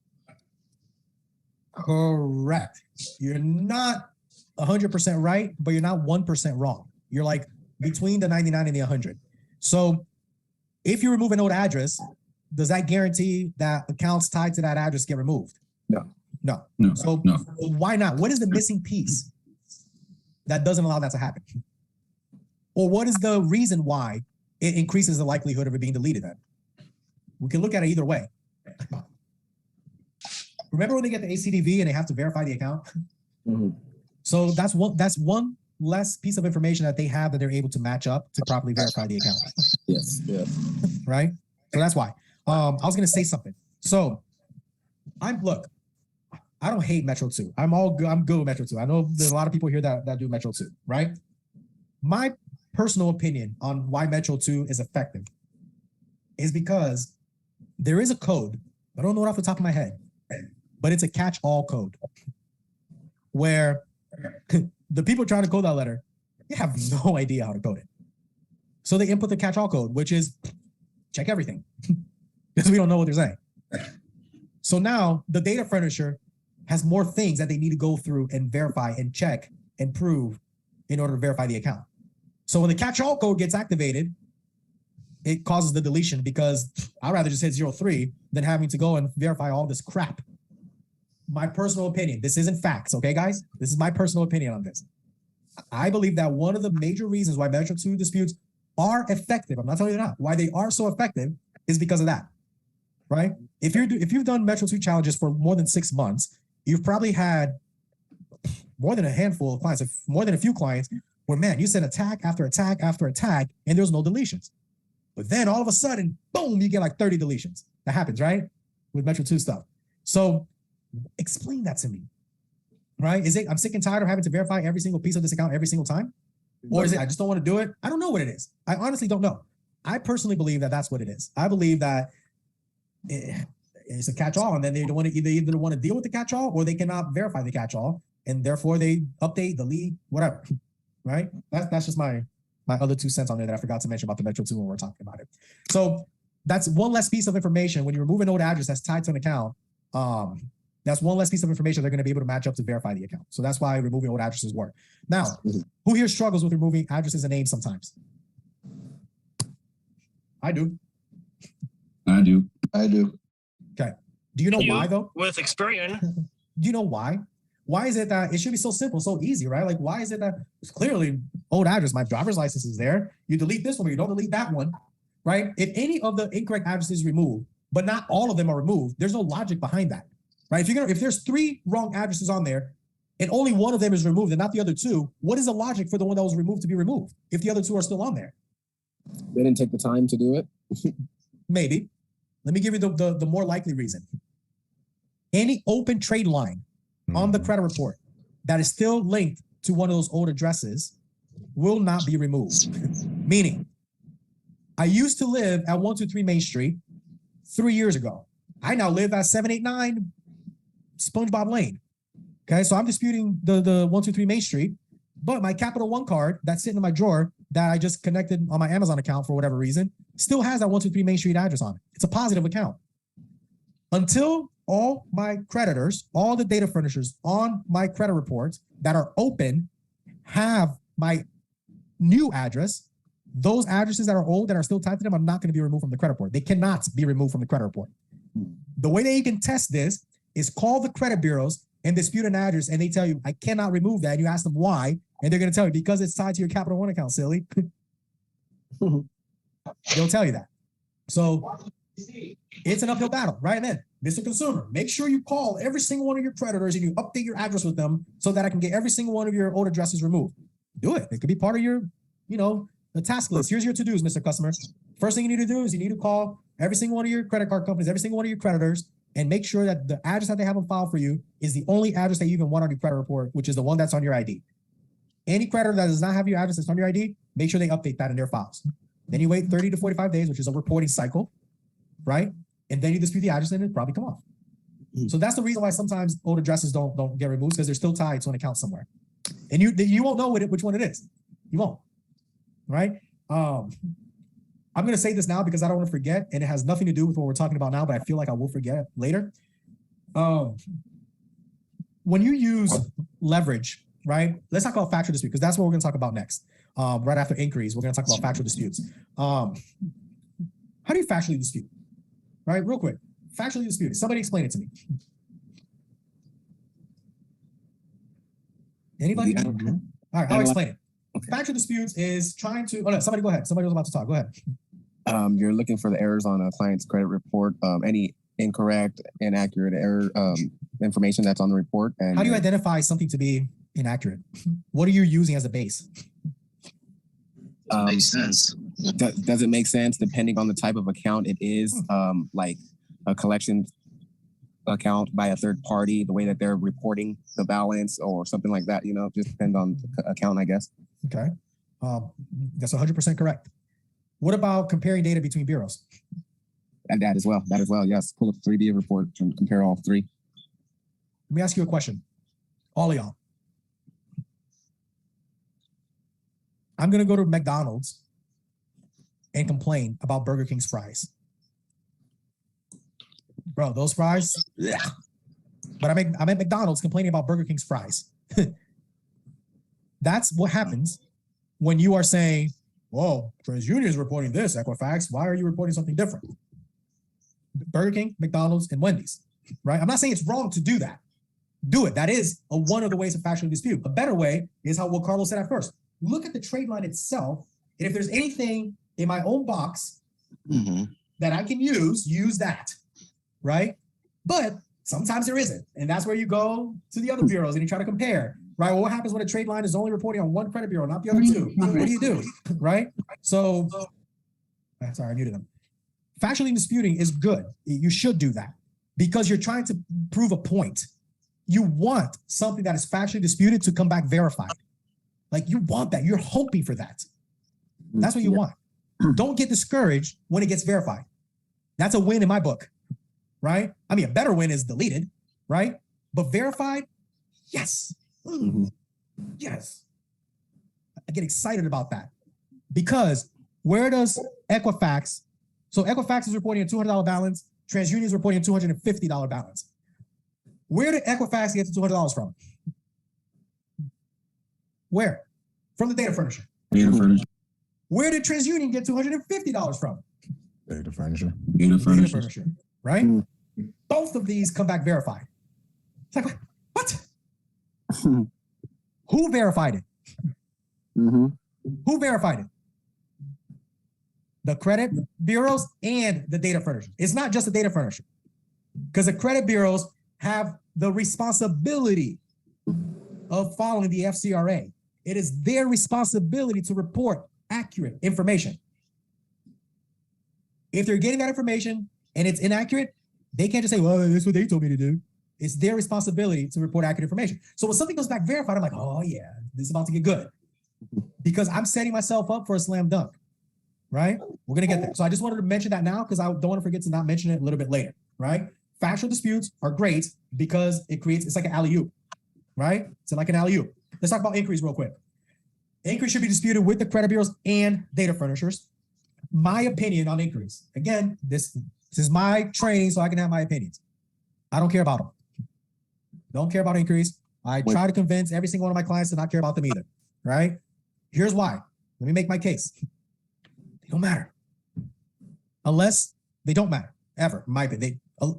Correct. You're not 100% right, but you're not 1% wrong. You're like between the 99 and the 100. So if you remove an old address, does that guarantee that accounts tied to that address get removed? No. So why not? What is the missing piece that doesn't allow that to happen? Or what is the reason why it increases the likelihood of it being deleted then? We can look at it either way. Remember when they get the ACDV and they have to verify the account? Mm-hmm. So that's one less piece of information that they have that they're able to match up to properly verify the account. Yes. Yeah. Right? So that's why. I was going to say something. So I don't hate Metro 2. I'm good with Metro 2. I know there's a lot of people here that do Metro 2, right? My personal opinion on why Metro 2 is effective is because there is a code. I don't know it off the top of my head, but it's a catch-all code where the people trying to code that letter, they have no idea how to code it. So they input the catch-all code, which is check everything because we don't know what they're saying. So now the data furnisher has more things that they need to go through and verify and check and prove in order to verify the account. So when the catch-all code gets activated, it causes the deletion because I'd rather just hit 03 than having to go and verify all this crap. My personal opinion. This isn't facts, okay, guys? This is my personal opinion on this. I believe that one of the major reasons why Metro 2 disputes are effective, I'm not telling you not, why they are so effective is because of that, right? If you've done Metro 2 challenges for more than 6 months, you've probably had more than a handful of clients, more than a few clients, where, man, you sent attack after attack after attack, and there's no deletions. But then all of a sudden, boom, you get like 30 deletions. That happens, right? With Metro 2 stuff. So explain that to me, right? Is it I'm sick and tired of having to verify every single piece of this account every single time? Or is it I just don't want to do it? I don't know what it is. I honestly don't know. I personally believe that that's what it is. I believe that it's a catch-all, and then they don't want to either want to deal with the catch-all or they cannot verify the catch-all, and therefore they update, delete, whatever, right? That's just my other 2 cents on there that I forgot to mention about the Metro 2 when we're talking about it. So that's one less piece of information. When you remove an old address that's tied to an account, that's one less piece of information they're going to be able to match up to verify the account. So that's why removing old addresses work. Now, who here struggles with removing addresses and names sometimes? I do. I do. Okay. Do you know why though? With Experian. Do you know why? Why is it that it should be so simple, so easy, right? Like, why is it that it's clearly old address, my driver's license is there. You delete this one, but you don't delete that one, right? If any of the incorrect addresses is removed, but not all of them are removed, there's no logic behind that, right? If there's 3 wrong addresses on there and only one of them is removed and not the other 2, what is the logic for the one that was removed to be removed if the other 2 are still on there? They didn't take the time to do it. Maybe. Let me give you the more likely reason. Any open trade line on the credit report that is still linked to one of those old addresses will not be removed. Meaning, I used to live at 123 Main Street 3 years ago. I now live at 789 SpongeBob Lane. Okay, so I'm disputing the 123 Main Street, but my Capital One card that's sitting in my drawer that I just connected on my Amazon account for whatever reason still has that 123 Main Street address on it. It's a positive account. Until all my creditors, all the data furnishers on my credit reports that are open have my new address, those addresses that are old that are still tied to them are not going to be removed from the credit report. They cannot be removed from the credit report. The way that you can test this is call the credit bureaus and dispute an address, and they tell you, I cannot remove that. And you ask them why, and they're going to tell you, because it's tied to your Capital One account, silly. They'll tell you that. So it's an uphill battle, right? And then, Mr. Consumer, make sure you call every single one of your creditors and you update your address with them so that I can get every single one of your old addresses removed. Do it. It could be part of your, the task list. Here's your to-dos, Mr. Customer. First thing you need to do is you need to call every single one of your credit card companies, every single one of your creditors, and make sure that the address that they have on file for you is the only address that you even want on your credit report, which is the one that's on your ID. Any creditor that does not have your address that's on your ID, make sure they update that in their files. Then you wait 30 to 45 days, which is a reporting cycle, right? And then you dispute the address and it'll probably come off. So that's the reason why sometimes old addresses don't get removed, because they're still tied to an account somewhere. And you won't know which one it is. You won't, right? I'm going to say this now because I don't want to forget, and it has nothing to do with what we're talking about now, but I feel like I will forget later. When you use leverage, right? Let's talk about factual dispute, because that's what we're going to talk about next. Right after inquiries, we're going to talk about factual disputes. How do you factually dispute? Right, real quick. Factually dispute. Somebody explain it to me. Anybody? All right, I'll explain it. Okay. Factual disputes is trying to. Oh no, somebody go ahead. Somebody was about to talk. Go ahead. You're looking for the errors on a client's credit report. Any incorrect, inaccurate error information that's on the report. And how do you identify something to be inaccurate? What are you using as a base? Makes sense. Does it make sense depending on the type of account it is? Like a collection account by a third party, the way that they're reporting the balance or something like that, just depends on the account, I guess. Okay. That's 100% correct. What about comparing data between bureaus? And that as well, yes. Pull up the 3B report and compare all 3. Let me ask you a question. All of y'all. I'm going to go to McDonald's and complain about Burger King's fries. Bro, those fries? Yeah. But I'm at McDonald's complaining about Burger King's fries. That's what happens when you are saying, "Whoa, TransUnion is reporting this, Equifax. Why are you reporting something different?" Burger King, McDonald's, and Wendy's, right? I'm not saying it's wrong to do that. Do it. That is one of the ways to factually dispute. A better way is what Carlos said at first. Look at the trade line itself, and if there's anything in my own box that I can use that, right? But sometimes there isn't, and that's where you go to the other bureaus and you try to compare, right? Well, what happens when a trade line is only reporting on one credit bureau, not the other two? What do you do, right? So, sorry, I muted them. Factually disputing is good. You should do that because you're trying to prove a point. You want something that is factually disputed to come back verified. Like you want that. You're hoping for that. That's what you want. Don't get discouraged when it gets verified. That's a win in my book, right? I mean, a better win is deleted, right? But verified, yes. Yes. I get excited about that because where does Equifax, so Equifax is reporting a $200 balance, TransUnion is reporting a $250 balance. Where did Equifax get the $200 from? Where? From the data furnisher. Data furnisher. Where did TransUnion get $250 from? Data furniture. Data Data furnisher. furnisher, right? Both of these come back verified. It's like, what? Who verified it? Who verified it? The credit bureaus and the data furnishers. It's not just the data furnisher because the credit bureaus have the responsibility of following the FCRA. It is their responsibility to report accurate information. If they're getting that information and it's inaccurate, they can't just say, well, that's what they told me to do. It's their responsibility to report accurate information. So when something goes back verified, I'm like, oh yeah, this is about to get good. Because I'm setting myself up for a slam dunk, right? We're gonna get there. So I just wanted to mention that now because I don't want to forget to not mention it a little bit later, right? Factual disputes are great because it's like an alley-oop, right? It's like an alley-oop. Let's talk about inquiries real quick. Inquiries should be disputed with the credit bureaus and data furnishers. My opinion on inquiries. Again, this is my training, so I can have my opinions. I don't care about them. Don't care about inquiries. I try to convince every single one of my clients to not care about them either, right? Here's why. Let me make my case. They don't matter. Unless they don't matter, ever.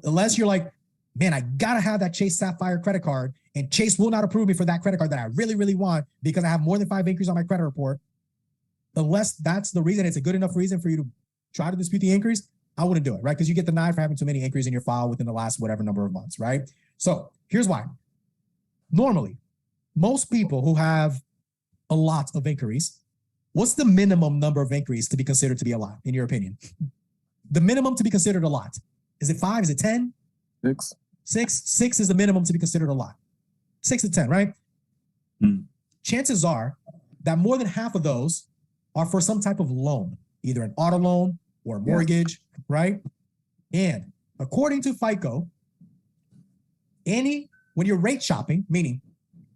Unless you're like, man, I gotta have that Chase Sapphire credit card, and Chase will not approve me for that credit card that I really, really want because I have more than 5 inquiries on my credit report. Unless that's the reason, it's a good enough reason for you to try to dispute the inquiries, I wouldn't do it, right? Because you get denied for having too many inquiries in your file within the last whatever number of months, right? So here's why. Normally, most people who have a lot of inquiries, what's the minimum number of inquiries to be considered to be a lot, in your opinion? The minimum to be considered a lot. Is it 5? Is it 10? 6. 6? 6 is the minimum to be considered a lot. 6 to 10, right? Chances are that more than half of those are for some type of loan, either an auto loan or a mortgage, right? And according to FICO, when you're rate shopping, meaning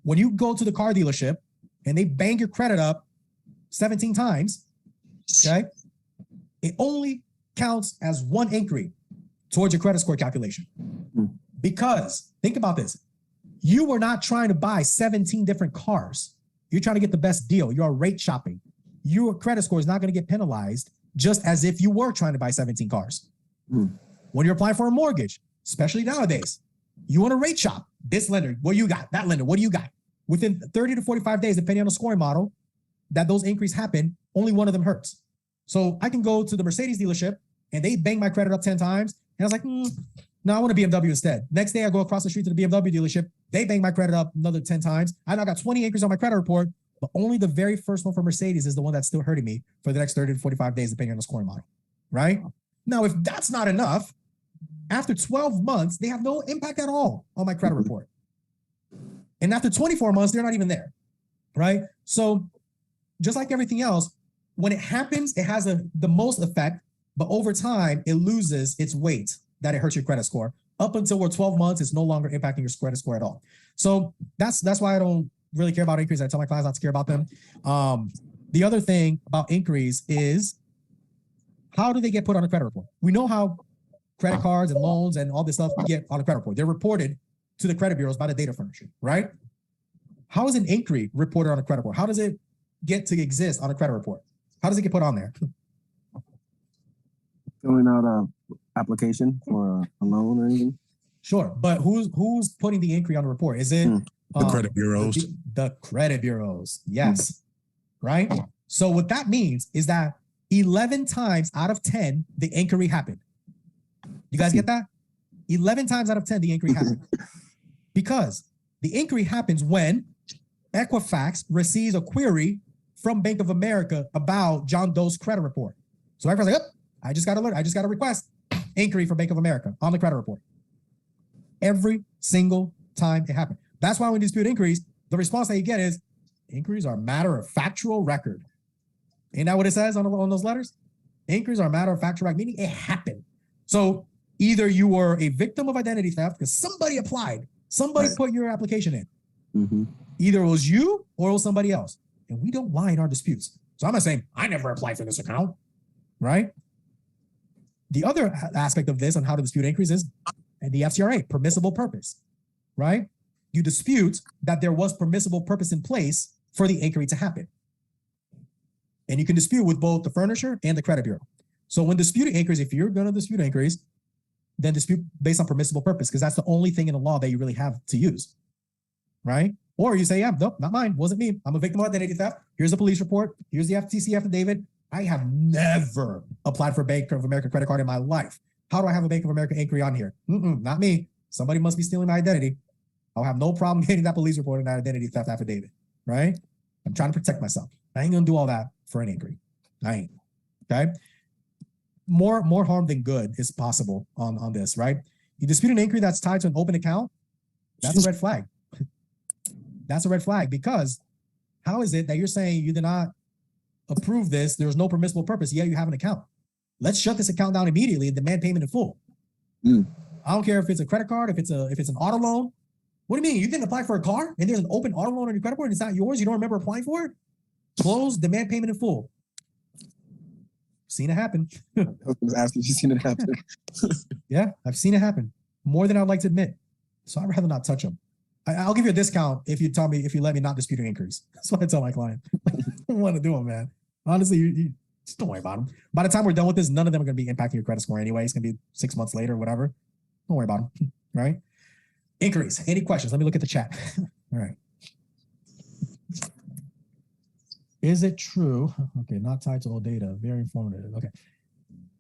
when you go to the car dealership and they bang your credit up 17 times, okay, it only counts as one inquiry towards your credit score calculation. Because think about this. You were not trying to buy 17 different cars. You're trying to get the best deal. You're rate shopping. Your credit score is not going to get penalized just as if you were trying to buy 17 cars. When you're applying for a mortgage, especially nowadays, you want to rate shop. This lender, what do you got? That lender, what do you got? Within 30 to 45 days, depending on the scoring model, that those inquiries happen, only one of them hurts. So I can go to the Mercedes dealership and they bang my credit up 10 times. And I was like, no, I want a BMW instead. Next day I go across the street to the BMW dealership. They bang my credit up another 10 times. I now got 20 inquiries on my credit report, but only the very first one for Mercedes is the one that's still hurting me for the next 30 to 45 days, depending on the scoring model, right? Now, if that's not enough, after 12 months, they have no impact at all on my credit report. And after 24 months, they're not even there, right? So just like everything else, when it happens, it has the most effect, but over time, it loses its weight that it hurts your credit score. Up until we're 12 months, it's no longer impacting your credit score at all. So that's why I don't really care about inquiries. I tell my clients not to care about them. The other thing about inquiries is, how do they get put on a credit report? We know how credit cards and loans and all this stuff get on a credit report. They're reported to the credit bureaus by the data furnisher, right? How is an inquiry reported on a credit report? How does it get to exist on a credit report? How does it get put on there? Filling out a application for a loan or anything. Sure, but who's putting the inquiry on the report? Is it The credit bureaus. The credit bureaus, yes, right? So what that means is that 11 times out of 10, the inquiry happened. You guys get that? 11 times out of 10, the inquiry happened. Because the inquiry happens when Equifax receives a query from Bank of America about John Doe's credit report. So everyone's like, oh, I just got a request. Inquiry from Bank of America on the credit report. Every single time it happened. That's why when you dispute inquiries, the response that you get is, inquiries are a matter of factual record. Ain't that what it says on those letters? Inquiries are a matter of factual record, meaning it happened. So either you were a victim of identity theft because somebody applied, somebody put your application in. Mm-hmm. Either it was you or it was somebody else. And we don't lie in our disputes. So I'm not saying I never applied for this account, right? The other aspect of this on how to dispute inquiries is the FCRA, permissible purpose, right? You dispute that there was permissible purpose in place for the inquiry to happen. And you can dispute with both the furnisher and the credit bureau. So when disputing inquiries, if you're going to dispute inquiries, then dispute based on permissible purpose, because that's the only thing in the law that you really have to use, right? Or you say, yeah, nope, not mine, wasn't me. I'm a victim of identity theft. Here's a police report. Here's the FTC affidavit. I have never applied for a Bank of America credit card in my life. How do I have a Bank of America inquiry on here? Not me. Somebody must be stealing my identity. I'll have no problem getting that police report and that identity theft affidavit, right? I'm trying to protect myself. I ain't gonna do all that for an inquiry. I ain't, okay? More harm than good is possible on this, right? You dispute an inquiry that's tied to an open account, that's a red flag. That's a red flag, because how is it that you're saying you did not approve this, there's no permissible purpose, yet you have an account? Let's shut this account down immediately and demand payment in full. I don't care if it's a credit card, if it's an auto loan. What do you mean? You didn't apply for a car and there's an open auto loan on your credit card and it's not yours? You don't remember applying for it? Close, demand payment in full. Seen it happen. I was asking if you've seen it happen. Yeah, I've seen it happen more than I'd like to admit. So I'd rather not touch them. I'll give you a discount if you let me not dispute your inquiries. That's what I tell my client. I don't want to do them, man. Honestly, you just don't worry about them. By the time we're done with this, none of them are going to be impacting your credit score anyway. It's going to be 6 months later or whatever. Don't worry about them, right? Inquiries. Any questions? Let me look at the chat. All right. Is it true? Okay, not tied to all data. Very informative. Okay.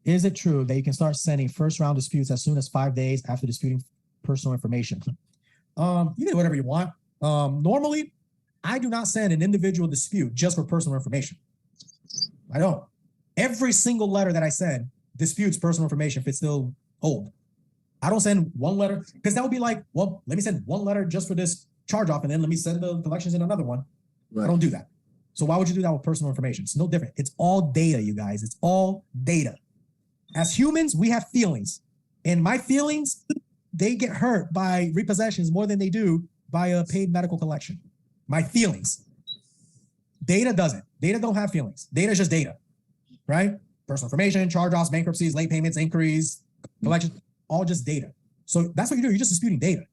Is it true that you can start sending first round disputes as soon as 5 days after disputing personal information? You can do whatever you want. Normally, I do not send an individual dispute just for personal information. I don't. Every single letter that I send disputes personal information if it's still old. I don't send one letter because that would be like, well, let me send one letter just for this charge off and then let me send the collections in another one. Right. I don't do that. So why would you do that with personal information? It's no different. It's all data, you guys. It's all data. As humans, we have feelings. And my feelings, they get hurt by repossessions more than they do by a paid medical collection. My feelings. Data doesn't. Data don't have feelings. Data is just data, right? Personal information, charge-offs, bankruptcies, late payments, inquiries, collections, all just data. So that's what you do. You're just disputing data.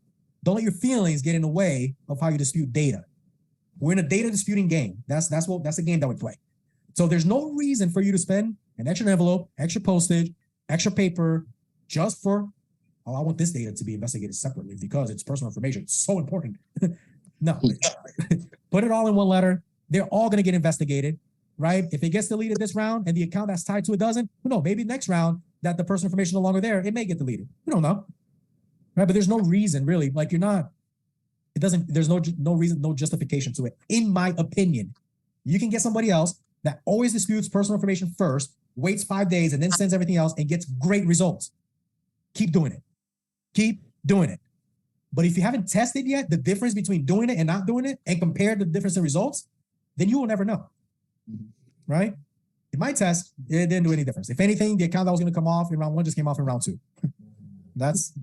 Don't let your feelings get in the way of how you dispute data. We're in a data disputing game. That's the game that we play. So there's no reason for you to spend an extra envelope, extra postage, extra paper, just for, oh, I want this data to be investigated separately because it's personal information. It's so important. No, put it all in one letter. They're all going to get investigated, right? If it gets deleted this round and the account that's tied to it doesn't, who knows? Maybe next round that the personal information is no longer there, it may get deleted. We don't know, right? But there's no reason really. Like there's no reason, no justification to it. In my opinion, you can get somebody else that always disputes personal information first, waits 5 days, and then sends everything else and gets great results. Keep doing it. Keep doing it. But if you haven't tested yet the difference between doing it and not doing it and compared the difference in results, then you will never know, right? In my test, it didn't do any difference. If anything, the account that was going to come off in round 1 just came off in round 2.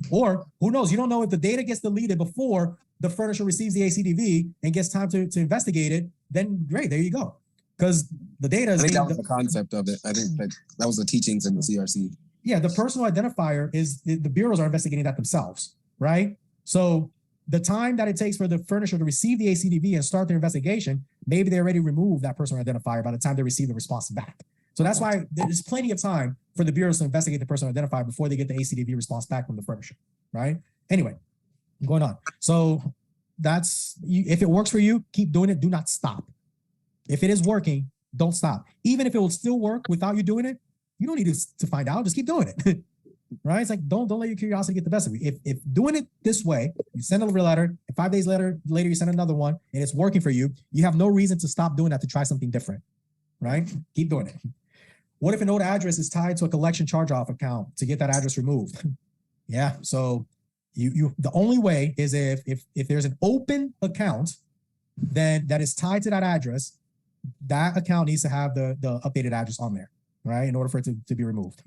Or who knows? You don't know if the data gets deleted before the furnisher receives the ACDV and gets time to investigate it, then great, there you go. Because the data is— I think that was the concept of it. I think that was the teachings in the CRC. Yeah, the personal identifier is the bureaus are investigating that themselves, right? So the time that it takes for the furnisher to receive the ACDV and start their investigation, maybe they already removed that personal identifier by the time they receive the response back. So that's why there's plenty of time for the bureaus to investigate the personal identifier before they get the ACDV response back from the furnisher, right? Anyway, going on. So if it works for you, keep doing it. Do not stop. If it is working, don't stop. Even if it will still work without you doing it, you don't need to find out. Just keep doing it. Right? It's like, don't let your curiosity get the best of you. If doing it this way, you send a letter, and 5 days later you send another one, and it's working for you, you have no reason to stop doing that to try something different, right? Keep doing it. What if an old address is tied to a collection charge-off account to get that address removed? Yeah, so the only way is if there's an open account then that is tied to that address, that account needs to have the updated address on there, right? In order for it to be removed.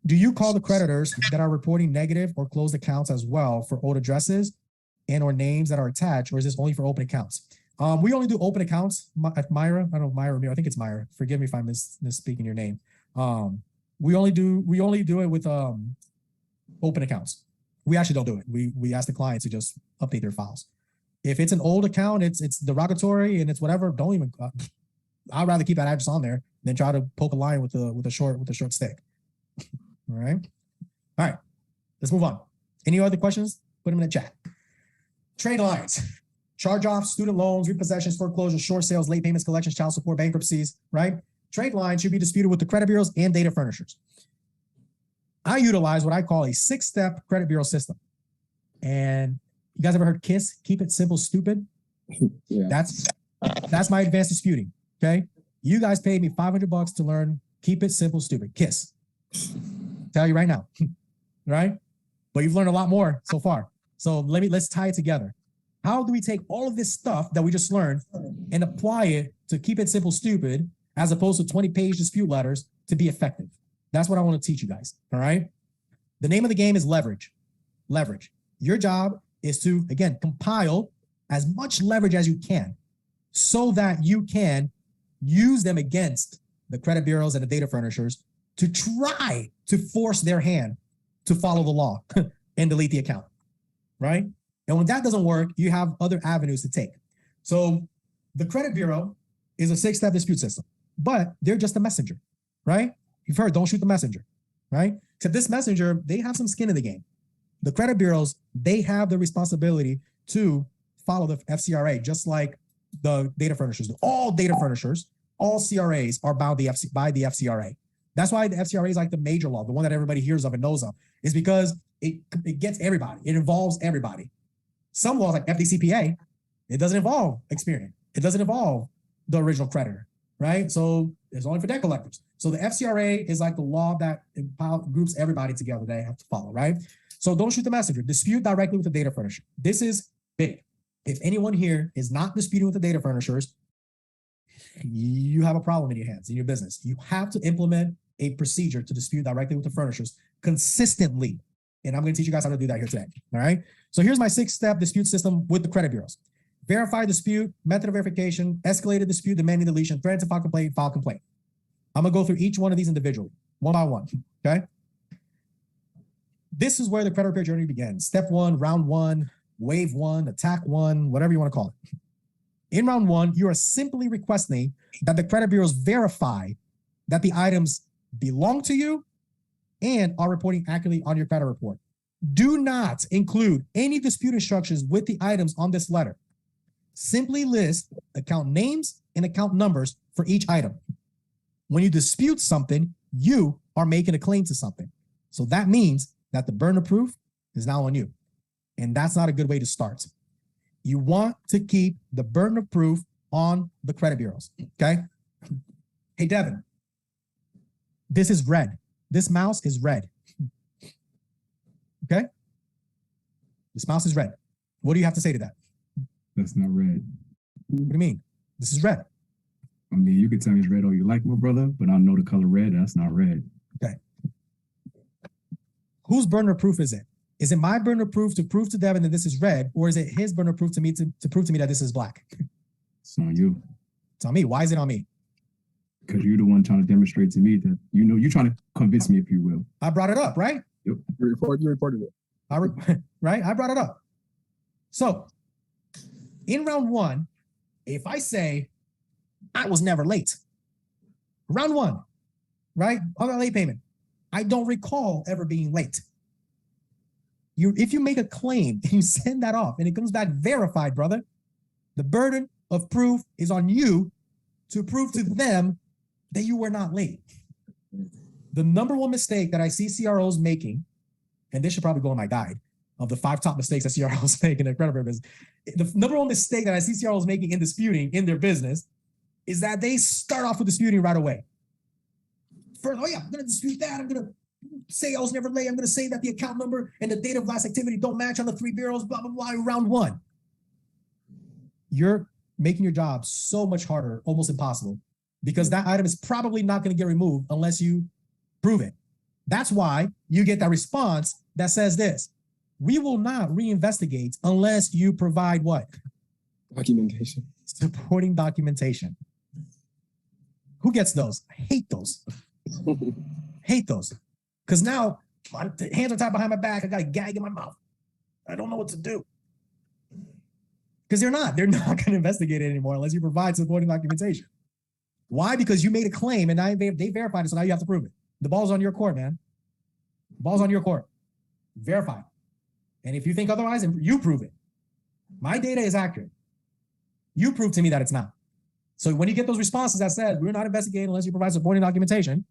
Do you call the creditors that are reporting negative or closed accounts as well for old addresses and or names that are attached, or is this only for open accounts? We only do open accounts at Myra. I don't know, Myra, I think it's Myra. Forgive me if I'm misspeaking your name. We only do it with open accounts. We actually don't do it. We ask the client to just update their files. If it's an old account, it's derogatory and it's whatever, don't even, I'd rather keep that address on there than try to poke a line with a short stick. All right, let's move on. Any other questions? Put them in the chat. Trade lines, charge-offs, student loans, repossessions, foreclosures, short sales, late payments, collections, child support, bankruptcies, right? Trade lines should be disputed with the credit bureaus and data furnishers. I utilize what I call a 6-step credit bureau system. And you guys ever heard KISS? Keep it simple, stupid? Yeah. That's my advanced disputing, okay? You guys paid me $500 to learn keep it simple, stupid, KISS. Tell you right now, right? But you've learned a lot more so far. So let's tie it together. How do we take all of this stuff that we just learned and apply it to keep it simple, stupid, as opposed to 20-page dispute letters to be effective? That's what I want to teach you guys, all right? The name of the game is leverage. Leverage. Your job is to, again, compile as much leverage as you can so that you can use them against the credit bureaus and the data furnishers to try to force their hand to follow the law and delete the account, right? And when that doesn't work, you have other avenues to take. So the credit bureau is a 6-step dispute system, but they're just a messenger, right? You've heard, don't shoot the messenger, right? Except this messenger, they have some skin in the game. The credit bureaus, they have the responsibility to follow the FCRA, just like the data furnishers do. All data furnishers, all CRAs are bound by the FCRA. That's why the FCRA is like the major law, the one that everybody hears of and knows of, is because it gets everybody. It involves everybody. Some laws like FDCPA, it doesn't involve Experian. It doesn't involve the original creditor, right? So it's only for debt collectors. So the FCRA is like the law that groups everybody together they have to follow, right? So don't shoot the messenger. Dispute directly with the data furnisher. This is big. If anyone here is not disputing with the data furnishers, you have a problem in your hands, in your business. You have to implement a procedure to dispute directly with the furnishers consistently. And I'm going to teach you guys how to do that here today. All right. So here's my 6-step dispute system with the credit bureaus. Verify dispute, method of verification, escalated dispute, demanding deletion, threat to file complaint, file complaint. I'm going to go through each one of these individually, one by one. Okay. This is where the credit repair journey begins. Step 1, round 1, wave 1, attack 1, whatever you want to call it. In round 1, you are simply requesting that the credit bureaus verify that the items belong to you and are reporting accurately on your credit report. Do not include any dispute instructions with the items on this letter. Simply list account names and account numbers for each item. When you dispute something, you are making a claim to something. So that means that the burden of proof is now on you. And that's not a good way to start. You want to keep the burden of proof on the credit bureaus, okay? Hey, Devin, this is red. This mouse is red, okay? This mouse is red. What do you have to say to that? That's not red. What do you mean? This is red. I mean, you can tell me it's red all you like, my brother, but I know the color red. That's not red. Okay. Whose burden of proof is it? Is it my burden of proof to prove to Devin that this is red, or is it his burden of proof to me to prove to me that this is black? It's on you. It's on me. Why is it on me? Because you're the one trying to demonstrate to me that, you know, you're trying to convince me, if you will. I brought it up, right? Yep. You reported it. Right? I brought it up. So in round one, if I say I was never late, round one, right? On a late payment, I don't recall ever being late. If you make a claim and you send that off and it comes back verified, brother, the burden of proof is on you to prove to them that you were not late. The number one mistake that I see CROs making, and this should probably go in my guide of the 5 top mistakes that CROs make in their credit repair business. The number one mistake that I see CROs making in disputing in their business is that they start off with disputing right away. First, oh yeah, I'm going to dispute that. I'm going to say I was never late. I'm going to say that the account number and the date of last activity don't match on the 3 bureaus, blah, blah, blah, round one. You're making your job so much harder, almost impossible, because that item is probably not going to get removed unless you prove it. That's why you get that response that says this: we will not reinvestigate unless you provide what? Documentation. Supporting documentation. Who gets those? I hate those. Hate those. Because now my hands are tied behind my back. I got a gag in my mouth. I don't know what to do. Because they're not going to investigate it anymore unless you provide supporting documentation. Why? Because you made a claim and now they verified it, so now you have to prove it. The ball's on your court, man. The ball's on your court. Verify. And if you think otherwise, you prove it. My data is accurate. You prove to me that it's not. So when you get those responses that said, we're not investigating unless you provide supporting documentation,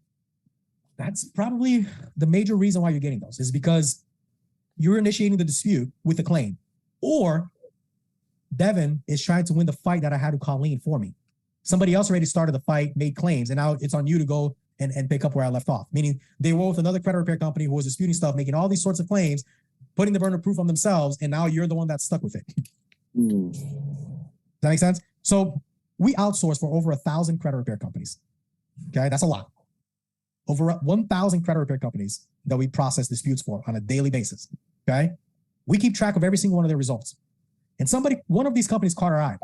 that's probably the major reason why you're getting those, is because you're initiating the dispute with a claim, or Devin is trying to win the fight that I had to Colleen for me. Somebody else already started the fight, made claims, and now it's on you to go and pick up where I left off. Meaning they were with another credit repair company who was disputing stuff, making all these sorts of claims, putting the burden of proof on themselves, and now you're the one that's stuck with it. Does that make sense? So we outsource for over 1,000 credit repair companies. Okay, that's a lot. Over 1,000 credit repair companies that we process disputes for on a daily basis. Okay, we keep track of every single one of their results. And one of these companies caught our eye.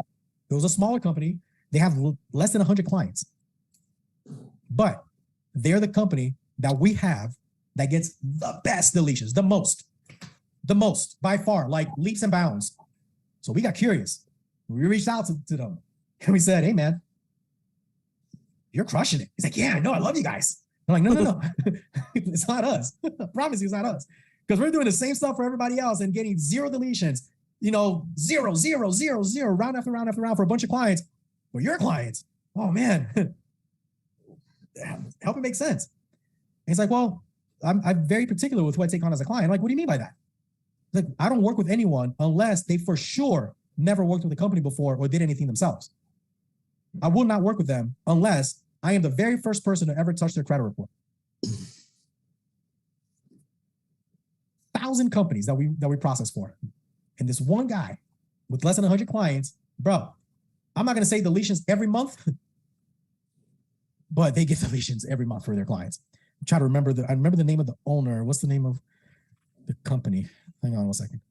It was a smaller company. They have less than 100 clients, but they're the company that we have that gets the best deletions, the most by far, like leaps and bounds. So we got curious. We reached out to them and we said, hey man, you're crushing it. He's like, yeah, I know, I love you guys. I'm like, no. It's not us. I promise you it's not us. Because we're doing the same stuff for everybody else and getting 0 deletions, 0, 0, 0, 0, round after round after round for a bunch of clients. For your clients, oh man, help it make sense. And he's like, well, I'm very particular with who I take on as a client. I'm like, what do you mean by that? Like, I don't work with anyone unless they for sure never worked with a company before or did anything themselves. I will not work with them unless I am the very first person to ever touch their credit report. 1,000 companies that we process for. And this one guy with less than 100 clients, bro, I'm not going to say deletions every month, but they get deletions every month for their clients. I'm trying to remember I remember the name of the owner. What's the name of the company? Hang on 1 second.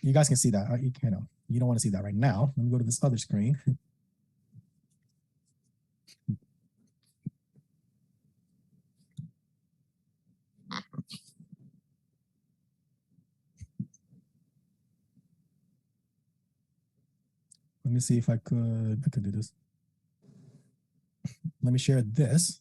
You guys can see that. You don't want to see that right now. Let me go to this other screen. Let me see if I could do this. Let me share this.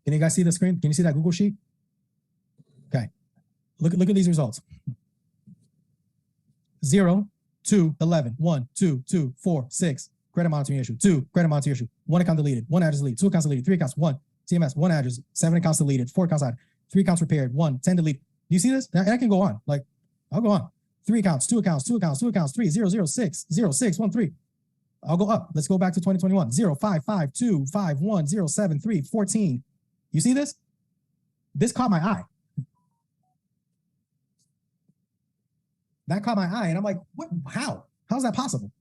Can you guys see the screen? Can you see that Google Sheet? Okay. Look at these results. 0, 2, 11, 1, 2, 2, 4, 6. Credit monitoring issue. 2, credit monitoring issue. 1 account deleted. 1 address deleted. 2 accounts deleted. 3 accounts. 1 TMS. 1 address. 7 accounts deleted. 4 accounts added. 3 accounts repaired. 1, 10 deleted. Do you see this? I can go on. Like, I'll go on. 3 accounts. 2 accounts. 2 accounts. 2 accounts. 3, 0, 0, 6, 0, 6, 1, 3. I'll go up. Let's go back to 2021. 0, 5, 5, 2, 5, 1, 0, 7, 3, 14. You see this? This caught my eye. That caught my eye. And I'm like, what? How? How's that possible?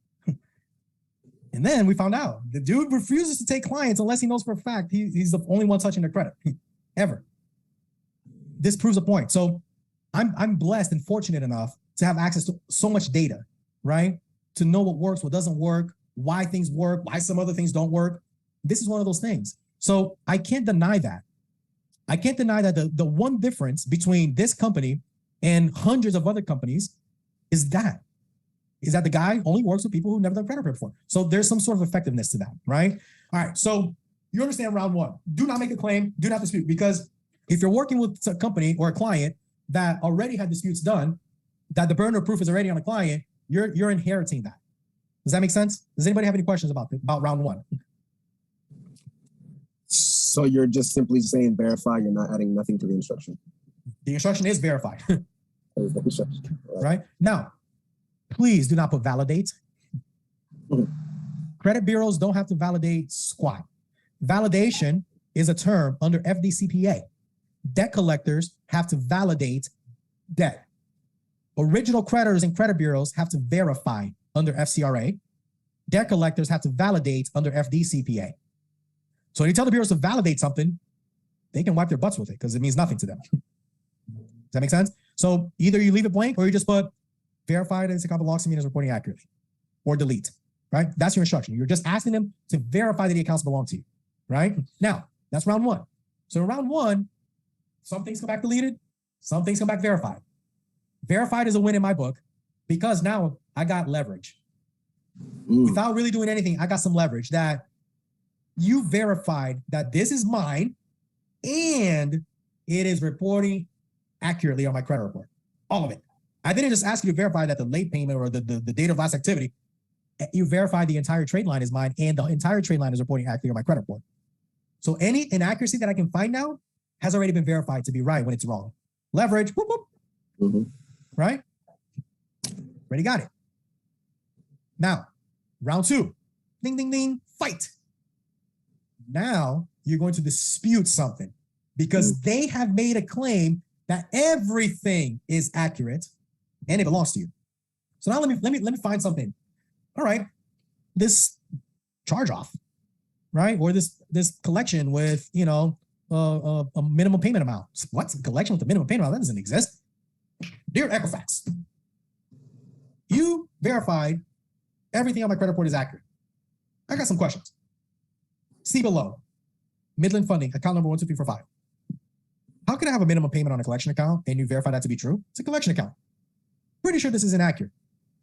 And then we found out the dude refuses to take clients unless he knows for a fact he's the only one touching their credit ever. This proves a point. So I'm blessed and fortunate enough to have access to so much data, right? to know what works, what doesn't work, why things work, why some other things don't work. This is one of those things. So I can't deny that. I can't deny that the one difference between this company and hundreds of other companies is that the guy only works with people who've never done credit repair before. So there's some sort of effectiveness to that, right? All right, so you understand round one. Do not make a claim, do not dispute, because if you're working with a company or a client that already had disputes done, that the burden of proof is already on the client, you're inheriting that. Does that make sense? Does anybody have any questions about round one? So you're just simply saying verify, you're not adding nothing to the instruction. The instruction is verify, There's the instruction. right? Now, please do not put validate. Credit bureaus don't have to validate squat. Validation is a term under FDCPA. Debt collectors have to validate debt. Original creditors and credit bureaus have to verify under FCRA. Debt collectors have to validate under FDCPA. So when you tell the bureaus to validate something, they can wipe their butts with it because it means nothing to them. Does that make sense? So either you leave it blank or you just put verify that this account belongs to me and is reporting accurately, or delete, right? That's your instruction. You're just asking them to verify that the accounts belong to you, right? Now, that's round one. So in round one, some things come back deleted, some things come back verified. Verified is a win in my book because now I got leverage. Without really doing anything, I got some leverage that you verified that this is mine and it is reporting accurately on my credit report. All of it. I didn't just ask you to verify that the late payment or the date of last activity. You verified the entire trade line is mine and the entire trade line is reporting accurately on my credit report. So any inaccuracy that I can find now has already been verified to be right when it's wrong. Leverage, whoop, whoop. Right? Already got it. Now, round two. Ding, ding, ding, fight. Now you're going to dispute something because they have made a claim that everything is accurate and it belongs to you. So now let me find something. All right, this charge off, right? Or this collection with a minimum payment amount. What's a collection with a minimum payment amount? That doesn't exist. Dear Equifax, you verified everything on my credit report is accurate. I got some questions. See below. Midland Funding, account number 12345. How can I have a minimum payment on a collection account and you verify that to be true? It's a collection account. Pretty sure this is inaccurate.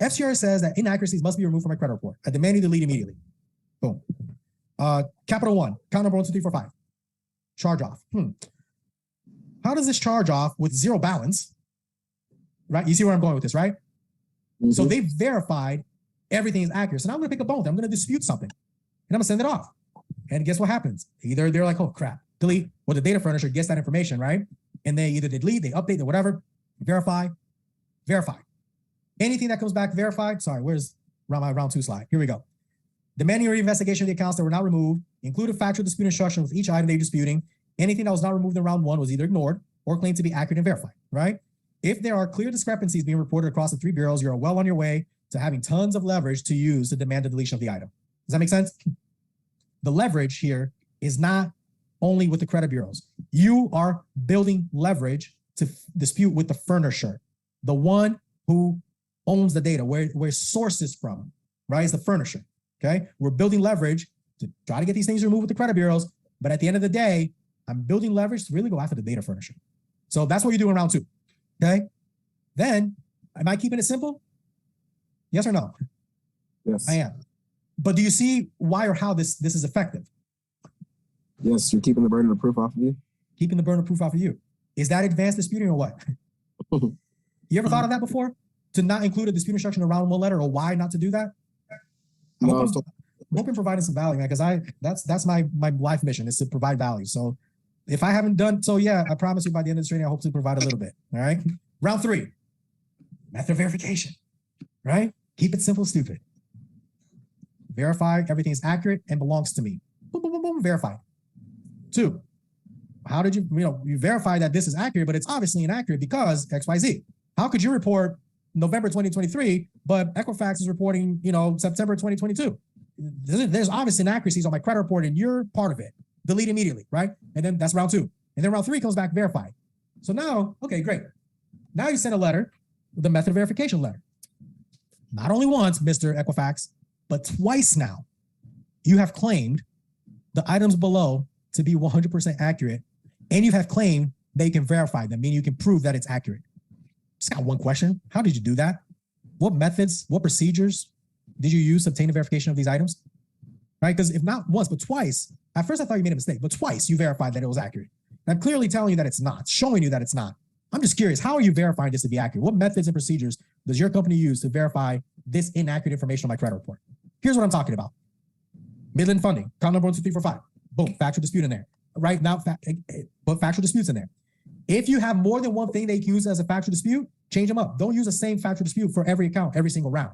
FCR says that inaccuracies must be removed from my credit report. I demand you delete immediately. Boom. Capital One, account number 12345. Charge off. How does this charge off with zero balance? Right? You see where I'm going with this, right? So they've verified everything is accurate. So now I'm going to pick a bone. I'm going to dispute something. And I'm going to send it off. And guess what happens? Either they're like, oh, crap, delete. Well, the data furnisher gets that information, right? And they either delete, they update, or whatever. Verify. Anything that comes back verified. Sorry, where's my round two slide? Here we go. Demanding a reinvestigation of the accounts that were not removed, include a factual dispute instruction with each item they're disputing. Anything that was not removed in round one was either ignored or claimed to be accurate and verified, right? If there are clear discrepancies being reported across the three bureaus, you're well on your way to having tons of leverage to use to demand the deletion of the item. Does that make sense? The leverage here is not only with the credit bureaus. You are building leverage to dispute with the furnisher, the one who owns the data, where source is from, right? It's the furnisher, okay? We're building leverage to try to get these things removed with the credit bureaus, but at the end of the day, I'm building leverage to really go after the data furnisher. So that's what you do in round two, okay? Then, am I keeping it simple? Yes or no? Yes. I am. But do you see why or how this is effective? Yes, you're keeping the burden of proof off of you. Keeping the burden of proof off of you. Is that advanced disputing or what? You ever thought of that before? To not include a dispute instruction in round one letter, or why not to do that? I'm hoping providing some value, man, because that's my life mission is to provide value. So if I haven't done so, yeah, I promise you by the end of this training, I hope to provide a little bit. All right. Round three, method of verification, right? Keep it simple, stupid. Verify everything is accurate and belongs to me. Boom, boom, boom, boom, verify. Two, how did you verify that this is accurate, but it's obviously inaccurate because XYZ. How could you report November 2023, but Equifax is reporting, September 2022? There's obvious inaccuracies on my credit report and you're part of it. Delete immediately, right? And then that's round two. And then round three comes back verified. So now, okay, great. Now you send a letter, the method of verification letter. not only once, Mr. Equifax, but twice now, you have claimed the items below to be 100% accurate, and you have claimed that you can verify them, meaning you can prove that it's accurate. Just got one question. How did you do that? What methods, what procedures did you use to obtain the verification of these items? Right? Because if not once, but twice, at first I thought you made a mistake, but twice you verified that it was accurate. And I'm clearly telling you that it's not, showing you that it's not. I'm just curious, how are you verifying this to be accurate? What methods and procedures does your company use to verify this inaccurate information on my credit report? Here's what I'm talking about. Midland funding, count number 1, 2, 3, 4, 5. Boom, factual dispute in there. Right now, put factual disputes in there. If you have more than one thing they can use as a factual dispute, change them up. Don't use the same factual dispute for every account, every single round.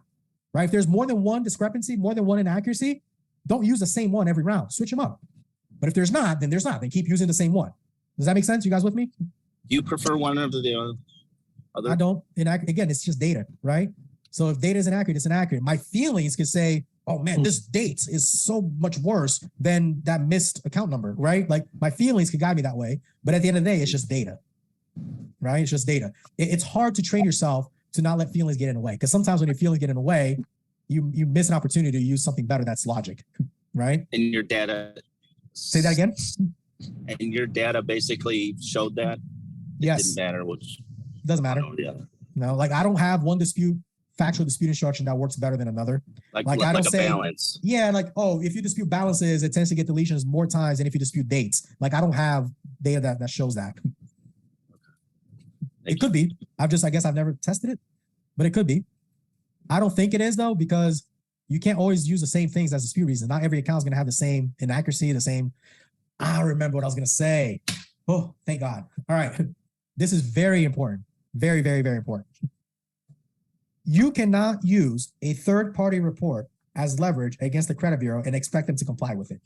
Right? If there's more than one discrepancy, more than one inaccuracy, don't use the same one every round. Switch them up. But if there's not, then there's not. Then keep using the same one. Does that make sense? You guys with me? Do you prefer one over the other? I don't. Again, it's just data, right? So if data is inaccurate, it's inaccurate. My feelings could say, oh man, this date is so much worse than that missed account number, right? Like my feelings could guide me that way. But at the end of the day, it's just data, right? It's just data. It's hard to train yourself to not let feelings get in the way. Because sometimes when your feelings get in the way, you miss an opportunity to use something better that's logic, right? And your data. Say that again. And your data basically showed that. Yes. Didn't matter which. Doesn't matter. Yeah. No, like I don't have one factual dispute instruction that works better than another. Like I don't a say balance. Yeah, like, oh, if you dispute balances, it tends to get deletions more times than if you dispute dates. Like I don't have data that shows that. It could be. I guess I've never tested it, but it could be. I don't think it is though, because you can't always use the same things as dispute reasons. Not every account is going to have the same inaccuracy, the same. I remember what I was going to say. Oh, thank God. All right. This is very important. Very, very, very important. You cannot use a third-party report as leverage against the credit bureau and expect them to comply with it.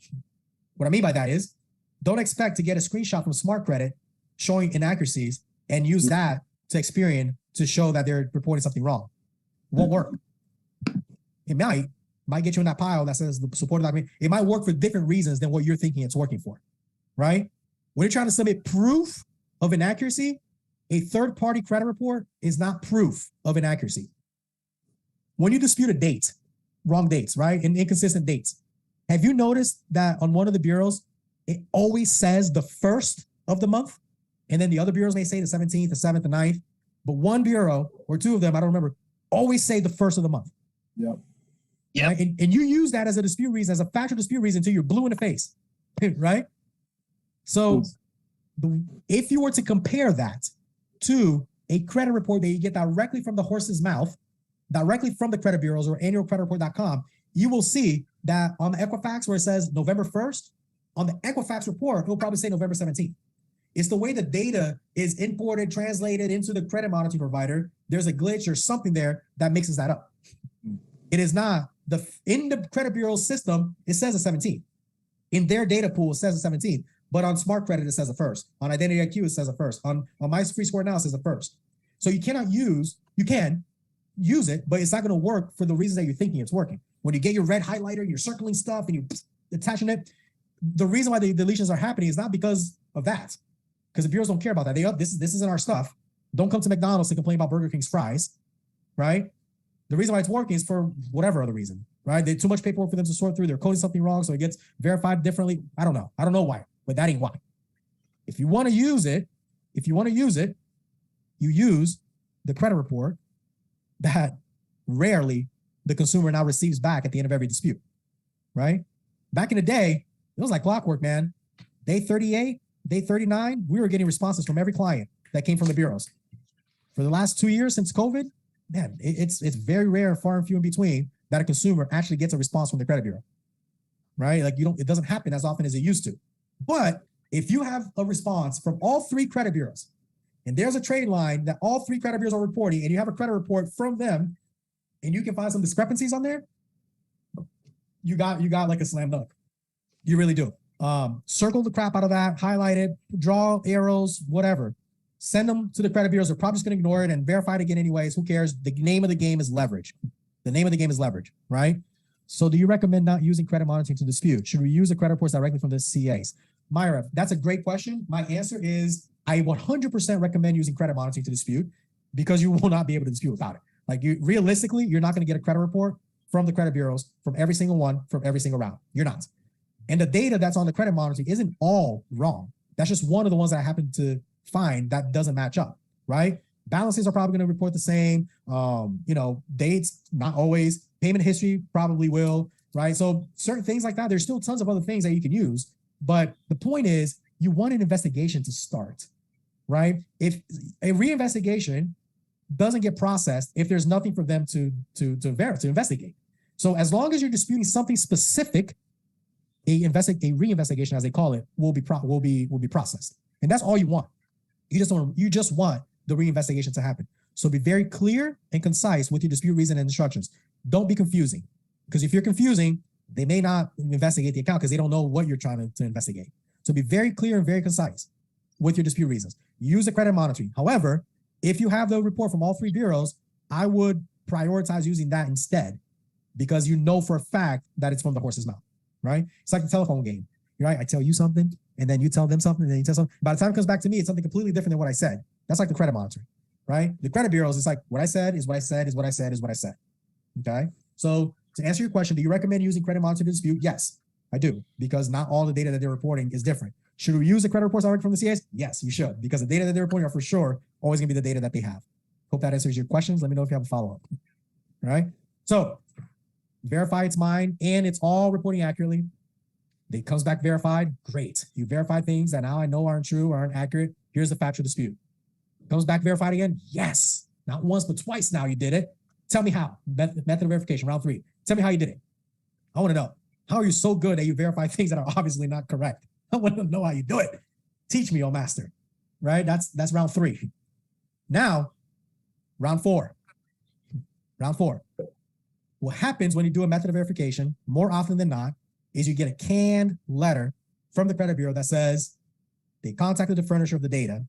What I mean by that is, don't expect to get a screenshot from Smart Credit showing inaccuracies and use that to Experian to show that they're reporting something wrong. Won't work. It might get you in that pile that says the supported document. It might work for different reasons than what you're thinking it's working for, right? When you're trying to submit proof of inaccuracy, a third-party credit report is not proof of inaccuracy. When you dispute a date, wrong dates, right? And inconsistent dates. Have you noticed that on one of the bureaus, it always says the 1st of the month? And then the other bureaus may say the 17th, the 7th, the 9th. But one bureau, or two of them, I don't remember, always say the 1st of the month. Yep. Yeah. Right? And you use that as a dispute reason, as a factual dispute reason until you're blue in the face, right? So if you were to compare that to a credit report that you get directly from the horse's mouth, directly from the credit bureaus or annualcreditreport.com, you will see that on the Equifax where it says November 1st, on the Equifax report, it'll probably say November 17th. It's the way the data is imported, translated into the credit monitoring provider. There's a glitch or something there that mixes that up. It is not in the credit bureau system, it says the 17th. In their data pool, it says the 17th. But on Smart Credit, it says the 1st. On Identity IQ, it says the 1st. On My Free Score Now, it says the 1st. So you can use it, but it's not going to work for the reasons that you're thinking it's working. When you get your red highlighter, you're circling stuff and you're attaching it. The reason why the deletions are happening is not because of that. Because the bureaus don't care about that. This isn't our stuff. Don't come to McDonald's to complain about Burger King's fries, right? The reason why it's working is for whatever other reason, right? There's too much paperwork for them to sort through. They're coding something wrong, so it gets verified differently. I don't know why, but that ain't why. If you want to use it, you use the credit report that rarely the consumer now receives back at the end of every dispute, right? Back in the day, it was like clockwork, man. Day 38, day 39, we were getting responses from every client that came from the bureaus. For the last 2 years since COVID, man, it's very rare and far and few in between that a consumer actually gets a response from the credit bureau, right? Like it doesn't happen as often as it used to. But if you have a response from all 3 credit bureaus, and there's a trade line that all 3 credit bureaus are reporting, and you have a credit report from them, and you can find some discrepancies on there, you got like a slam dunk. You really do. Circle the crap out of that, highlight it, draw arrows, whatever. Send them to the credit bureaus. They're probably just going to ignore it and verify it again anyways. Who cares? The name of the game is leverage. The name of the game is leverage, right? So do you recommend not using credit monitoring to dispute? Should we use the credit reports directly from the CAs? Myra, that's a great question. My answer is I 100% recommend using credit monitoring to dispute because you will not be able to dispute without it. Like realistically, you're not going to get a credit report from the credit bureaus from every single one, from every single round. You're not. And the data that's on the credit monitoring isn't all wrong. That's just one of the ones that I happen to find that doesn't match up, right? Balances are probably going to report the same. Dates, not always. Payment history probably will, right? So certain things like that, there's still tons of other things that you can use. But the point is, you want an investigation to start, right? If a reinvestigation doesn't get processed, if there's nothing for them to investigate. So as long as you're disputing something specific, a reinvestigation, as they call it, will be processed, and that's all you want. You just want the reinvestigation to happen. So be very clear and concise with your dispute reason and instructions. Don't be confusing, because if you're confusing, they may not investigate the account because they don't know what you're trying to investigate. So be very clear and very concise with your dispute reasons. Use the credit monitoring. However, if you have the report from all three bureaus, I would prioritize using that instead, because you know for a fact that it's from the horse's mouth, right? It's like the telephone game, right? I tell you something, and then you tell them something, and then you tell something. By the time it comes back to me, it's something completely different than what I said. That's like the credit monitoring, right? The credit bureaus, it's like what I said is what I said is what I said is what I said. Okay. So to answer your question, do you recommend using credit monitoring to dispute? Yes, I do, because not all the data that they're reporting is different. Should we use the credit reports already from the CAs? Yes, you should, because the data that they're reporting are for sure always gonna be the data that they have. Hope that answers your questions. Let me know if you have a follow-up. All right. So verify it's mine and it's all reporting accurately. It comes back verified. Great. You verified things that now I know aren't true or aren't accurate. Here's the factual dispute. Comes back verified again. Yes. Not once, but twice now you did it. Tell me how. Method of verification, round 3. Tell me how you did it. I want to know. How are you so good that you verify things that are obviously not correct? I want to know how you do it. Teach me, oh master. Right? That's round 3. Now, round 4. Round 4. What happens when you do a method of verification, more often than not, is you get a canned letter from the credit bureau that says they contacted the furnisher of the data,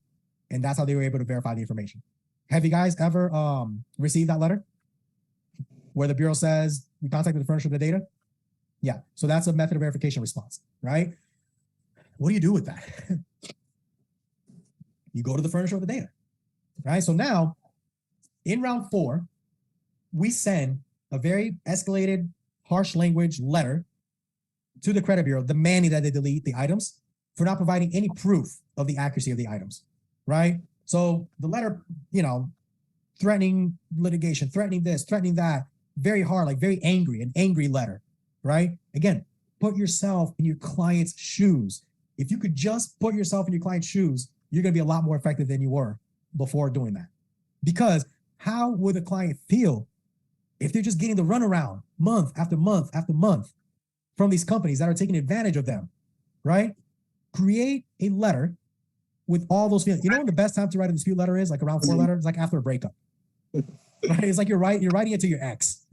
and that's how they were able to verify the information. Have you guys ever received that letter where the bureau says we contacted the furnisher of the data? Yeah, so that's a method of verification response, right? What do you do with that? You go to the furnisher of the data, right? So now, in round 4, we send a very escalated, harsh language letter to the credit bureau demanding that they delete the items for not providing any proof of the accuracy of the items, right? So the letter, threatening litigation, threatening this, threatening that, very hard, like very angry, an angry letter, right? Again, put yourself in your client's shoes. If you could just put yourself in your client's shoes, you're going to be a lot more effective than you were before doing that. Because how would a client feel if they're just getting the runaround month after month after month from these companies that are taking advantage of them, right? Create a letter with all those feelings. You know when the best time to write a dispute letter is? Like around 4 letters? It's like after a breakup. Right? It's like you're writing it to your ex.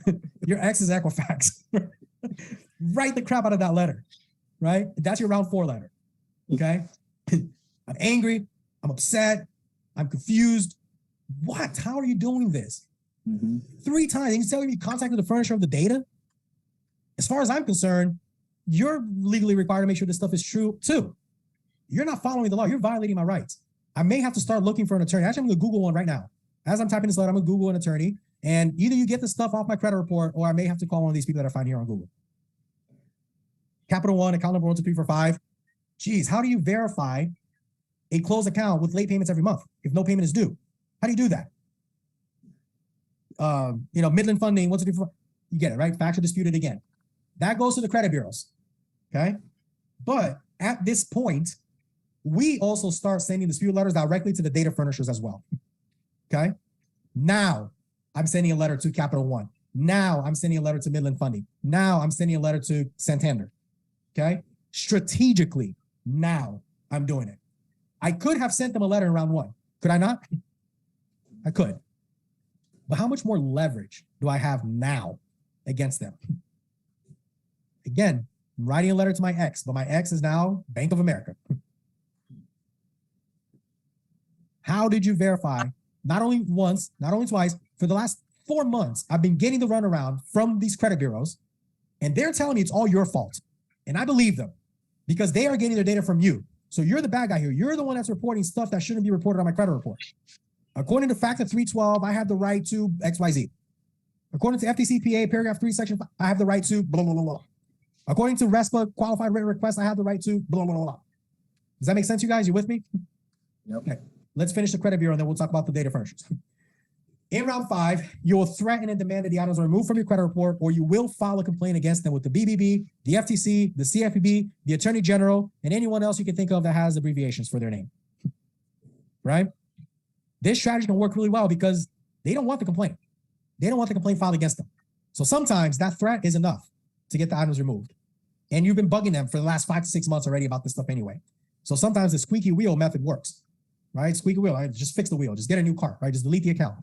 Your ex is Equifax. Write the crap out of that letter, right? That's your round 4 letter, okay? I'm angry. I'm upset. I'm confused. What? How are you doing this? 3 times. And you're telling me you contacted the furnisher of the data? As far as I'm concerned, you're legally required to make sure this stuff is true too. You're not following the law. You're violating my rights. I may have to start looking for an attorney. Actually, I'm going to Google one right now. As I'm typing this letter, I'm going to Google an attorney. And either you get the stuff off my credit report, or I may have to call one of these people that I find here on Google. Capital One, account number 1, 2, 3, 4, 5. Geez, how do you verify a closed account with late payments every month if no payment is due? How do you do that? Midland Funding, 1, 2, 3, 4. You get it, right? Factual disputed again. That goes to the credit bureaus, okay? But at this point, we also start sending dispute letters directly to the data furnishers as well, okay? Now, I'm sending a letter to Capital One. Now, I'm sending a letter to Midland Funding. Now, I'm sending a letter to Santander, okay? Strategically, now I'm doing it. I could have sent them a letter in round 1. Could I not? I could. But how much more leverage do I have now against them? Again, I'm writing a letter to my ex, but my ex is now Bank of America. How did you verify? Not only once, not only twice, for the last 4 months, I've been getting the runaround from these credit bureaus, and they're telling me it's all your fault. And I believe them because they are getting their data from you. So you're the bad guy here. You're the one that's reporting stuff that shouldn't be reported on my credit report. According to Factor 312, I have the right to XYZ. According to FTCPA, paragraph 3, section 5, I have the right to blah, blah, blah, blah. According to RESPA, qualified written request, I have the right to blah, blah, blah, blah. Does that make sense, you guys? You with me? Yep. Okay. Let's finish the credit bureau and then we'll talk about the data furnishers. In round 5, you will threaten and demand that the items are removed from your credit report, or you will file a complaint against them with the BBB, the FTC, the CFPB, the Attorney General, and anyone else you can think of that has abbreviations for their name. Right? This strategy can work really well because they don't want the complaint. They don't want the complaint filed against them. So sometimes that threat is enough to get the items removed. And you've been bugging them for the last 5 to 6 months already about this stuff anyway. So sometimes the squeaky wheel method works, right? Squeaky wheel, right? Just fix the wheel, just get a new cart, right? Just delete the account.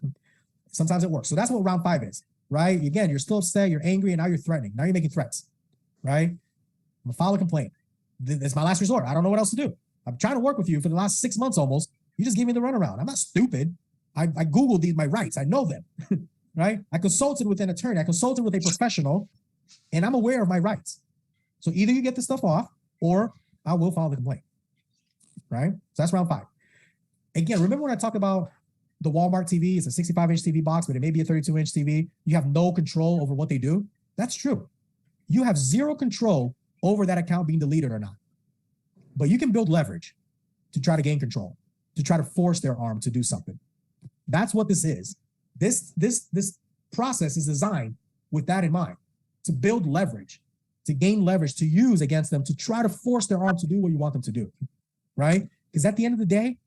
Sometimes it works. So that's what round 5 is, right? Again, you're still upset, you're angry, and now you're threatening. Now you're making threats, right? I'm gonna file a complaint. It's my last resort. I don't know what else to do. I'm trying to work with you for the last 6 months almost. You just gave me the runaround. I'm not stupid. I Googled my rights. I know them, right? I consulted with an attorney. I consulted with a professional, and I'm aware of my rights. So either you get this stuff off, or I will file the complaint, right? So that's round 5. Again, remember when I talked about the Walmart TV? It's a 65-inch TV box, but it may be a 32-inch TV. You have no control over what they do. That's true. You have zero control over that account being deleted or not. But you can build leverage to try to gain control, to try to force their arm to do something. That's what this is. This process is designed with that in mind, to build leverage, to gain leverage, to use against them, to try to force their arm to do what you want them to do, right? Because at the end of the day,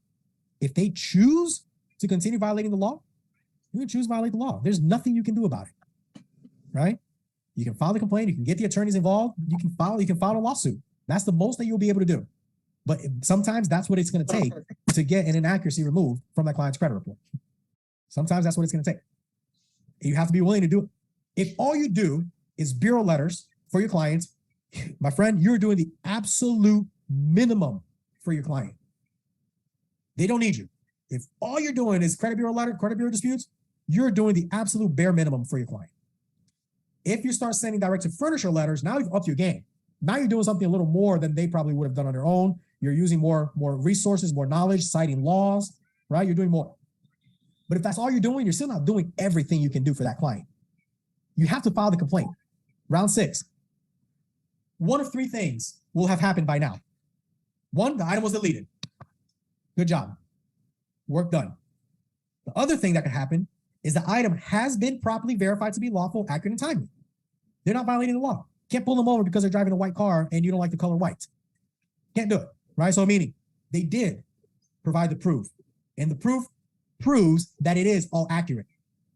if they choose to continue violating the law, you can choose to violate the law. There's nothing you can do about it, right? You can file the complaint, you can get the attorneys involved, you can file a lawsuit. That's the most that you'll be able to do. But sometimes that's what it's going to take to get an inaccuracy removed from that client's credit report. Sometimes that's what it's going to take. You have to be willing to do it. If all you do is bureau letters for your clients, my friend, you're doing the absolute minimum for your client. They don't need you. If all you're doing is credit bureau disputes, you're doing the absolute bare minimum for your client. If you start sending direct to furnisher letters, now you've upped your game. Now you're doing something a little more than they probably would have done on their own. You're using more resources, more knowledge, citing laws, right? You're doing more. But if that's all you're doing, you're still not doing everything you can do for that client. You have to file the complaint. Round 6. One of 3 things will have happened by now. 1, the item was deleted. Good job. Work done. The other thing that could happen is the item has been properly verified to be lawful, accurate, and timely. They're not violating the law. Can't pull them over because they're driving a white car and you don't like the color white. Can't do it, right? So meaning they did provide the proof, and the proof proves that it is all accurate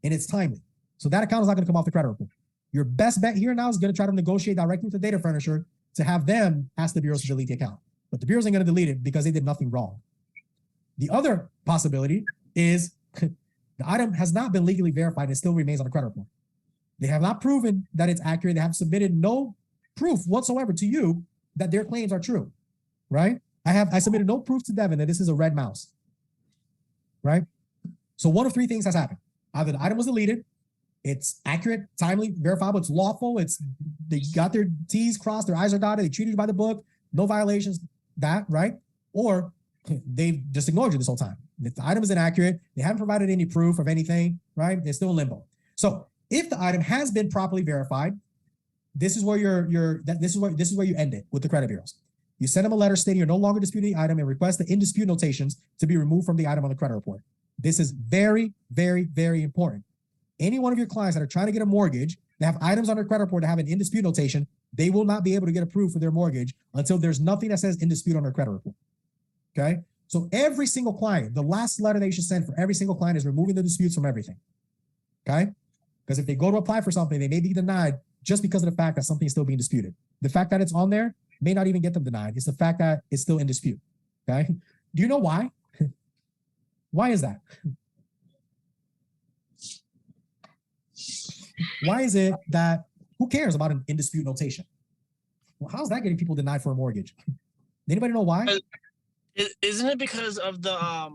and it's timely. So that account is not going to come off the credit report. Your best bet here now is going to try to negotiate directly with the data furnisher to have them ask the bureaus to delete the account. But the bureaus ain't going to delete it because they did nothing wrong. The other possibility is the item has not been legally verified and it still remains on the credit report. They have not proven that it's accurate. They have submitted no proof whatsoever to you that their claims are true, right? I submitted no proof to Devin that this is a red mouse, right? So one of 3 things has happened. Either the item was deleted, it's accurate, timely, verifiable, it's lawful, they got their T's crossed, their I's are dotted, they treated you by the book, no violations, that, right? Or they've just ignored you this whole time. If the item is inaccurate, they haven't provided any proof of anything, right? They're still in limbo. So if the item has been properly verified, this is where this is where you end it with the credit bureaus. You send them a letter stating you're no longer disputing the item and request the in dispute notations to be removed from the item on the credit report. This is very, very, very important. Any one of your clients that are trying to get a mortgage, they have items on their credit report that have an in dispute notation, they will not be able to get approved for their mortgage until there's nothing that says in dispute on their credit report. Okay? So every single client, the last letter they should send for every single client is removing the disputes from everything. Okay? Because if they go to apply for something, they may be denied just because of the fact that something is still being disputed. The fact that it's on there may not even get them denied. It's the fact that it's still in dispute. Okay? Do you know why? Why is that? Why is it that who cares about an in dispute notation? Well, how's that getting people denied for a mortgage? Anybody know why? Isn't it because of the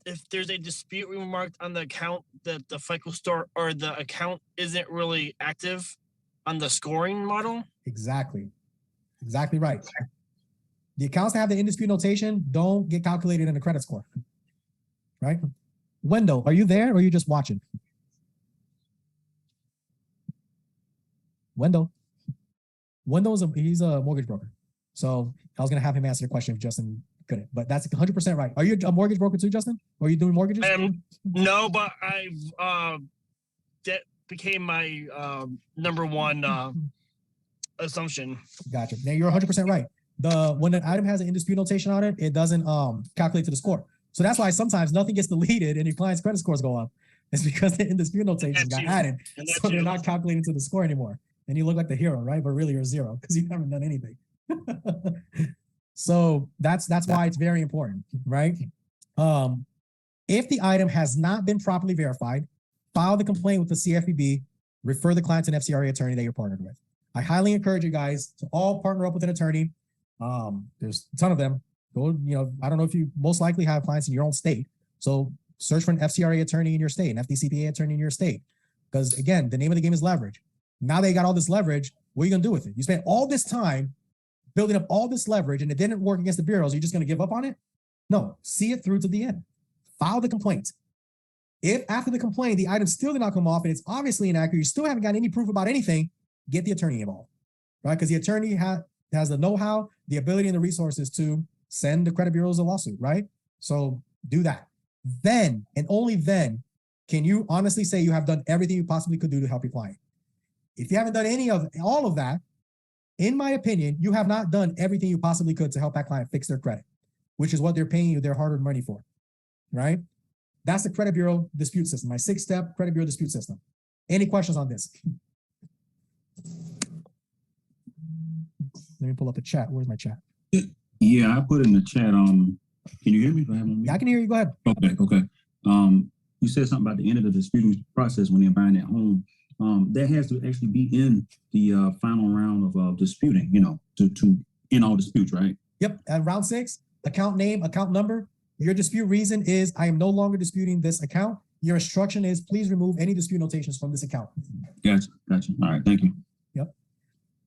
if there's a dispute remarked on the account that the FICO score or the account isn't really active on the scoring model? Exactly right. The accounts that have the in dispute notation don't get calculated in the credit score, right? Wendell, are you there or are you just watching? Wendell. He's a mortgage broker. So I was gonna have him answer the question if Justin couldn't, but that's 100% right. Are you a mortgage broker too, Justin? Or are you doing mortgages? No, but I've that became my number one assumption. Gotcha. Now you're 100% right. When an item has an in dispute notation on it, it doesn't calculate to the score. So that's why sometimes nothing gets deleted and your client's credit scores go up. It's because the in dispute notations got added, so they're not calculating to the score anymore. And you look like the hero, right? But really you're zero because you haven't done anything. So that's why it's very important, right? If the item has not been properly verified, file the complaint with the CFPB, refer the client to an FCRA attorney that you're partnered with. I highly encourage you guys to all partner up with an attorney. There's a ton of them. Go, I don't know if you most likely have clients in your own state. So search for an FCRA attorney in your state, an FDCPA attorney in your state. Because again, the name of the game is leverage. Now they got all this leverage, what are you gonna do with it? You spent all this time building up all this leverage and it didn't work against the bureaus. You're just gonna give up on it? No, see it through to the end. File the complaint. If after the complaint, the item still did not come off and it's obviously inaccurate, you still haven't got any proof about anything, get the attorney involved, right? Because the attorney has the know-how, the ability, and the resources to send the credit bureaus a lawsuit, right? So do that. Then, and only then, can you honestly say you have done everything you possibly could do to help your client. If you haven't done all of that, in my opinion, you have not done everything you possibly could to help that client fix their credit, which is what they're paying you their hard-earned money for, right? That's the credit bureau dispute system, my 6-step credit bureau dispute system. Any questions on this? Let me pull up the chat. Where's my chat? Yeah, I put in the chat. Can you hear me? Yeah, I can hear you. Go ahead. Okay. You said something about the end of the disputing process when they're buying that home. That has to actually be in the final round of disputing, to end all disputes, right? Yep. At round 6, account name, account number. Your dispute reason is I am no longer disputing this account. Your instruction is please remove any dispute notations from this account. Gotcha. All right, thank you. Yep.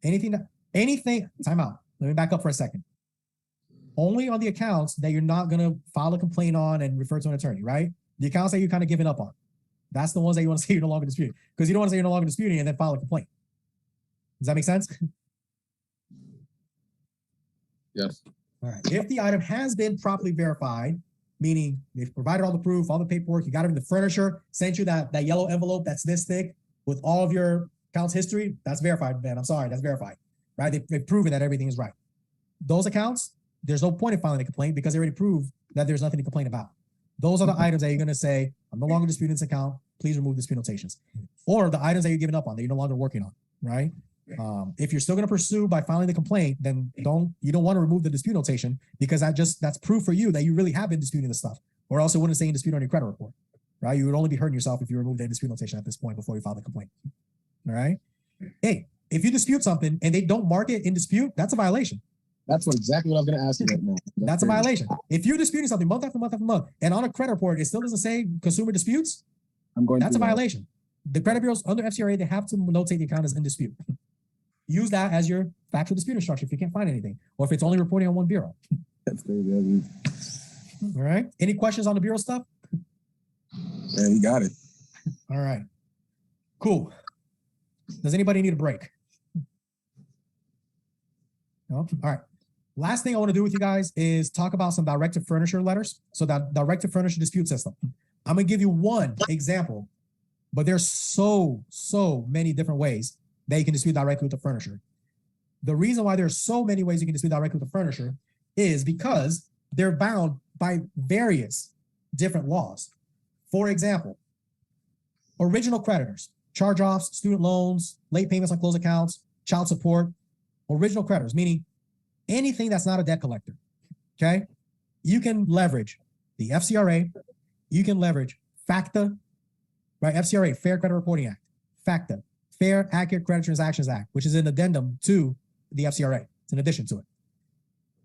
Anything, time out. Let me back up for a second. Only on the accounts that you're not going to file a complaint on and refer to an attorney, right? The accounts that you're kind of giving up on. That's the ones that you want to say you're no longer disputing. Because you don't want to say you're no longer disputing and then file a complaint. Does that make sense? Yes. All right. If the item has been properly verified, meaning they've provided all the proof, all the paperwork, you got it in the furniture, sent you that yellow envelope that's this thick with all of your accounts history, that's verified, man. I'm sorry, that's verified, right? They've proven that everything is right. Those accounts, there's no point in filing a complaint because they already proved that there's nothing to complain about. Those are the items that you're going to say, I'm no longer disputing this account. Please remove dispute notations. Or the items that you're giving up on, that you're no longer working on, right? If you're still going to pursue by filing the complaint, then you don't want to remove the dispute notation because that's proof for you that you really have been disputing this stuff. Or else it wouldn't say in dispute on your credit report, right? You would only be hurting yourself if you remove the dispute notation at this point before you file the complaint. All right. Hey, if you dispute something and they don't mark it in dispute, that's a violation. That's exactly what I was going to ask you right now. That's a violation. If you're disputing something month after month after month, and on a credit report, it still doesn't say consumer disputes, that's a violation. The credit bureaus under FCRA, they have to notate the account as in dispute. Use that as your factual dispute instruction if you can't find anything, or if it's only reporting on one bureau. That's crazy. All right. Any questions on the bureau stuff? Yeah, you got it. All right. Cool. Does anybody need a break? No? All right. Last thing I want to do with you guys is talk about some directed furniture letters. So that directed furniture dispute system. I'm going to give you one example, but there's so many different ways that you can dispute directly with the furniture. The reason why there's so many ways you can dispute directly with the furniture is because they're bound by various different laws. For example, original creditors, charge-offs, student loans, late payments on closed accounts, child support, original creditors, meaning anything that's not a debt collector, okay? You can leverage the FCRA, you can leverage FACTA, right? FCRA, Fair Credit Reporting Act, FACTA, Fair Accurate Credit Transactions Act, which is an addendum to the FCRA. It's an addition to it.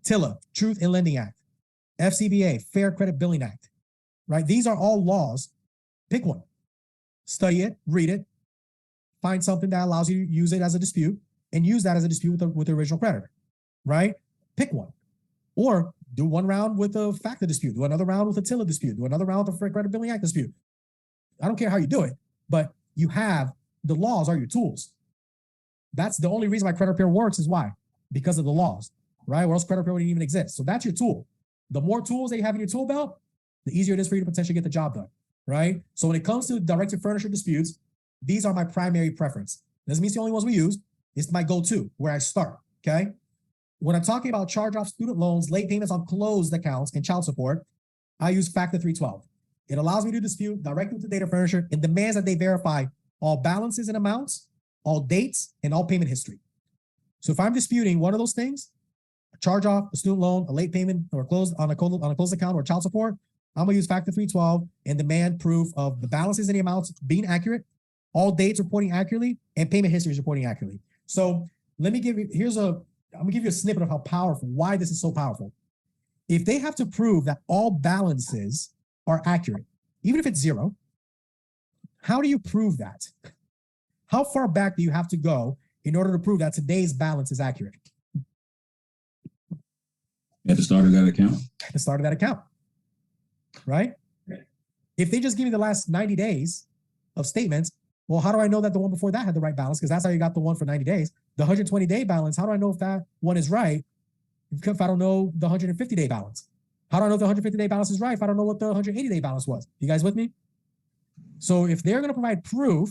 TILA, Truth in Lending Act, FCBA, Fair Credit Billing Act, right? These are all laws. Pick one, study it, read it, find something that allows you to use it as a dispute and use that as a dispute with the original creditor, right? Pick one. Or do one round with a FACTA dispute, do another round with a TILA dispute, do another round with a Fair Credit Billing Act dispute. I don't care how you do it, but you have, the laws are your tools. That's the only reason my credit repair works is why? Because of the laws, right? Or else credit repair wouldn't even exist. So that's your tool. The more tools that you have in your tool belt, the easier it is for you to potentially get the job done, right? So when it comes to direct-to-furnisher disputes, these are my primary preference. Doesn't mean it's the only ones we use. It's my go-to, where I start, okay? When I'm talking about charge-off student loans, late payments on closed accounts, and child support, I use Factor 312. It allows me to dispute directly with the data furnisher and demands that they verify all balances and amounts, all dates, and all payment history. So if I'm disputing one of those things, a charge-off, a student loan, a late payment, or closed on a closed account, or child support, I'm gonna use Factor 312 and demand proof of the balances and the amounts being accurate, all dates reporting accurately, and payment histories reporting accurately. So let me give you, I'm gonna give you a snippet of how powerful, why this is so powerful. If they have to prove that all balances are accurate, even if it's zero, how do you prove that? How far back do you have to go in order to prove that today's balance is accurate? At the start of that account? At the start of that account, right? If they just give me the last 90 days of statements, well, how do I know that the one before that had the right balance? Because that's how you got the one for 90 days. The 120-day balance, how do I know if that one is right if I don't know the 150-day balance? How do I know if the 150-day balance is right if I don't know what the 180-day balance was? You guys with me? So if they're going to provide proof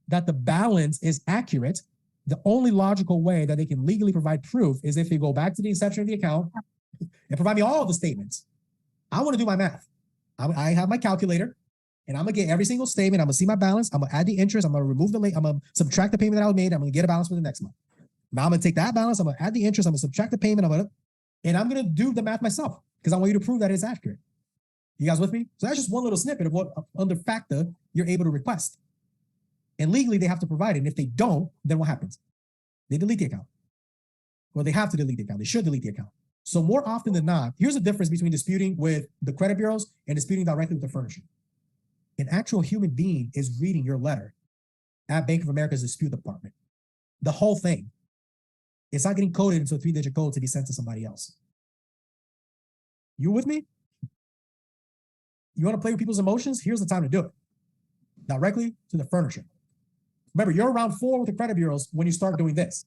that the balance is accurate, the only logical way that they can legally provide proof is if they go back to the inception of the account and provide me all of the statements. I want to do my math. I have my calculator, and I'm going to get every single statement. I'm going to see my balance. I'm going to add the interest. I'm going to remove the late. I'm going to subtract the payment that I made. I'm going to get a balance for the next month. Now I'm going to take that balance. I'm going to add the interest. I'm going to subtract the payment. And I'm going to do the math myself because I want you to prove that it's accurate. You guys with me? So that's just one little snippet of what under factor you're able to request. And legally, they have to provide it. And if they don't, then what happens? They delete the account. Well, they have to delete the account. They should delete the account. So more often than not, here's the difference between disputing with the credit bureaus and disputing directly with the furnisher. An actual human being is reading your letter at Bank of America's dispute department. The whole thing. It's not getting coded into a 3-digit code to be sent to somebody else. You with me? You want to play with people's emotions? Here's the time to do it. Directly to the furnisher. Remember, you're around 4 with the credit bureaus when you start doing this.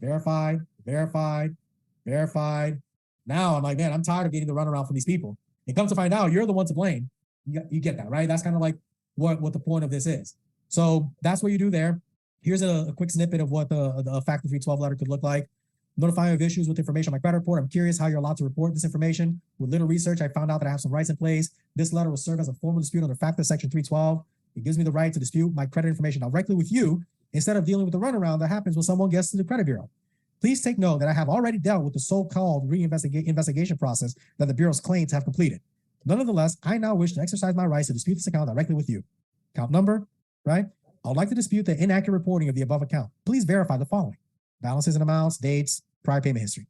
Verified, verified, verified. Now I'm like, man, I'm tired of getting the runaround from these people. And come to find out, you're the one to blame. You get that, right? That's kind of like what the point of this is. So that's what you do there. Here's a quick snippet of what the Factor 312 letter could look like. Notifying of issues with information on my credit report. I'm curious how you're allowed to report this information. With little research, I found out that I have some rights in place. This letter will serve as a formal dispute under Factor Section 312. It gives me the right to dispute my credit information directly with you instead of dealing with the runaround that happens when someone gets to the credit bureau. Please take note that I have already dealt with the so-called investigation process that the bureaus claim to have completed. Nonetheless, I now wish to exercise my rights to dispute this account directly with you. Account number, right? I would like to dispute the inaccurate reporting of the above account. Please verify the following: balances and amounts, dates, prior payment history.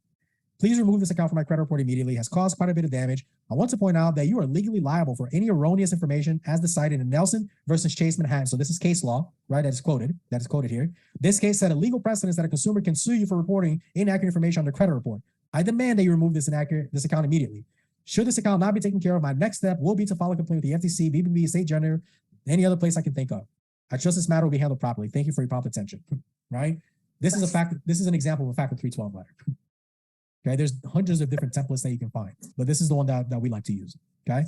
Please remove this account from my credit report immediately. It has caused quite a bit of damage. I want to point out that you are legally liable for any erroneous information as decided in Nelson versus Chase Manhattan. So this is case law, right? That is quoted here. This case set a legal precedence that a consumer can sue you for reporting inaccurate information on their credit report. I demand that you remove this account immediately. Should this account not be taken care of, my next step will be to file a complaint with the FTC, BBB, State General, any other place I can think of. I trust this matter will be handled properly. Thank you for your prompt attention. Right? This is an example of a Factor 312 letter. Okay, there's hundreds of different templates that you can find, but this is the one that we like to use. Okay.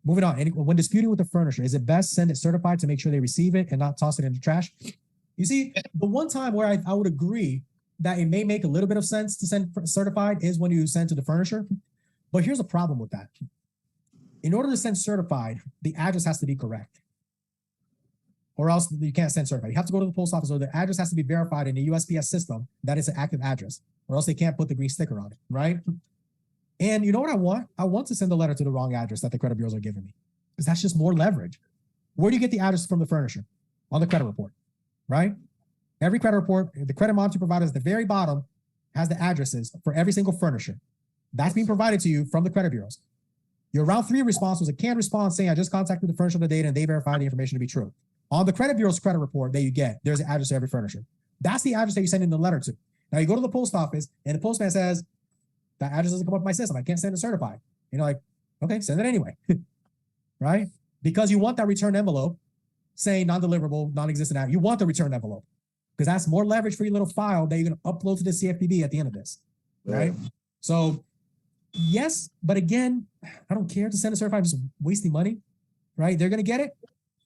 Moving on. When disputing with the furnisher, is it best send it certified to make sure they receive it and not toss it in the trash? You see, the one time where I would agree that it may make a little bit of sense to send certified is when you send to the furnisher. But here's a problem with that. In order to send certified, the address has to be correct, or else you can't send certified. You have to go to the post office, or the address has to be verified in the USPS system that it's an active address, or else they can't put the green sticker on it, right? And you know what I want? I want to send a letter to the wrong address that the credit bureaus are giving me, because that's just more leverage. Where do you get the address from the furnisher? On the credit report, right? Every credit report, the credit monitoring provider at the very bottom has the addresses for every single furnisher. That's being provided to you from the credit bureaus. Your round 3 response was a canned response saying, I just contacted the furnisher the data and they verified the information to be true. On the credit bureau's credit report that you get, there's an address to every furnisher. That's the address that you send in the letter to. Now you go to the post office and the postman says, that address doesn't come up in my system. I can't send it certified. You're like, okay, send it anyway. Right? Because you want that return envelope saying non-deliverable, non-existent address. You want the return envelope. because that's more leverage for your little file that you're going to upload to the CFPB at the end of this, right? So yes, but again, I don't care to send it certified, just wasting money, right? They're going to get it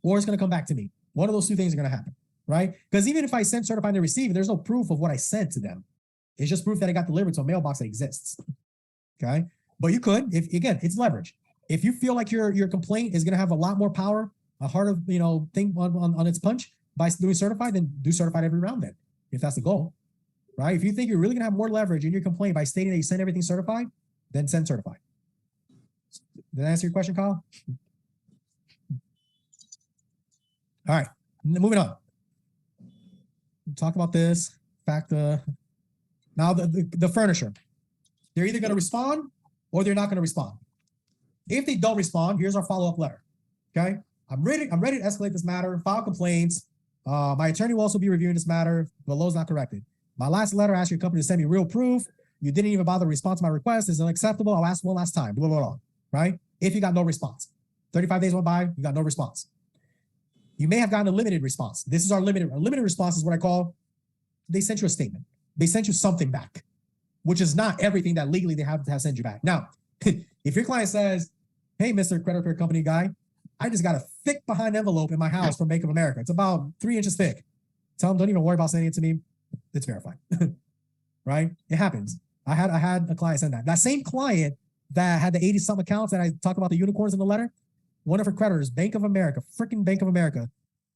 or it's going to come back to me. One of those two things are going to happen, right? Because even if I send certified to receive, there's no proof of what I sent to them. It's just proof that it got delivered to a mailbox that exists, okay? But you could, if again, it's leverage. If you feel like your complaint is going to have a lot more power, a harder, thing on its punch by doing certified, then do certified every round then, if that's the goal, right? If you think you're really going to have more leverage in your complaint by stating that you send everything certified, then send certified. Did that answer your question, Kyle? All right, moving on. Talk about this. Now the furniture. They're either going to respond or they're not going to respond. If they don't respond, here's our follow-up letter. Okay, I'm ready to escalate this matter, file complaints. My attorney will also be reviewing this matter. Below is not corrected. My last letter asked your company to send me real proof. You didn't even bother to respond to my request. This is unacceptable. I'll ask one last time. Blah, blah, blah. Right? If you got no response. 35 days went by, you got no response. You may have gotten a limited response. This is our limited. A limited response is what I call, they sent you a statement. They sent you something back, which is not everything that legally they have to have sent you back. Now, if your client says, hey, Mr. Credit Repair Company guy, I just got a thick behind envelope in my house from Bank of America. It's about 3 inches thick. Tell them, don't even worry about sending it to me. It's verified, right? It happens. I had a client send that. That same client that had the 80-something accounts that I talked about the unicorns in the letter, one of her creditors, Bank of America, freaking Bank of America,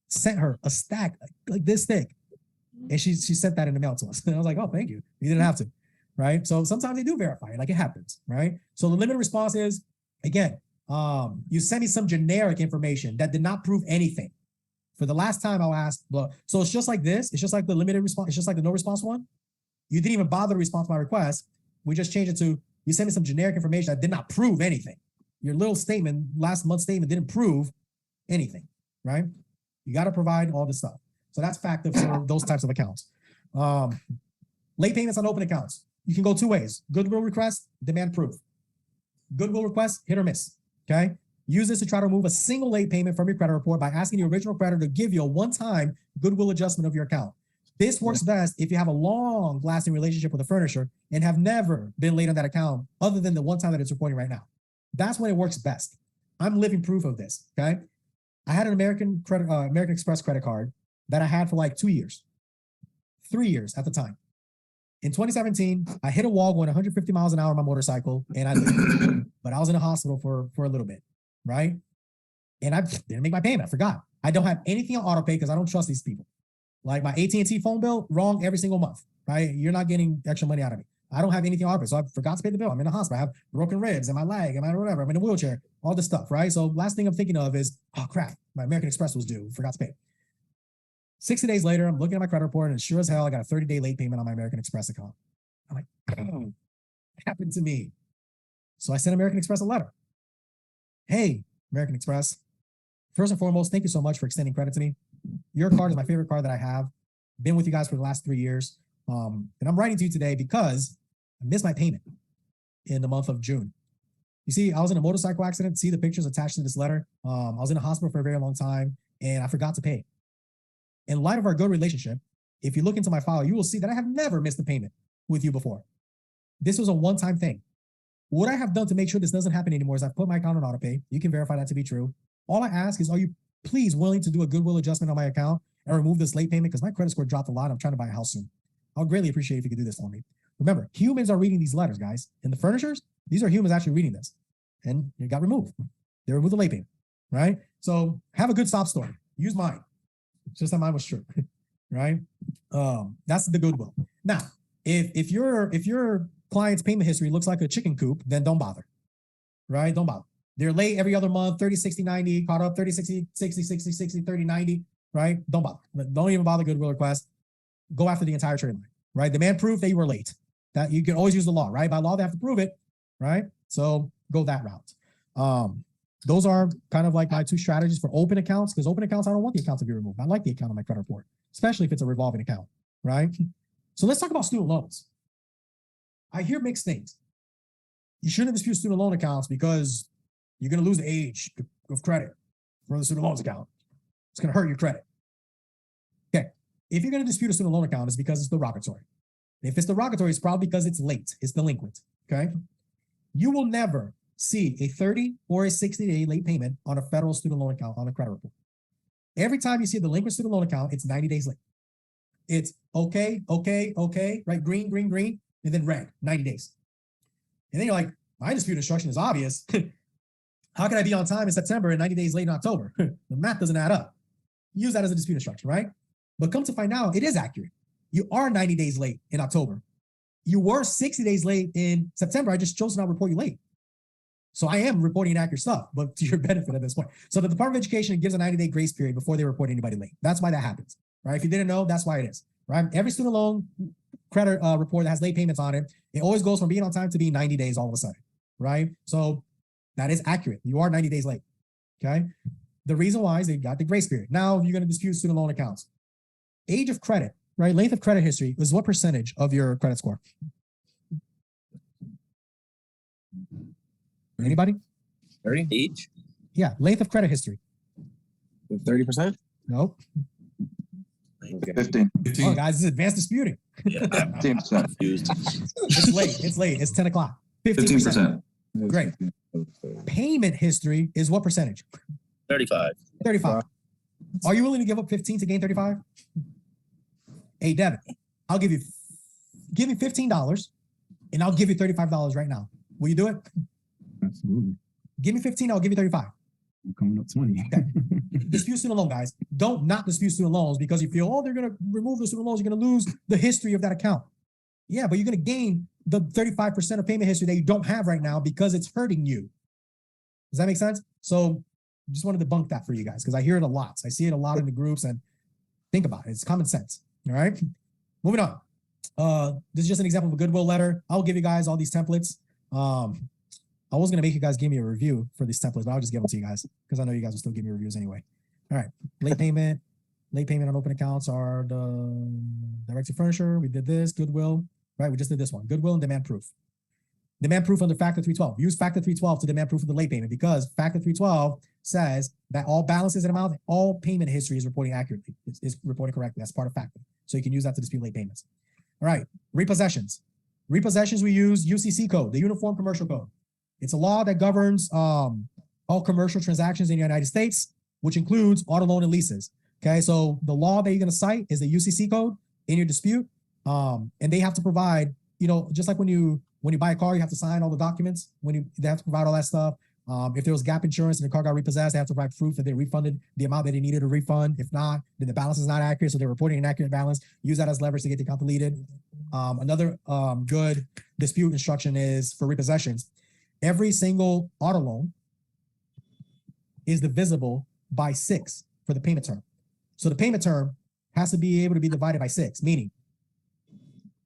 sent her a stack like this thick. And she sent that in the mail to us. And I was like, oh, thank you. You didn't have to, right? So sometimes they do verify it, like it happens, right? So the limited response is, again, you sent me some generic information that did not prove anything. For the last time I'll ask, well, so it's just like this. It's just like the limited response. It's just like the no response one. You didn't even bother to respond to my request. We just changed it to, you sent me some generic information that did not prove anything. Your little statement, last month's statement didn't prove anything, right? You got to provide all this stuff. So that's factor for those types of accounts. Late payments on open accounts. You can go two ways. Goodwill request, demand proof. Goodwill request, hit or miss, okay? Use this to try to remove a single late payment from your credit report by asking the original creditor to give you a one-time goodwill adjustment of your account. This works best if you have a long-lasting relationship with the furnisher and have never been late on that account other than the one time that it's reporting right now. That's when it works best. I'm living proof of this, okay? I had an American Express credit card that I had for like 2 years, 3 years at the time. In 2017, I hit a wall going 150 miles an hour on my motorcycle, and but I was in a hospital for a little bit, right? And I didn't make my payment. I forgot. I don't have anything on auto pay because I don't trust these people. Like my AT&T phone bill, wrong every single month, right? You're not getting extra money out of me. I don't have anything on auto pay, so I forgot to pay the bill. I'm in the hospital. I have broken ribs and my leg and my whatever. I'm in a wheelchair, all this stuff, right? So last thing I'm thinking of is, oh crap, my American Express was due. Forgot to pay. 60 days later, I'm looking at my credit report and sure as hell, I got a 30-day late payment on my American Express account. I'm like, oh, it happened to me. So I sent American Express a letter. Hey, American Express, first and foremost, thank you so much for extending credit to me. Your card is my favorite card that I have. Been with you guys for the last 3 years. And I'm writing to you today because I missed my payment in the month of June. You see, I was in a motorcycle accident. See the pictures attached to this letter. I was in a hospital for a very long time and I forgot to pay. In light of our good relationship, if you look into my file, you will see that I have never missed a payment with you before. This was a one-time thing. What I have done to make sure this doesn't happen anymore is I've put my account on auto pay. You can verify that to be true. All I ask is, are you please willing to do a goodwill adjustment on my account and remove this late payment because my credit score dropped a lot. I'm trying to buy a house soon. I'll greatly appreciate if you could do this for me. Remember, humans are reading these letters, guys. And the furnishers, these are humans actually reading this. And it got removed. They removed the late payment, right? So have a good stop story. Use mine. It's just that mine was true, right? That's the goodwill. Now, if your client's payment history looks like a chicken coop, then don't bother, right? Don't bother. They're late every other month, 30, 60, 90, caught up 30, 60, 60, 60, 60, 30, 90, right? Don't bother. Don't even bother goodwill request. Go after the entire trade line, right? Demand proof that you were late. That you can always use the law, right? By law, they have to prove it, right? So go that route. Those are kind of like my two strategies for open accounts, because open accounts, I don't want the account to be removed. I like the account on my credit report, especially if it's a revolving account, right? So let's talk about student loans. I hear mixed things. You shouldn't dispute student loan accounts because you're going to lose the age of credit for the student loans account. It's going to hurt your credit. Okay. if you're going to dispute a student loan account, it's because it's derogatory. If it's derogatory, it's probably because it's late, it's delinquent. Okay. You will never see a 30 or a 60-day late payment on a federal student loan account on a credit report. Every time you see a delinquent student loan account, it's 90 days late. It's okay, right? Green, green, green, and then red, 90 days. And then you're like, my dispute instruction is obvious. How can I be on time in September and 90 days late in October? The math doesn't add up. Use that as a dispute instruction, right? But come to find out, it is accurate. You are 90 days late in October. You were 60 days late in September. I just chose to not report you late. So I am reporting inaccurate stuff, but to your benefit at this point. So the Department of Education gives a 90-day grace period before they report anybody late. That's why that happens, right? If you didn't know, that's why it is, right? Every student loan credit report that has late payments on it, it always goes from being on time to being 90 days all of a sudden, right? So that is accurate. You are 90 days late, okay? The reason why is they got the grace period. Now you're going to dispute student loan accounts. Age of credit, right? Length of credit history is what percentage of your credit score? Anybody? 30? Age? Yeah, length of credit history. 30%? Nope. 15. Oh, guys, this is advanced disputing. Yeah, I'm 15%. confused. It's late. It's late. It's 10 o'clock. 15%. Great. Payment history is what percentage? 35. 35. Are you willing to give up 15 to gain 35? Hey, Devin, I'll give me $15 and I'll give you $35 right now. Will you do it? Absolutely. Give me 15, I'll give you 35. I'm coming up 20. Okay. Dispute student loan, guys. Don't not dispute student loans because you feel, oh, they're going to remove the student loans. You're going to lose the history of that account. Yeah, but you're going to gain the 35% of payment history that you don't have right now because it's hurting you. Does that make sense? So just want to debunk that for you guys because I hear it a lot. I see it a lot in the groups and think about it. It's common sense. All right. Moving on. This is just an example of a goodwill letter. I'll give you guys all these templates. I was going to make you guys give me a review for these templates, but I'll just give them to you guys because I know you guys will still give me reviews anyway. All right. Late payment on open accounts are the direct to furniture. We did this. Goodwill. Right. We just did this one. Goodwill and demand proof. Demand proof under Factor 312. Use Factor 312 to demand proof of the late payment because Factor 312 says that all balances and amounts, all payment history is reporting accurately. It's reporting correctly. That's part of Factor. So you can use that to dispute late payments. All right. Repossessions. Repossessions, we use UCC code, the Uniform Commercial Code. It's a law that governs all commercial transactions in the United States, which includes auto loan and leases. Okay, so the law that you're going to cite is the UCC code in your dispute, and they have to provide, just like when you buy a car, you have to sign all the documents. They have to provide all that stuff. If there was gap insurance and the car got repossessed, they have to provide proof that they refunded the amount that they needed to refund. If not, then the balance is not accurate, so they're reporting an accurate balance. Use that as leverage to get the account deleted. Another good dispute instruction is for repossessions. Every single auto loan is divisible by 6 for the payment term. So the payment term has to be able to be divided by 6, meaning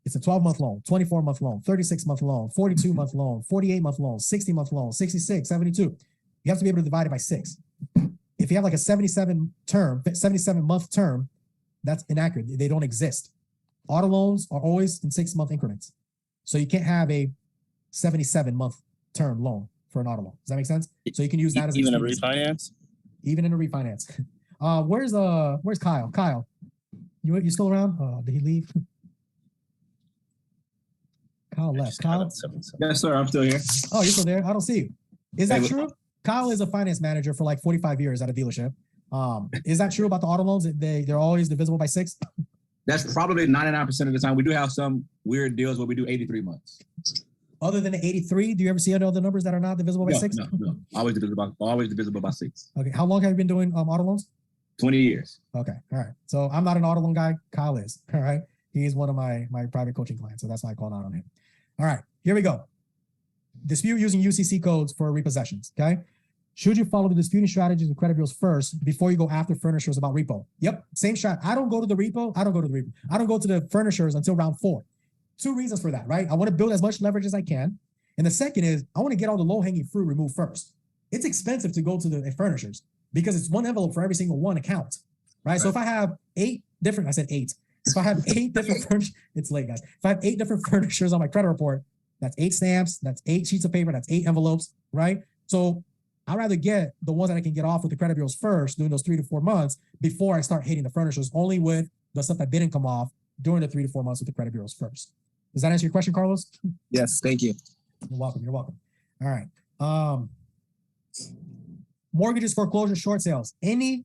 it's a 12-month loan, 24-month loan, 36-month loan, 42-month loan, 48-month loan, 60-month loan, 66, 72. You have to be able to divide it by 6. If you have like a 77-month term, that's inaccurate. They don't exist. Auto loans are always in 6-month increments. So you can't have a 77-month term loan for an auto loan. Does that make sense? So you can use that as even a refinance. Even in a refinance. Where's Kyle? Kyle, you still around? Did he leave? Kyle left. Kyle? Yes, sir. I'm still here. Oh, you're still there? I don't see you. Is that true? Kyle is a finance manager for like 45 years at a dealership. Is that true about the auto loans? They're always divisible by 6? That's probably 99% of the time. We do have some weird deals where we do 83 months. Other than the 83, do you ever see any other numbers that are not divisible by 6? No. Always divisible by 6. Okay. How long have you been doing auto loans? 20 years. Okay. All right. So I'm not an auto loan guy. Kyle is. All right. He's one of my private coaching clients. So that's why I called out on him. All right. Here we go. Dispute using UCC codes for repossessions. Okay. Should you follow the disputing strategies of credit bureaus first before you go after furnishers about repo? Yep. Same strat. I don't go to the repo. I don't go to the furnishers until round 4. 2 reasons for that, right? I want to build as much leverage as I can. And the second is I want to get all the low-hanging fruit removed first. It's expensive to go to the furnishers because it's one envelope for every single one account, right? So if I have 8 different, I said 8. If I have 8 different furnishers, it's late, guys. If I have 8 different furnishers on my credit report, that's 8 stamps, that's 8 sheets of paper, that's 8 envelopes, right? So I'd rather get the ones that I can get off with the credit bureaus first during those 3 to 4 months before I start hitting the furnishers, only with the stuff that didn't come off during the 3 to 4 months with the credit bureaus first. Does that answer your question, Carlos? Yes, thank you. You're welcome. You're welcome. All right. Mortgages, foreclosure, short sales. Any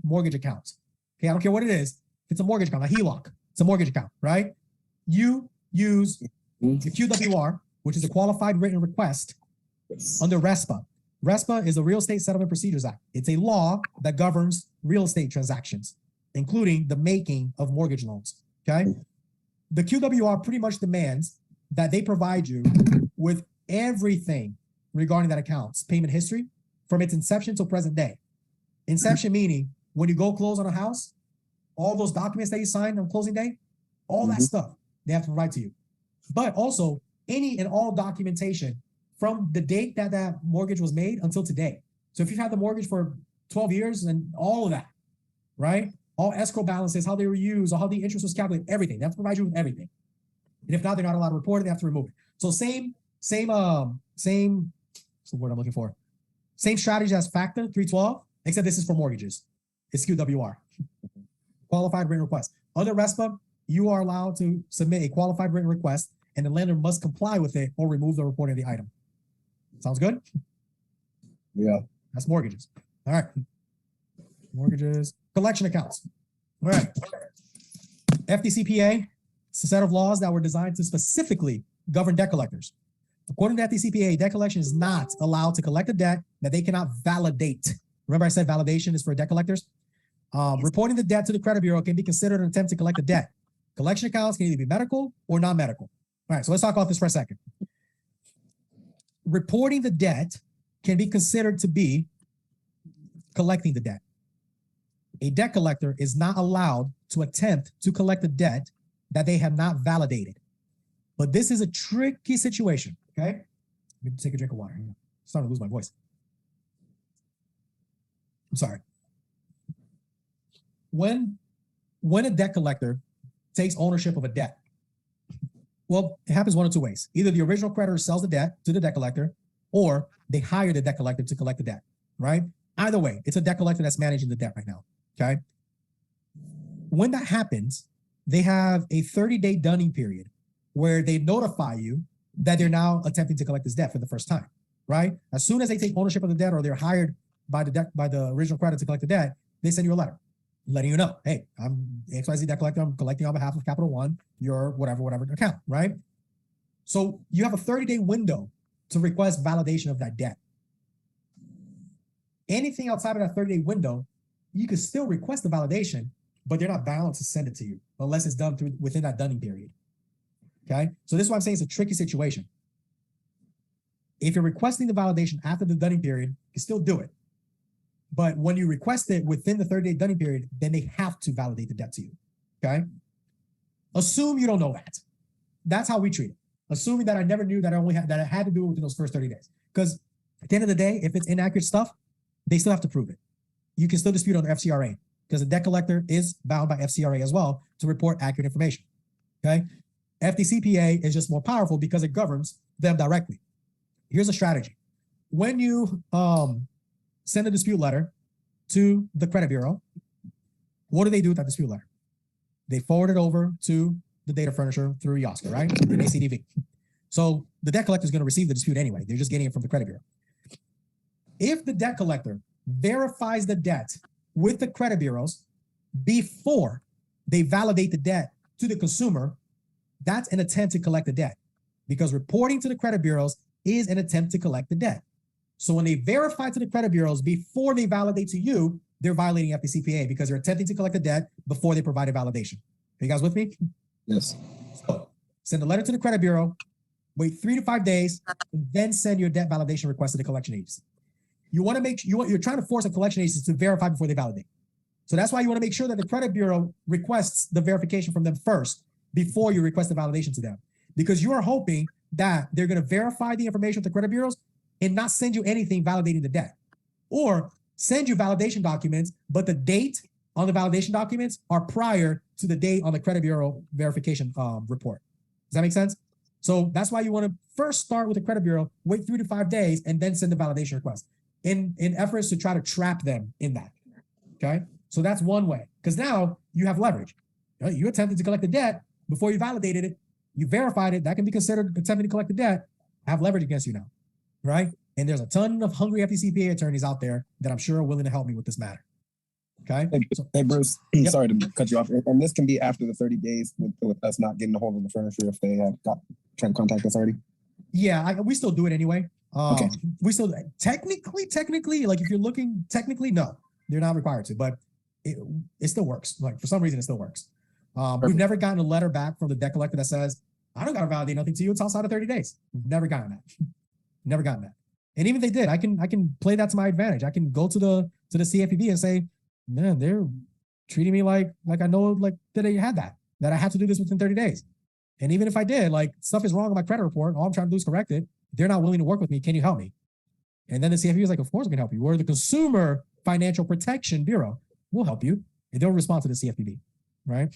mortgage account. Okay, I don't care what it is. It's a mortgage account, a HELOC. It's a mortgage account, right? You use the QWR, which is a qualified written request under RESPA. RESPA is the Real Estate Settlement Procedures Act. It's a law that governs real estate transactions, including the making of mortgage loans. Okay. The QWR pretty much demands that they provide you with everything regarding that account's payment history from its inception till present day. Inception meaning when you go close on a house, all those documents that you signed on closing day, all that stuff they have to provide to you. But also any and all documentation from the date that that mortgage was made until today. So if you've had the mortgage for 12 years and all of that, right? All escrow balances, how they were used, or how the interest was calculated, everything. They have to provide you with everything. And if not, they're not allowed to report it. They have to remove it. So same, what's the word I'm looking for? Same strategy as FACTA 312, except this is for mortgages. It's QWR, qualified written request. Under RESPA, you are allowed to submit a qualified written request and the lender must comply with it or remove the reporting of the item. Sounds good? Yeah. That's mortgages. All right. Mortgages, collection accounts. All right. FDCPA, it's a set of laws that were designed to specifically govern debt collectors. According to FDCPA, debt collection is not allowed to collect a debt that they cannot validate. Remember I said validation is for debt collectors? Reporting the debt to the credit bureau can be considered an attempt to collect a debt. Collection accounts can either be medical or non-medical. All right, so let's talk about this for a second. Reporting the debt can be considered to be collecting the debt. A debt collector is not allowed to attempt to collect a debt that they have not validated. But this is a tricky situation, okay? Let me take a drink of water. I'm starting to lose my voice. I'm sorry. When a debt collector takes ownership of a debt, well, it happens one of two ways. Either the original creditor sells the debt to the debt collector, or they hire the debt collector to collect the debt, right? Either way, it's a debt collector that's managing the debt right now, okay? When that happens, they have a 30-day dunning period where they notify you that they're now attempting to collect this debt for the first time, right? As soon as they take ownership of the debt or they're hired by the original creditor to collect the debt, they send you a letter letting you know, hey, I'm XYZ debt collector, I'm collecting on behalf of Capital One, your whatever account, right? So you have a 30-day window to request validation of that debt. Anything outside of that 30-day window, you can still request the validation, but they're not bound to send it to you unless it's done within that dunning period. Okay, so this is why I'm saying it's a tricky situation. If you're requesting the validation after the dunning period, you can still do it. But when you request it within the 30-day dunning period, then they have to validate the debt to you. Okay, assume you don't know that. That's how we treat it. Assuming that I never knew that I had to do it within those first 30 days. Because at the end of the day, if it's inaccurate stuff, they still have to prove it. You can still dispute under FCRA because the debt collector is bound by FCRA as well to report accurate information. Okay. FDCPA is just more powerful because it governs them directly. Here's a strategy. When you send a dispute letter to the credit bureau, what do they do with that dispute letter? They forward it over to the data furnisher through YOSCA, right? In ACDV. So the debt collector is going to receive the dispute anyway. They're just getting it from the credit bureau. If the debt collector verifies the debt with the credit bureaus before they validate the debt to the consumer, that's an attempt to collect the debt because reporting to the credit bureaus is an attempt to collect the debt. So when they verify to the credit bureaus before they validate to you, they're violating FDCPA because they're attempting to collect the debt before they provide a validation. Are you guys with me? Yes. So send a letter to the credit bureau, wait 3 to 5 days, and then send your debt validation request to the collection agency. You want to make you're trying to force a collection agency to verify before they validate. So that's why you want to make sure that the credit bureau requests the verification from them first before you request the validation to them, because you are hoping that they're going to verify the information with the credit bureaus and not send you anything validating the debt, or send you validation documents, but the date on the validation documents are prior to the date on the credit bureau verification report. Does that make sense? So that's why you want to first start with the credit bureau, wait 3 to 5 days, and then send the validation request in efforts to try to trap them in that. Okay. So that's one way, because now you have leverage. You attempted to collect the debt before you validated it. You verified it. That can be considered attempting to collect the debt. I have leverage against you now, right? And there's a ton of hungry FDCPA attorneys out there that I'm sure are willing to help me with this matter. Okay. Hey Bruce, sorry to cut you off. And this can be after the 30 days with us not getting a hold of the furniture if they have tried to contact us already. Yeah, we still do it anyway. Okay. We still technically, like if you're looking technically, no, they're not required to, but it still works. Like for some reason, it still works. We've never gotten a letter back from the debt collector that says, I don't got to validate nothing to you. It's outside of 30 days. We've never gotten that. Never gotten that. And even if they did, I can play that to my advantage. I can go to the CFPB and say, man, they're treating me like I know like that I had that I have to do this within 30 days. And even if I did, like stuff is wrong with my credit report. All I'm trying to do is correct it. They're not willing to work with me. Can you help me? And then the CFPB is like, of course we can help you. We're the Consumer Financial Protection Bureau. We'll help you. And they'll respond to the CFPB, right?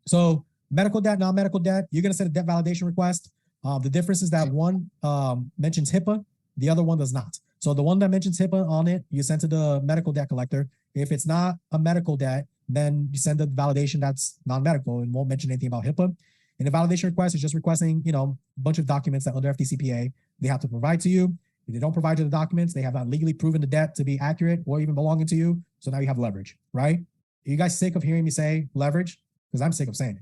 So medical debt, non-medical debt, you're going to send a debt validation request. The difference is that one mentions HIPAA, the other one does not. So the one that mentions HIPAA on it, you send to the medical debt collector. If it's not a medical debt, then you send the validation that's non-medical and won't mention anything about HIPAA. And the validation request is just requesting, a bunch of documents that under FDCPA they have to provide to you. If they don't provide you the documents, they have not legally proven the debt to be accurate or even belonging to you. So now you have leverage, right? Are you guys sick of hearing me say leverage? Because I'm sick of saying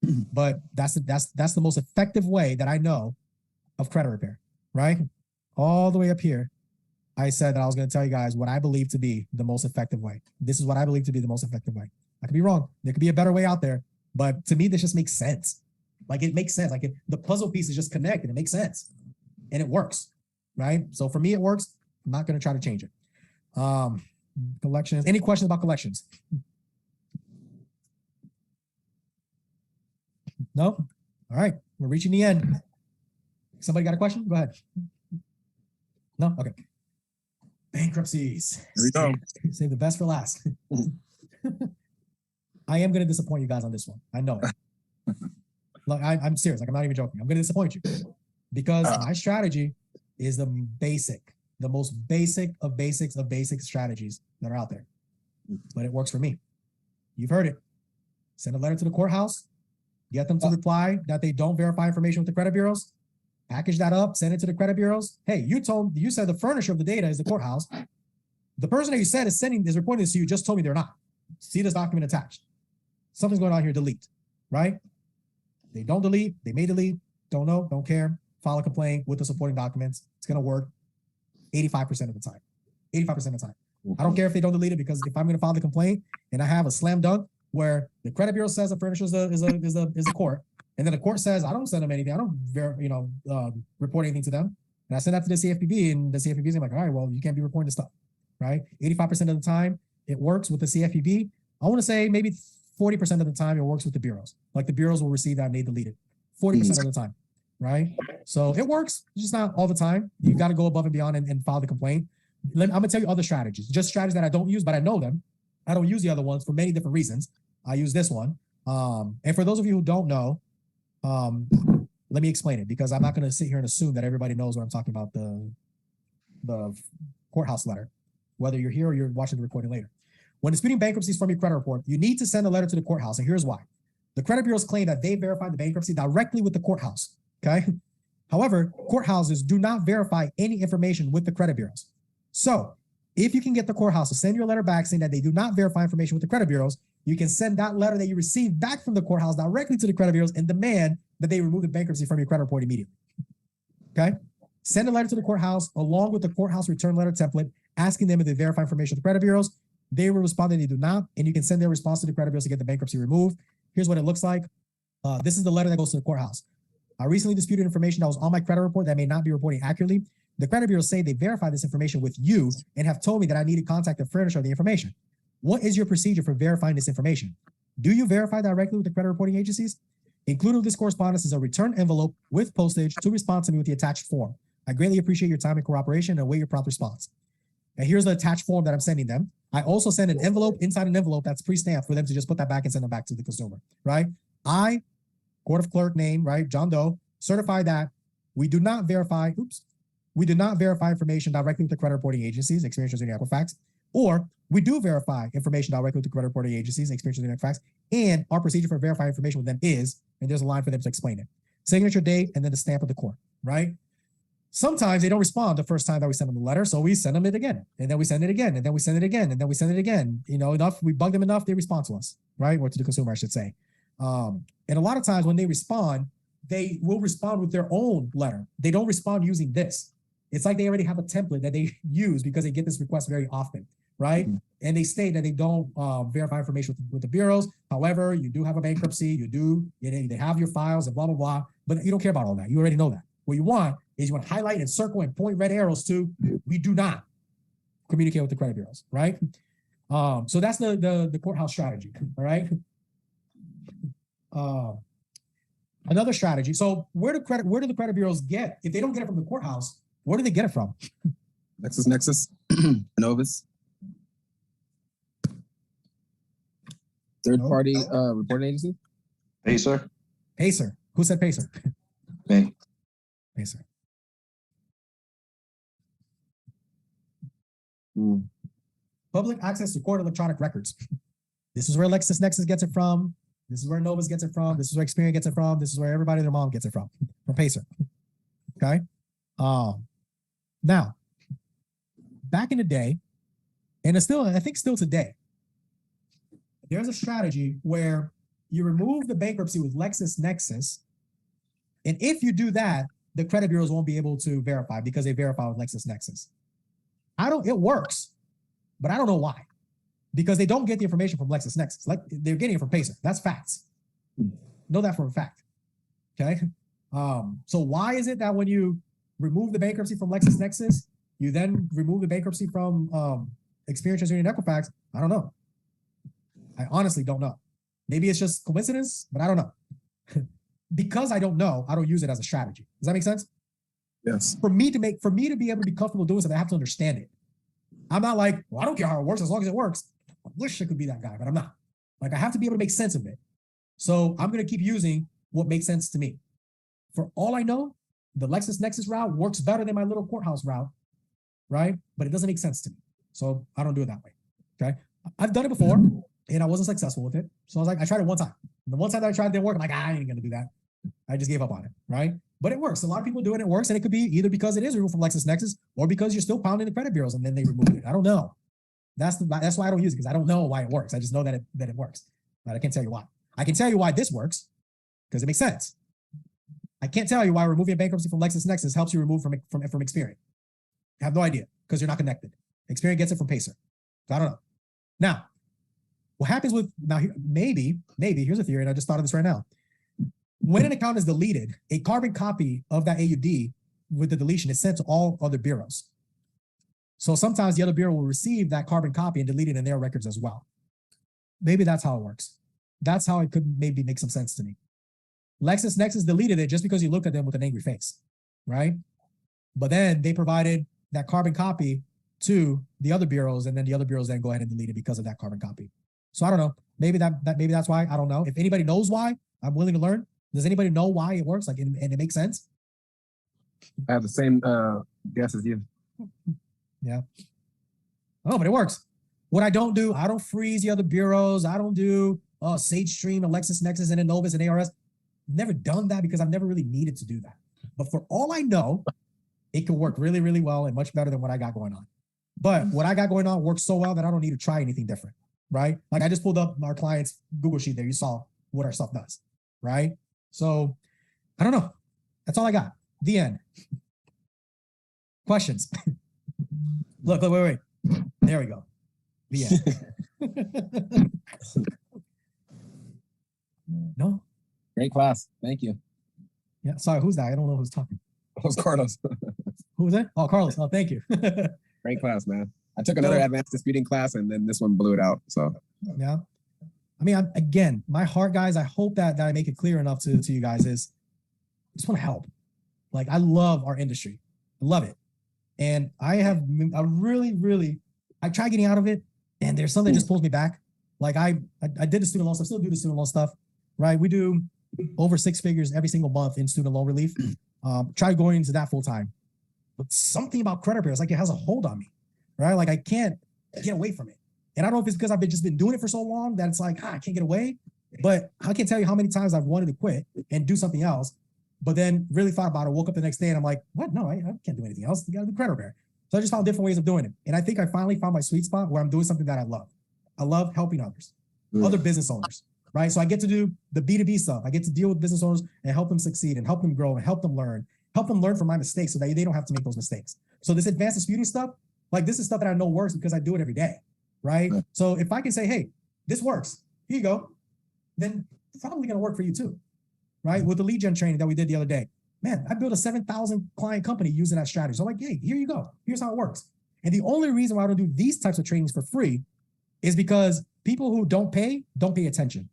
it. But that's the most effective way that I know of credit repair, right? All the way up here, I said that I was going to tell you guys what I believe to be the most effective way. This is what I believe to be the most effective way. I could be wrong. There could be a better way out there, but to me, this just makes sense. Like it makes sense. Like the puzzle pieces just connect and it makes sense and it works, right? So for me, it works. I'm not going to try to change it. Collections. Any questions about collections? No? All right. We're reaching the end. Somebody got a question? Go ahead. No? Okay. Bankruptcies. Here we go. Save the best for last. I am going to disappoint you guys on this one. I know it. Look, I'm serious. Like, I'm not even joking. I'm going to disappoint you because my strategy is the most basic of basics of basic strategies that are out there. But it works for me. You've heard it. Send a letter to the courthouse. Get them to reply that they don't verify information with the credit bureaus. Package that up, send it to the credit bureaus. Hey, you said the furnisher of the data is the courthouse. The person that you said is reporting this to you just told me they're not. See this document attached. Something's going on here, delete, right? They don't delete, they may delete, don't know, don't care. File a complaint with the supporting documents. It's going to work 85% of the time. 85% of the time. I don't care if they don't delete it because if I'm going to file the complaint and I have a slam dunk where the credit bureau says the furnisher is a court, and then the court says I don't send them anything, I don't report anything to them, and I send that to the CFPB, and the CFPB is like, all right, well, you can't be reporting this stuff, right? 85% of the time it works with the CFPB. I want to say maybe 40% of the time it works with the bureaus. Like the bureaus will receive that and they delete it 40% of the time, right? So it works, it's just not all the time. You got to go above and beyond and file the complaint. I'm gonna tell you other strategies, just strategies that I don't use, but I know them. I don't use the other ones for many different reasons. I use this one. And for those of you who don't know, let me explain it because I'm not going to sit here and assume that everybody knows what I'm talking about, the courthouse letter, whether you're here or you're watching the recording later. When disputing bankruptcies from your credit report, you need to send a letter to the courthouse, and here's why. The credit bureaus claim that they verified the bankruptcy directly with the courthouse, okay? However, courthouses do not verify any information with the credit bureaus. So if you can get the courthouse to send your letter back saying that they do not verify information with the credit bureaus, you can send that letter that you received back from the courthouse directly to the credit bureaus and demand that they remove the bankruptcy from your credit report immediately. Okay? Send a letter to the courthouse along with the courthouse return letter template, asking them if they verify information with the credit bureaus. They will respond that they do not, and you can send their response to the credit bureaus to get the bankruptcy removed. Here's what it looks like. This is the letter that goes to the courthouse. I recently disputed information that was on my credit report that may not be reporting accurately. The credit bureaus say they verified this information with you and have told me that I need to contact the furnisher of the information. What is your procedure for verifying this information? Do you verify directly with the credit reporting agencies? Included with this correspondence is a return envelope with postage to respond to me with the attached form. I greatly appreciate your time and cooperation and await your prompt response. And here's the attached form that I'm sending them. I also send an envelope inside an envelope that's pre-stamped for them to just put that back and send them back to the consumer, right? I, court of clerk name, right, John Doe, certify that we do not verify information directly with the credit reporting agencies, Experience, Virginia, Equifax, Or we do verify information directly with the credit reporting agencies, experience in facts, and our procedure for verifying information with them is, and there's a line for them to explain it. Signature date, and then the stamp of the court, right? Sometimes they don't respond the first time that we send them the letter, so we send them it again, and then we send it again, and then we send it again, and then we send it again. We bug them enough, they respond to us, right? Or to the consumer, I should say. And a lot of times when they respond, they will respond with their own letter. They don't respond using this. It's like they already have a template that they use because they get this request very often, right? Mm-hmm. And they state that they don't verify information with the bureaus. However, you do have a bankruptcy, they have your files and blah, blah, blah, but you don't care about all that. You already know that. What you want is you want to highlight and circle and point red arrows to, we do not communicate with the credit bureaus, right? So that's the courthouse strategy, all right? Another strategy. So where do the credit bureaus get, if they don't get it from the courthouse, where do they get it from? LexisNexis, Novus. Third party reporting agency? Pacer. Pacer. Who said Pacer? Me. Pacer. Public access to court electronic records. This is where LexisNexis gets it from. This is where Novus gets it from. This is where Experian gets it from. This is where everybody and their mom gets it from Pacer. Okay. Now, back in the day, and it's still, I think still today, there's a strategy where you remove the bankruptcy with LexisNexis, and if you do that, the credit bureaus won't be able to verify because they verify with LexisNexis. It works, but I don't know why. Because they don't get the information from LexisNexis. Like they're getting it from Pacer. That's facts. Know that for a fact. Okay. So why is it that when you remove the bankruptcy from LexisNexis, you then remove the bankruptcy from Experian, TransUnion, Equifax? I don't know. I honestly don't know. Maybe it's just coincidence, but I don't know. Because I don't know, I don't use it as a strategy. Does that make sense? Yes. For me to be able to be comfortable doing something, I have to understand it. I'm not like, well, I don't care how it works as long as it works. I wish I could be that guy, but I'm not. Like, I have to be able to make sense of it. So I'm going to keep using what makes sense to me. For all I know, the LexisNexis route works better than my little courthouse route, right? But it doesn't make sense to me. So I don't do it that way, okay? I've done it before, and I wasn't successful with it. So I was like, I tried it one time. And the one time that I tried it didn't work, I'm like, I ain't going to do that. I just gave up on it, right? But it works. A lot of people do it, it works, and it could be either because it is removed from LexisNexis or because you're still pounding the credit bureaus and then they remove it. I don't know. That's why I don't use it, because I don't know why it works. I just know that it works, but I can't tell you why. I can tell you why this works because it makes sense. I can't tell you why removing a bankruptcy from LexisNexis helps you remove from Experian. I have no idea because you're not connected. Experian gets it from Pacer. So I don't know. Now, what happens with maybe here's a theory, and I just thought of this right now. When an account is deleted, a carbon copy of that AUD with the deletion is sent to all other bureaus. So sometimes the other bureau will receive that carbon copy and delete it in their records as well. Maybe that's how it works. That's how it could maybe make some sense to me. LexisNexis deleted it just because you looked at them with an angry face, right? But then they provided that carbon copy to the other bureaus, and then the other bureaus then go ahead and delete it because of that carbon copy. So I don't know. Maybe that's why. I don't know. If anybody knows why, I'm willing to learn. Does anybody know why it works? And it makes sense? I have the same guess as you. Yeah. Oh, but it works. What I don't do, I don't freeze the other bureaus. I don't do SageStream and LexisNexis and Novus and ARS. Never done that because I've never really needed to do that. But for all I know, it can work really, really well and much better than what I got going on. But what I got going on works so well that I don't need to try anything different, right? Like I just pulled up our client's Google Sheet there. You saw what our stuff does, right? So I don't know. That's all I got. The end. Questions? Look, wait. There we go. The end. No? Great class. Thank you. Yeah, sorry, who's that? I don't know who's talking. It was Carlos. Who was it? Oh, Carlos. Oh, thank you. Great class, man. I took another advanced disputing class, and then this one blew it out. So yeah. I mean, again, my heart, guys, I hope that I make it clear enough to you guys is I just want to help. Like, I love our industry. I love it. And I try getting out of it, and there's something that just pulls me back. Like I did the student loan stuff, still do the student loan stuff, right? We do over 6 figures every single month in student loan relief. Try going into that full time. But something about credit bureaus, like it has a hold on me, right? Like I can't get away from it. And I don't know if it's because I've just been doing it for so long that it's like, I can't get away. But I can't tell you how many times I've wanted to quit and do something else, but then really thought about it, woke up the next day and I'm like, what? No, I can't do anything else. You gotta do credit repair. So I just found different ways of doing it. And I think I finally found my sweet spot where I'm doing something that I love. I love helping others, other business owners, right? So I get to do the B2B stuff. I get to deal with business owners and help them succeed and help them grow and help them learn from my mistakes so that they don't have to make those mistakes. So this advanced disputing stuff, like this is stuff that I know works because I do it every day, right? So if I can say, hey, this works, here you go, then it's probably going to work for you too, right? With the lead gen training that we did the other day, man, I built a 7,000 client company using that strategy. So I'm like, hey, here you go. Here's how it works. And the only reason why I don't do these types of trainings for free is because people who don't pay attention,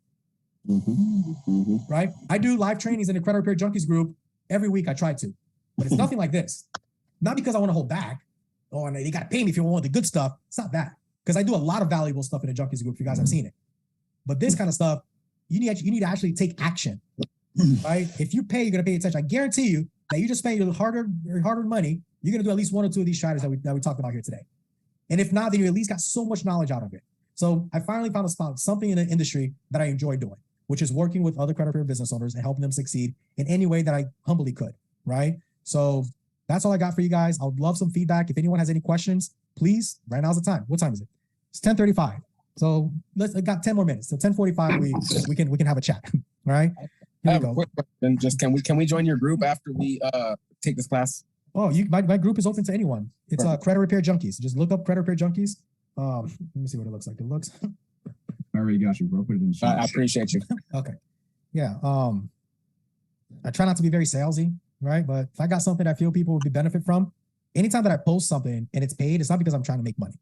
right? I do live trainings in the Credit Repair Junkies group every week. I try to, but it's nothing like this. Not because I want to hold back. Oh, and they got to pay me if you want the good stuff. It's not that. Because I do a lot of valuable stuff in the Junkies group if you guys have seen it. But this kind of stuff, you need to actually take action, right? If you pay, you're going to pay attention. I guarantee you that you just spend your hard-earned money, you're going to do at least one or two of these strategies that we talked about here today. And if not, then you at least got so much knowledge out of it. So I finally found something in the industry that I enjoy doing, which is working with other credit repair business owners and helping them succeed in any way that I humbly could, right? So that's all I got for you guys. I would love some feedback. If anyone has any questions, please, right now's the time. What time is it? It's 10:35. So I got 10 more minutes. So 10:45, we can have a chat. All right. I have a quick question. Just can we join your group after we take this class? Oh, my group is open to anyone. It's Credit Repair Junkies. Just look up Credit Repair Junkies. Let me see what it looks like. It looks. I already got you, bro. Put it in the chat. I appreciate you. Okay. Yeah. I try not to be very salesy, right? But if I got something I feel people would benefit from, anytime that I post something and it's paid, it's not because I'm trying to make money.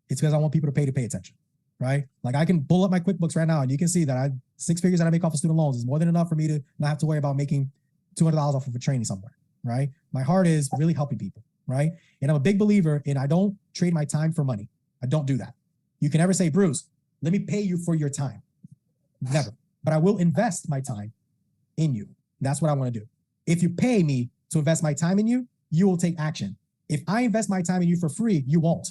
It's because I want people to pay attention, right? Like I can pull up my QuickBooks right now and you can see that 6 figures that I make off of student loans is more than enough for me to not have to worry about making $200 off of a training somewhere, right? My heart is really helping people, right? And I'm a big believer in I don't trade my time for money. I don't do that. You can never say, Bruce, let me pay you for your time. Never. But I will invest my time in you. That's what I want to do. If you pay me to invest my time in you, you will take action. If I invest my time in you for free, you won't.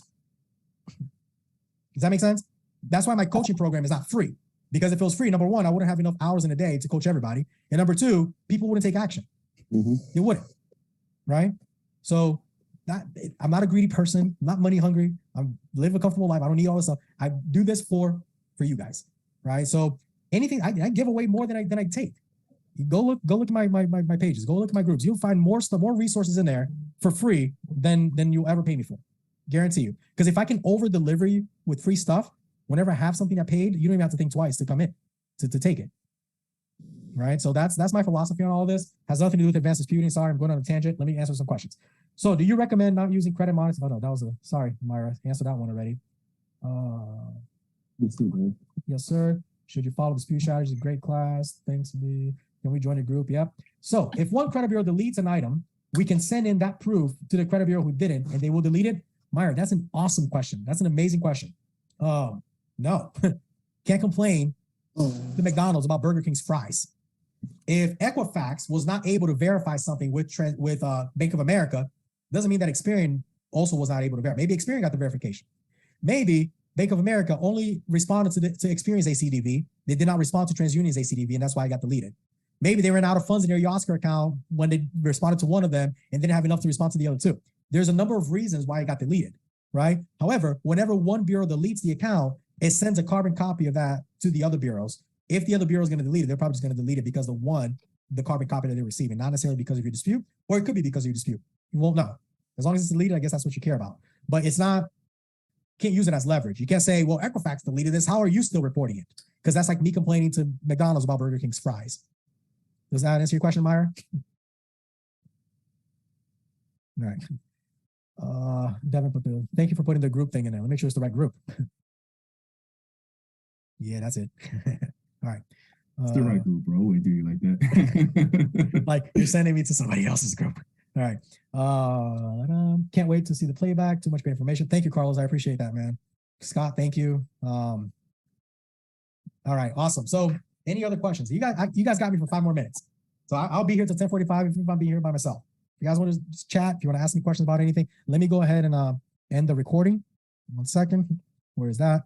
Does that make sense? That's why my coaching program is not free. Because if it was free, number one, I wouldn't have enough hours in a day to coach everybody. And number two, people wouldn't take action. They wouldn't, right? So I'm not a greedy person. I'm not money hungry. I live a comfortable life. I don't need all this stuff. I do this for you guys, right? So anything, I give away more than I take. Go look at my pages. Go look at my groups. You'll find more stuff, more resources in there for free than you'll ever pay me for. Guarantee you. Because if I can over deliver you with free stuff, whenever I have something I paid, you don't even have to think twice to come in to take it. Right. So that's my philosophy on all this. Has nothing to do with advanced disputing. Sorry, I'm going on a tangent. Let me answer some questions. So do you recommend not using credit monitoring? Oh no, that was sorry, Myra. Answer that one already. Yes, sir. Should you follow dispute strategy? Great class. Thanks, me. Can we join a group? Yep. So if one credit bureau deletes an item, we can send in that proof to the credit bureau who didn't, and they will delete it. Myra, that's an awesome question. That's an amazing question. No, can't complain to McDonald's about Burger King's fries. If Equifax was not able to verify something with Bank of America, doesn't mean that Experian also was not able to verify. Maybe Experian got the verification. Maybe Bank of America only responded to Experian's ACDV. They did not respond to TransUnion's ACDV, and that's why it got deleted. Maybe they ran out of funds in their Oscar account when they responded to one of them and didn't have enough to respond to the other two. There's a number of reasons why it got deleted, right? However, whenever one bureau deletes the account, it sends a carbon copy of that to the other bureaus. If the other bureau is going to delete it, they're probably just going to delete it because the carbon copy that they're receiving, not necessarily because of your dispute, or it could be because of your dispute. You won't know. As long as it's deleted, I guess that's what you care about. But it's not, can't use it as leverage. You can't say, well, Equifax deleted this. How are you still reporting it? Because that's like me complaining to McDonald's about Burger King's fries. Does that answer your question, Myra? All right. Devin, thank you for putting the group thing in there. Let me make sure it's the right group. Yeah, that's it. All right. It's the right group, bro. We do you like that. Like you're sending me to somebody else's group. All right. Can't wait to see the playback. Too much great information. Thank you, Carlos. I appreciate that, man. Scott, thank you. All right, awesome. So any other questions? You guys got me for 5 more minutes. So I'll be here till 10:45 if I'm being here by myself. If you guys want to just chat, if you want to ask me questions about anything, let me go ahead and end the recording. 1 second. Where is that?